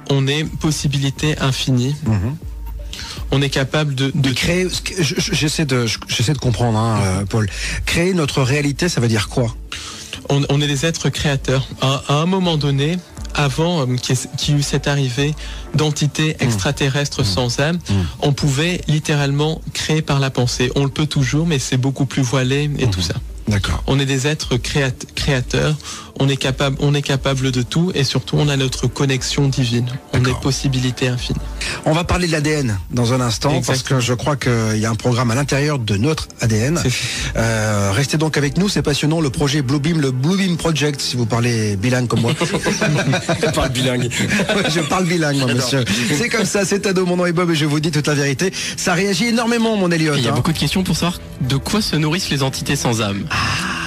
On est possibilité infinie. On est capable de créer. J'essaie de comprendre, Paul. Créer notre réalité, ça veut dire quoi? On est des êtres créateurs. À un moment donné, avant qu'il y eut cette arrivée d'entités extraterrestres sans âme, on pouvait littéralement créer par la pensée. On le peut toujours, mais c'est beaucoup plus voilé et tout ça. D'accord. On est des êtres créateurs, on est capable de tout et surtout on a notre connexion divine. On est possibilité infinie. On va parler de l'ADN dans un instant. Exactement. Parce que je crois qu'il y a un programme à l'intérieur de notre ADN. Restez donc avec nous, c'est passionnant, le projet Bluebeam, le Bluebeam Project, si vous parlez bilingue comme moi. Je parle bilingue. Je parle bilingue, moi, monsieur. C'est comme ça, c'est Ado, mon nom est Bob et je vous dis toute la vérité. Ça réagit énormément, mon Elliot. Il y a beaucoup de questions pour savoir de quoi se nourrissent les entités sans âme.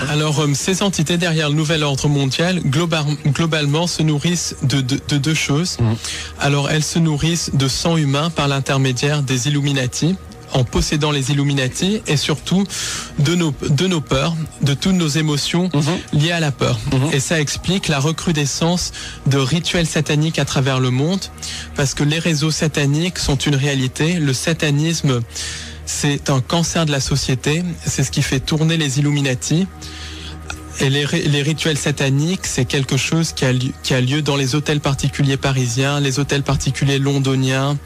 Alors, ces entités derrière le nouvel ordre mondial, globalement, se nourrissent de deux choses. Alors, elles se nourrissent de sang humain par l'intermédiaire des Illuminati, en possédant les Illuminati, et surtout de nos peurs, de toutes nos émotions liées à la peur. Et ça explique la recrudescence de rituels sataniques à travers le monde, parce que les réseaux sataniques sont une réalité. Le satanisme, c'est un cancer de la société, c'est ce qui fait tourner les Illuminati. Et les rituels sataniques, c'est quelque chose qui a lieu dans les hôtels particuliers parisiens, les hôtels particuliers londoniens,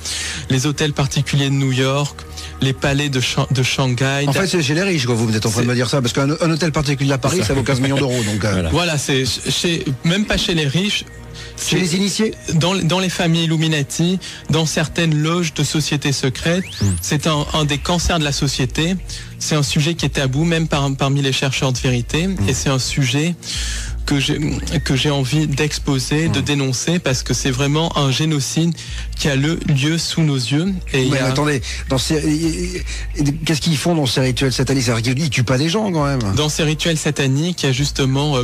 les hôtels particuliers de New York, les palais de Shanghai. En fait, c'est chez les riches, quoi, vous êtes en train de me dire ça, parce qu'un hôtel particulier à Paris, ça vaut 15 millions d'euros. Donc, voilà, c'est même pas chez les riches. Chez les initiés, dans les familles Illuminati, dans certaines loges de sociétés secrètes, c'est un des cancers de la société. C'est un sujet qui est tabou, même parmi les chercheurs de vérité, et c'est un sujet que j'ai envie d'exposer, de dénoncer, parce que c'est vraiment un génocide qui a lieu sous nos yeux. Et attendez, qu'est-ce qu'ils font dans ces rituels sataniques? Ils tuent pas des gens quand même. Dans ces rituels sataniques, il y a justement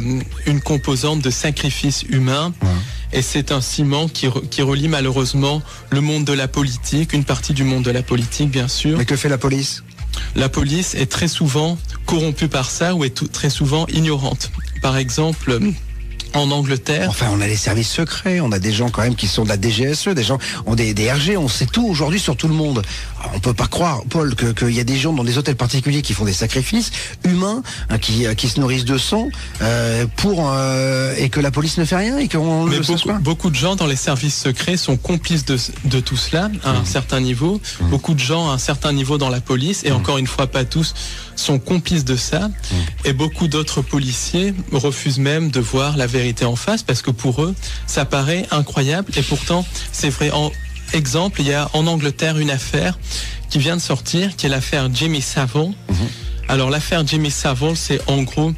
une composante de sacrifice humain. Et c'est un ciment qui relie malheureusement le monde de la politique, une partie du monde de la politique bien sûr. Mais que fait la police? La police est très souvent corrompue par ça ou est très souvent ignorante. Par exemple, en Angleterre. Enfin, on a les services secrets, on a des gens quand même qui sont de la DGSE, des gens ont des RG, on sait tout aujourd'hui sur tout le monde. Alors, on peut pas croire, Paul, qu'il y a des gens dans des hôtels particuliers qui font des sacrifices humains, qui se nourrissent de sang, et que la police ne fait rien et qu'on le sait pas. Beaucoup de gens dans les services secrets sont complices de tout cela à un certain niveau. Beaucoup de gens à un certain niveau dans la police, et encore une fois pas tous, sont complices de ça. Et beaucoup d'autres policiers refusent même de voir la vérité en face, parce que pour eux ça paraît incroyable, et pourtant c'est vrai. Exemple, il y a en Angleterre une affaire qui vient de sortir, qui est l'affaire Jimmy Savile. Alors l'affaire Jimmy Savile, c'est en gros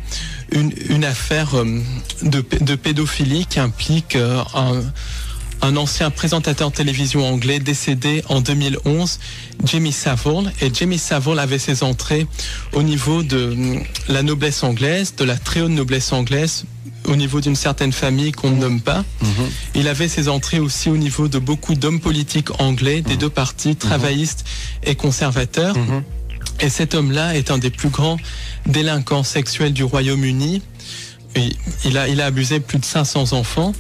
une affaire de pédophilie qui implique un ancien présentateur de télévision anglais décédé en 2011, Jimmy Savile. Et Jimmy Savile avait ses entrées au niveau de la noblesse anglaise, de la très haute noblesse anglaise, au niveau d'une certaine famille qu'on ne nomme pas. Il avait ses entrées aussi au niveau de beaucoup d'hommes politiques anglais, des deux partis, travaillistes et conservateurs. Et cet homme-là est un des plus grands délinquants sexuels du Royaume-Uni. Il a abusé plus de 500 enfants.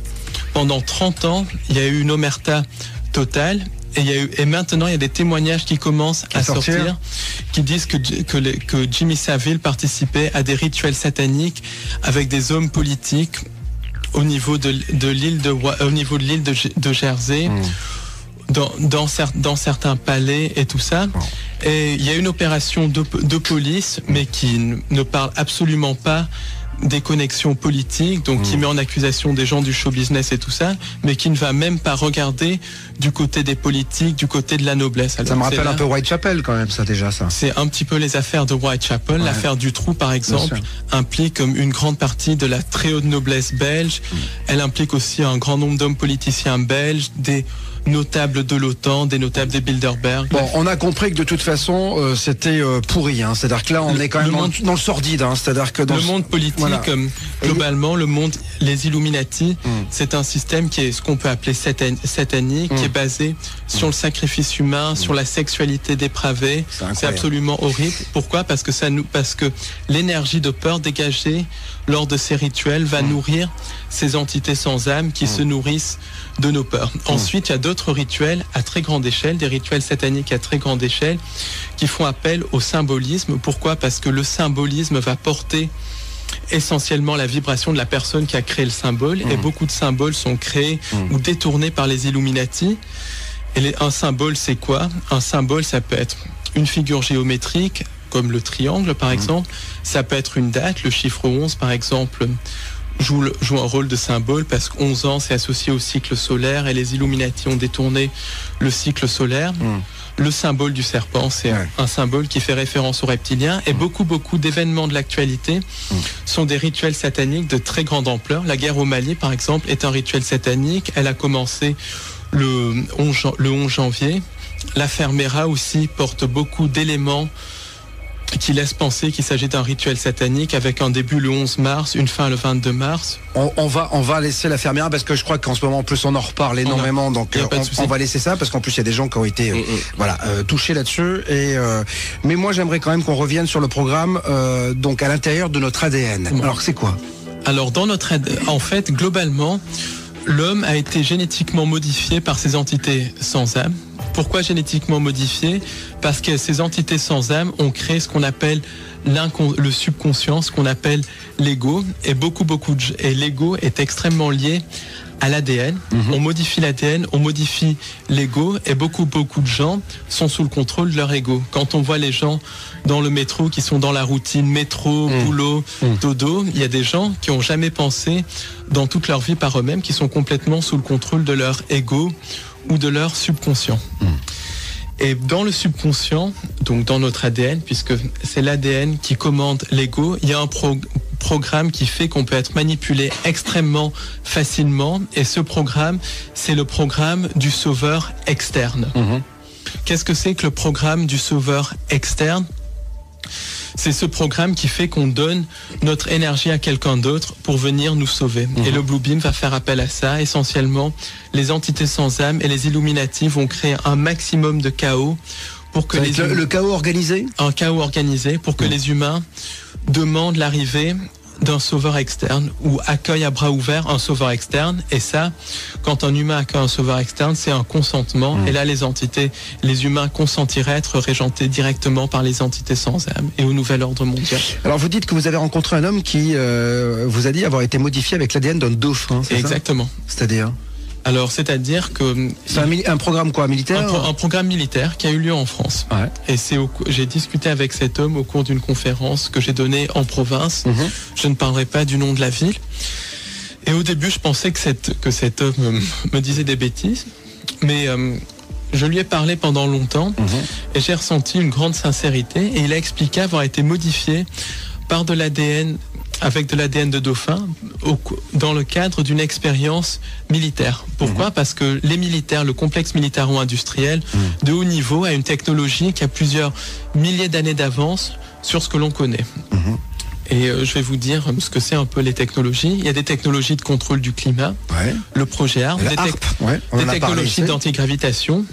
Pendant 30 ans, il y a eu une omerta totale. Et maintenant, il y a des témoignages qui commencent à sortir, qui disent que Jimmy Savile participait à des rituels sataniques avec des hommes politiques au niveau de l'île de Jersey, dans certains palais et tout ça. Et il y a une opération de police, mais qui ne parle absolument pas des connexions politiques, donc qui met en accusation des gens du show business et tout ça, mais qui ne va même pas regarder du côté des politiques, du côté de la noblesse. Alors, ça me rappelle un peu Whitechapel quand même, ça déjà, ça. C'est un petit peu les affaires de Whitechapel. L'affaire Dutroux, par exemple, implique une grande partie de la très haute noblesse belge. Elle implique aussi un grand nombre d'hommes politiciens belges, des notables de l'OTAN, des notables des Bilderberg. Bon, on a compris que de toute façon, c'était pourri. Hein. C'est-à-dire que là, on est quand même dans le sordide. Hein. C'est-à-dire que dans le monde politique, globalement, le monde, les Illuminati, c'est un système qui est ce qu'on peut appeler satanique, qui est basé sur le sacrifice humain, sur la sexualité dépravée. C'est absolument horrible. Pourquoi ? Parce que l'énergie de peur dégagée lors de ces rituels va nourrir ces entités sans âme qui se nourrissent de nos peurs. Ensuite, il y a d'autres rituels à très grande échelle, des rituels sataniques à très grande échelle, qui font appel au symbolisme. Pourquoi ? Parce que le symbolisme va porter essentiellement la vibration de la personne qui a créé le symbole, et beaucoup de symboles sont créés ou détournés par les Illuminati. Et un symbole, c'est quoi ? Un symbole, ça peut être une figure géométrique, comme le triangle par exemple, ça peut être une date, le chiffre 11 par exemple joue un rôle de symbole parce que 11 ans c'est associé au cycle solaire et les Illuminati ont détourné le cycle solaire. Le symbole du serpent, c'est un symbole qui fait référence aux reptiliens, et beaucoup d'événements de l'actualité sont des rituels sataniques de très grande ampleur. La guerre au Mali par exemple est un rituel satanique, elle a commencé le 11 janvier. L'affaire Mera aussi porte beaucoup d'éléments qui laisse penser qu'il s'agit d'un rituel satanique avec un début le 11 mars, une fin le 22 mars. On va laisser la fermière parce que je crois qu'en ce moment en plus on en reparle énormément, donc on va laisser ça parce qu'en plus il y a des gens qui ont été touchés là-dessus. Mais moi j'aimerais quand même qu'on revienne sur le programme donc à l'intérieur de notre ADN. Alors c'est quoi ? Alors en fait globalement l'homme a été génétiquement modifié par ces entités sans âme. Pourquoi génétiquement modifié ? Parce que ces entités sans âme ont créé ce qu'on appelle le subconscient, ce qu'on appelle l'ego, et et l'ego est extrêmement lié à l'ADN. On modifie l'ADN, on modifie l'ego, et beaucoup de gens sont sous le contrôle de leur ego. Quand on voit les gens dans le métro qui sont dans la routine métro, boulot, dodo, il y a des gens qui n'ont jamais pensé dans toute leur vie par eux-mêmes, qui sont complètement sous le contrôle de leur ego ou de leur subconscient. Et dans le subconscient, donc dans notre ADN, puisque c'est l'ADN qui commande l'ego, il y a un programme qui fait qu'on peut être manipulé extrêmement facilement, et ce programme, c'est le programme du sauveur externe. Qu'est-ce que c'est que le programme du sauveur externe ? C'est ce programme qui fait qu'on donne notre énergie à quelqu'un d'autre pour venir nous sauver. Et le Blue Beam va faire appel à ça. Essentiellement, les entités sans âme et les Illuminati vont créer un maximum de chaos pour que le chaos organisé ? Un chaos organisé pour que les humains demandent l'arrivée d'un sauveur externe ou accueille à bras ouverts un sauveur externe. Et ça, quand un humain accueille un sauveur externe, c'est un consentement. Et là, les humains consentiraient à être régentés directement par les entités sans âme et au nouvel ordre mondial. Alors vous dites que vous avez rencontré un homme qui vous a dit avoir été modifié avec l'ADN d'un dauphin, c'est exactement. Ça ? C'est-à-dire ? Alors, c'est-à-dire que... C'est un programme quoi, militaire ? Un programme militaire qui a eu lieu en France. Et j'ai discuté avec cet homme au cours d'une conférence que j'ai donnée en province. Je ne parlerai pas du nom de la ville. Et au début, je pensais que cet homme me disait des bêtises. Mais je lui ai parlé pendant longtemps et j'ai ressenti une grande sincérité. Et il a expliqué avoir été modifié par de l'ADN, avec de l'ADN de dauphin, dans le cadre d'une expérience militaire. Pourquoi ? Parce que les militaires, le complexe militaro-industriel de haut niveau a une technologie qui a plusieurs milliers d'années d'avance sur ce que l'on connaît. Et je vais vous dire ce que c'est un peu les technologies. Il y a des technologies de contrôle du climat, le projet ARP, des technologies d'antigravitation.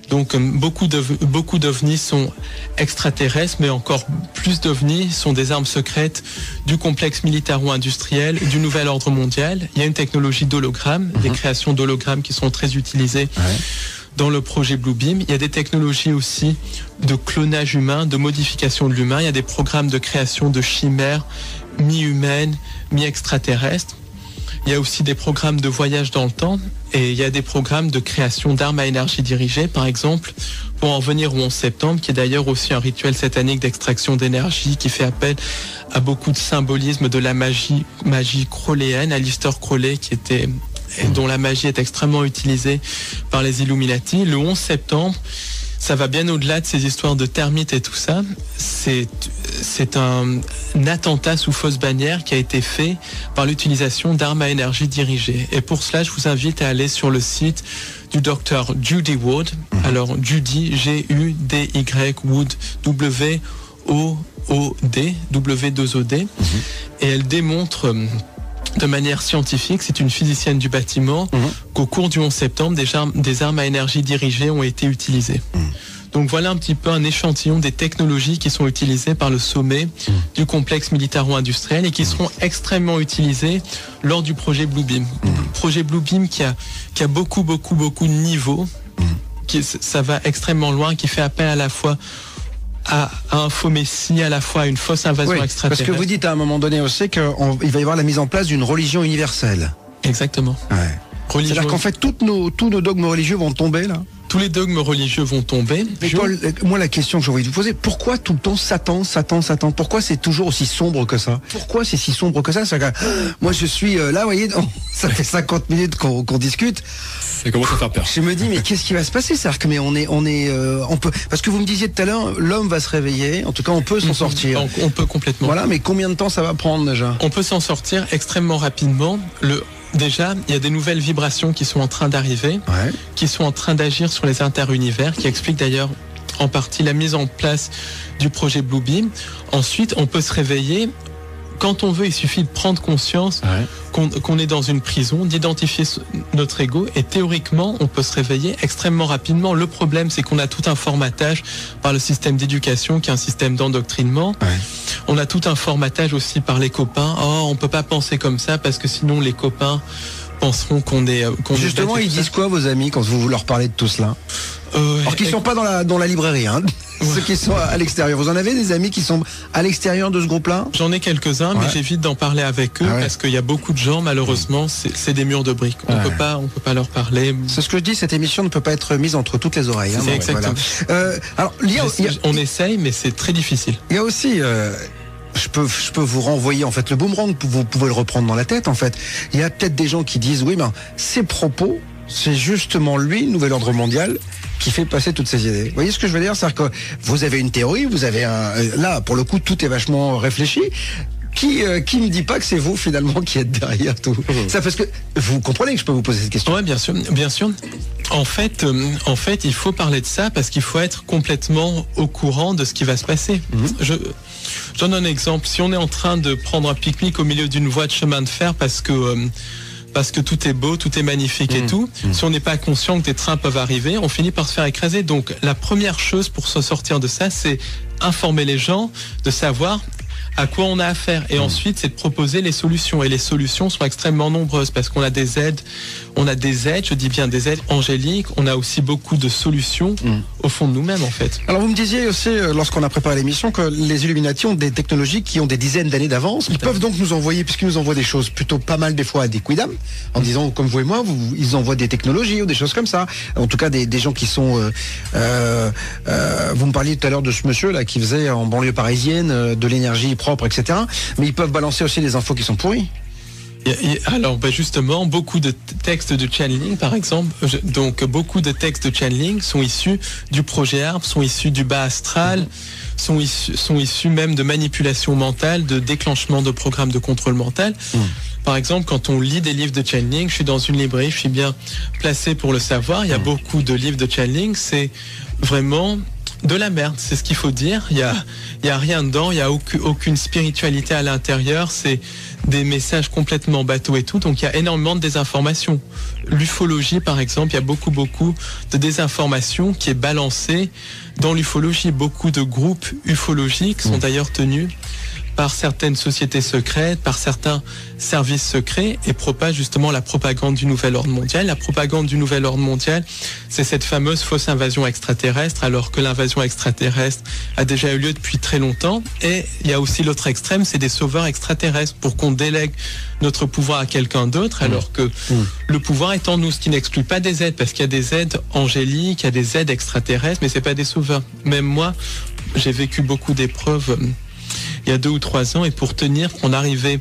Donc beaucoup d'ovnis sont extraterrestres, mais encore plus d'ovnis sont des armes secrètes du complexe militaro-industriel du nouvel ordre mondial. Il y a une technologie d'hologramme, des créations d'hologrammes qui sont très utilisées dans le projet Blue Beam. Il y a des technologies aussi de clonage humain, de modification de l'humain. Il y a des programmes de création de chimères mi-humaines, mi-extraterrestres. Il y a aussi des programmes de voyage dans le temps et il y a des programmes de création d'armes à énergie dirigée, par exemple, pour en venir au 11 septembre, qui est d'ailleurs aussi un rituel satanique d'extraction d'énergie qui fait appel à beaucoup de symbolisme de la magie crowleyenne, Aleister Crowley, dont la magie est extrêmement utilisée par les Illuminati. Le 11 septembre, ça va bien au-delà de ces histoires de termites et tout ça. C'est un attentat sous fausse bannière qui a été fait par l'utilisation d'armes à énergie dirigée. Et pour cela, je vous invite à aller sur le site du docteur Judy Wood. Alors, Judy, G-U-D-Y, Wood, W-O-O-D, W-2-O-D. Et elle démontre de manière scientifique, c'est une physicienne du bâtiment, qu'au cours du 11 septembre, des armes à énergie dirigée ont été utilisées. Donc voilà un petit peu un échantillon des technologies qui sont utilisées par le sommet du complexe militaro-industriel et qui seront extrêmement utilisées lors du projet Bluebeam. Projet Bluebeam qui a beaucoup de niveaux, ça va extrêmement loin, qui fait appel à la fois à un faux messie, à la fois à une fausse invasion extraterrestre. Parce que vous dites à un moment donné aussi qu'il va y avoir la mise en place d'une religion universelle. Exactement. Ouais. C'est-à-dire qu'en fait, tous nos dogmes religieux vont tomber, là. Tous les dogmes religieux vont tomber. Mais Paul, moi, la question que j'ai envie de vous poser, pourquoi tout le temps Satan? Pourquoi c'est toujours aussi sombre que ça? Pourquoi c'est si sombre que ça? Moi, je suis là, vous voyez, ça fait 50 minutes qu'on discute. Ça commence à faire peur. Je me dis, mais qu'est-ce qui va se passer? C'est-à-dire que, mais on peut, parce que vous me disiez tout à l'heure, l'homme va se réveiller. En tout cas, on peut s'en sortir. On peut complètement. Voilà, mais combien de temps ça va prendre déjà? On peut s'en sortir extrêmement rapidement. Déjà, il y a des nouvelles vibrations qui sont en train d'arriver, qui sont en train d'agir sur les interunivers, qui expliquent d'ailleurs en partie la mise en place du projet Bluebeam. Ensuite, on peut se réveiller. Quand on veut, il suffit de prendre conscience qu'on est dans une prison, d'identifier notre ego et théoriquement, on peut se réveiller extrêmement rapidement. Le problème, c'est qu'on a tout un formatage par le système d'éducation qui est un système d'endoctrinement. On a tout un formatage aussi par les copains. Oh, on peut pas penser comme ça parce que sinon les copains penseront qu'on est... Justement, ils disent quoi vos amis quand vous leur parlez de tout cela? Alors qu'ils sont pas dans la librairie, hein. Ceux qui sont à l'extérieur. Vous en avez des amis qui sont à l'extérieur de ce groupe-là? J'en ai quelques-uns, mais j'évite d'en parler avec eux parce qu'il y a beaucoup de gens, malheureusement, c'est des murs de briques. On peut pas leur parler. C'est ce que je dis, cette émission ne peut pas être mise entre toutes les oreilles. Hein, c'est exactement. Voilà. Alors, on essaye, mais c'est très difficile. Il y a aussi... Je peux vous renvoyer, en fait, le boomerang, vous pouvez le reprendre dans la tête, en fait. Il y a peut-être des gens qui disent, oui, ben, ces propos, c'est justement lui, le nouvel ordre mondial, qui fait passer toutes ces idées. Vous voyez ce que je veux dire? C'est-à-dire que vous avez une théorie, vous avez là, pour le coup, tout est vachement réfléchi. Qui me dit pas que c'est vous, finalement, qui êtes derrière tout ça? Parce que vous comprenez que je peux vous poser cette question. Oui, bien sûr. En fait, il faut parler de ça parce qu'il faut être complètement au courant de ce qui va se passer. Je donne un exemple. Si on est en train de prendre un pique-nique au milieu d'une voie de chemin de fer parce que tout est beau, tout est magnifique et tout, si on n'est pas conscient que des trains peuvent arriver, on finit par se faire écraser. Donc, la première chose pour se sortir de ça, c'est informer les gens, de savoir à quoi on a affaire. Et ensuite, c'est de proposer les solutions. Et les solutions sont extrêmement nombreuses parce qu'on a des aides, je dis bien des aides angéliques, on a aussi beaucoup de solutions au fond de nous-mêmes, en fait. Alors, vous me disiez aussi, lorsqu'on a préparé l'émission, que les Illuminati ont des technologies qui ont des dizaines d'années d'avance. Ils peuvent donc nous envoyer, puisqu'ils nous envoient des choses plutôt pas mal des fois à des quidam, en disant, comme vous et moi, ils envoient des technologies ou des choses comme ça. En tout cas, des gens qui sont... vous me parliez tout à l'heure de ce monsieur-là qui faisait en banlieue parisienne de l'énergie propre, etc. Mais ils peuvent balancer aussi des infos qui sont pourries. Alors, justement, beaucoup de textes de channeling, par exemple, beaucoup de textes de channeling sont issus du projet ARP, sont issus du bas astral, sont issus même de manipulation mentale, de déclenchement de programmes de contrôle mental. Par exemple, quand on lit des livres de channeling, je suis dans une librairie, je suis bien placé pour le savoir, il y a beaucoup de livres de channeling, c'est vraiment de la merde, c'est ce qu'il faut dire. Il y a rien dedans, il y a aucune spiritualité à l'intérieur, c'est des messages complètement bateaux et tout, donc il y a énormément de désinformation. L'ufologie, par exemple, il y a beaucoup de désinformation qui est balancée dans l'ufologie. Beaucoup de groupes ufologiques sont d'ailleurs tenus par certaines sociétés secrètes, par certains services secrets et propage justement la propagande du nouvel ordre mondial. La propagande du nouvel ordre mondial, c'est cette fameuse fausse invasion extraterrestre, alors que l'invasion extraterrestre a déjà eu lieu depuis très longtemps. Et il y a aussi l'autre extrême, c'est des sauveurs extraterrestres pour qu'on délègue notre pouvoir à quelqu'un d'autre, alors que le pouvoir est en nous, ce qui n'exclut pas des aides, parce qu'il y a des aides angéliques, il y a des aides extraterrestres, mais c'est pas des sauveurs. Même moi, j'ai vécu beaucoup d'épreuves il y a 2 ou 3 ans, et pour tenir, pour en arriver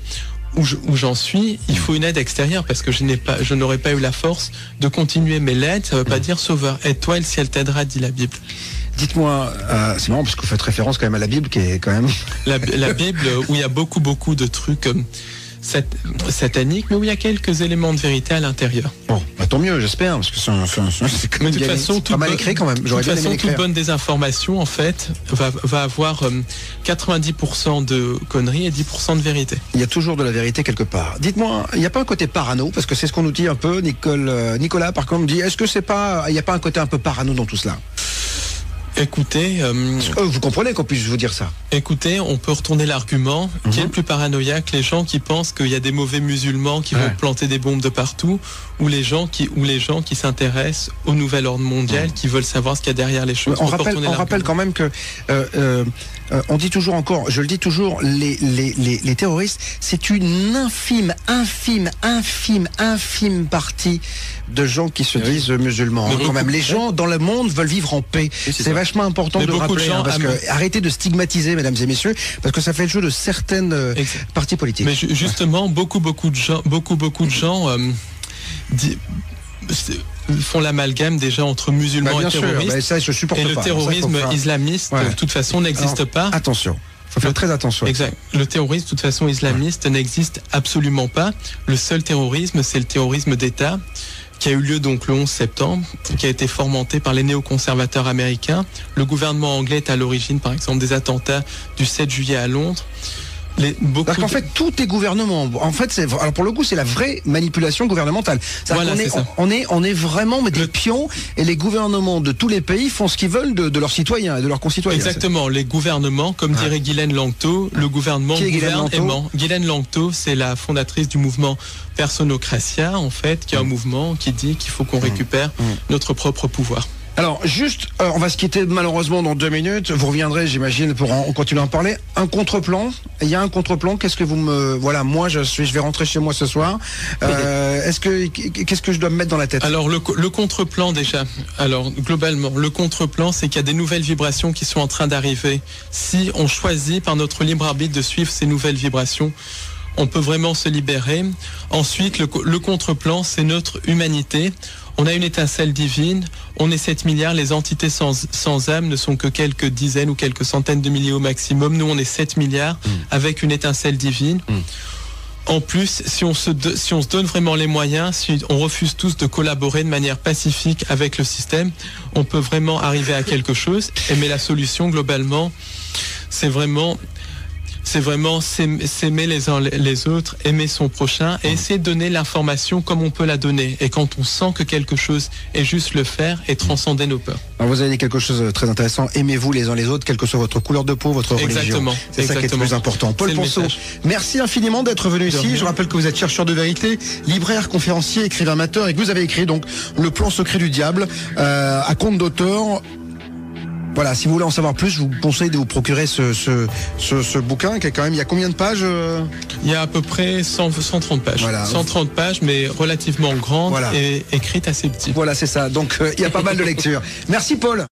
où j'en suis, il faut une aide extérieure, parce que je n'aurais pas eu la force de continuer. Mais l'aide, ça veut pas dire sauveur. Aide-toi et le ciel t'aidera, dit la Bible. Dites-moi, c'est marrant parce que vous faites référence quand même à la Bible, qui est quand même... La Bible, où il y a beaucoup de trucs sataniques, mais où il y a quelques éléments de vérité à l'intérieur. Bon, bah, tant mieux, j'espère, parce que c'est quand même de toute façon, pas mal écrit quand même. De toute façon, toute bonne désinformation, en fait, va avoir 90% de conneries et 10% de vérité. Il y a toujours de la vérité quelque part. Dites-moi, il n'y a pas un côté parano, parce que c'est ce qu'on nous dit un peu, Nicolas, par contre, dit, est-ce que il n'y a pas un côté un peu parano dans tout cela? Écoutez, vous comprenez qu'on puisse vous dire ça? Écoutez, on peut retourner l'argument. Qui est le plus paranoïaque, les gens qui pensent qu'il y a des mauvais musulmans qui vont planter des bombes de partout, ou les gens qui s'intéressent au nouvel ordre mondial, qui veulent savoir ce qu'il y a derrière les choses? On rappelle quand même que on dit toujours encore, je le dis toujours, les terroristes, c'est une infime partie de gens qui se disent musulmans. Quand même, les gens dans le monde veulent vivre en paix. C'est vachement important de rappeler, parce que arrêtez de stigmatiser, mesdames et messieurs, parce que ça fait le jeu de certaines partis politiques. Mais justement, beaucoup de gens font l'amalgame déjà entre musulmans et terroristes. Ça, je supporte et le terrorisme islamiste, de toute façon, n'existe pas. Attention. Faut faire très attention. Exact. Le terrorisme, de toute façon, islamiste n'existe absolument pas. Le seul terrorisme, c'est le terrorisme d'État, qui a eu lieu donc le 11 septembre, qui a été fomenté par les néoconservateurs américains. Le gouvernement anglais est à l'origine, par exemple, des attentats du 7 juillet à Londres. Parce qu'en fait, tout est gouvernement. En fait, alors pour le coup, c'est la vraie manipulation gouvernementale. Voilà, on est vraiment des pions, et les gouvernements de tous les pays font ce qu'ils veulent de leurs citoyens et de leurs concitoyens. Exactement. Les gouvernements, comme dirait Guylaine Langto, le gouvernement gouverne aimant. Guylaine Langto, c'est la fondatrice du mouvement Personocratia, en fait, qui est un mouvement qui dit qu'il faut qu'on récupère notre propre pouvoir. Alors, juste, on va se quitter malheureusement dans 2 minutes. Vous reviendrez, j'imagine, pour continuer à en parler. Un contre-plan. Il y a un contre-plan. Qu'est-ce que vous me... Voilà, moi, je vais rentrer chez moi ce soir. Qu'est-ce que je dois me mettre dans la tête? Alors, le contre-plan, déjà. Alors, globalement, le contre-plan, c'est qu'il y a des nouvelles vibrations qui sont en train d'arriver. Si on choisit par notre libre arbitre de suivre ces nouvelles vibrations, on peut vraiment se libérer. Ensuite, le contre-plan, c'est notre humanité. On a une étincelle divine, on est 7 milliards, les entités sans âme ne sont que quelques dizaines ou quelques centaines de milliers au maximum. Nous, on est 7 milliards avec une étincelle divine. En plus, si on se donne vraiment les moyens, si on refuse tous de collaborer de manière pacifique avec le système, on peut vraiment arriver à quelque chose. Mais la solution, globalement, c'est vraiment s'aimer les uns les autres, aimer son prochain et essayer de donner l'information comme on peut la donner. Et quand on sent que quelque chose est juste le faire et transcender nos peurs. Alors vous avez dit quelque chose de très intéressant. Aimez-vous les uns les autres, quelle que soit votre couleur de peau, votre religion. C'est ça qui est le plus important. Paul Ponceau, merci infiniment d'être venu ici. Je rappelle que vous êtes chercheur de vérité, libraire, conférencier, écrivain amateur et que vous avez écrit donc Le plan secret du diable à compte d'auteur. Voilà, si vous voulez en savoir plus, je vous conseille de vous procurer ce bouquin qui est quand même, il y a combien de pages Il y a à peu près 130 pages. Voilà. 130 pages, mais relativement grandes et écrites assez petites. Voilà, c'est ça. Donc, il y a pas mal de lectures. Merci Paul.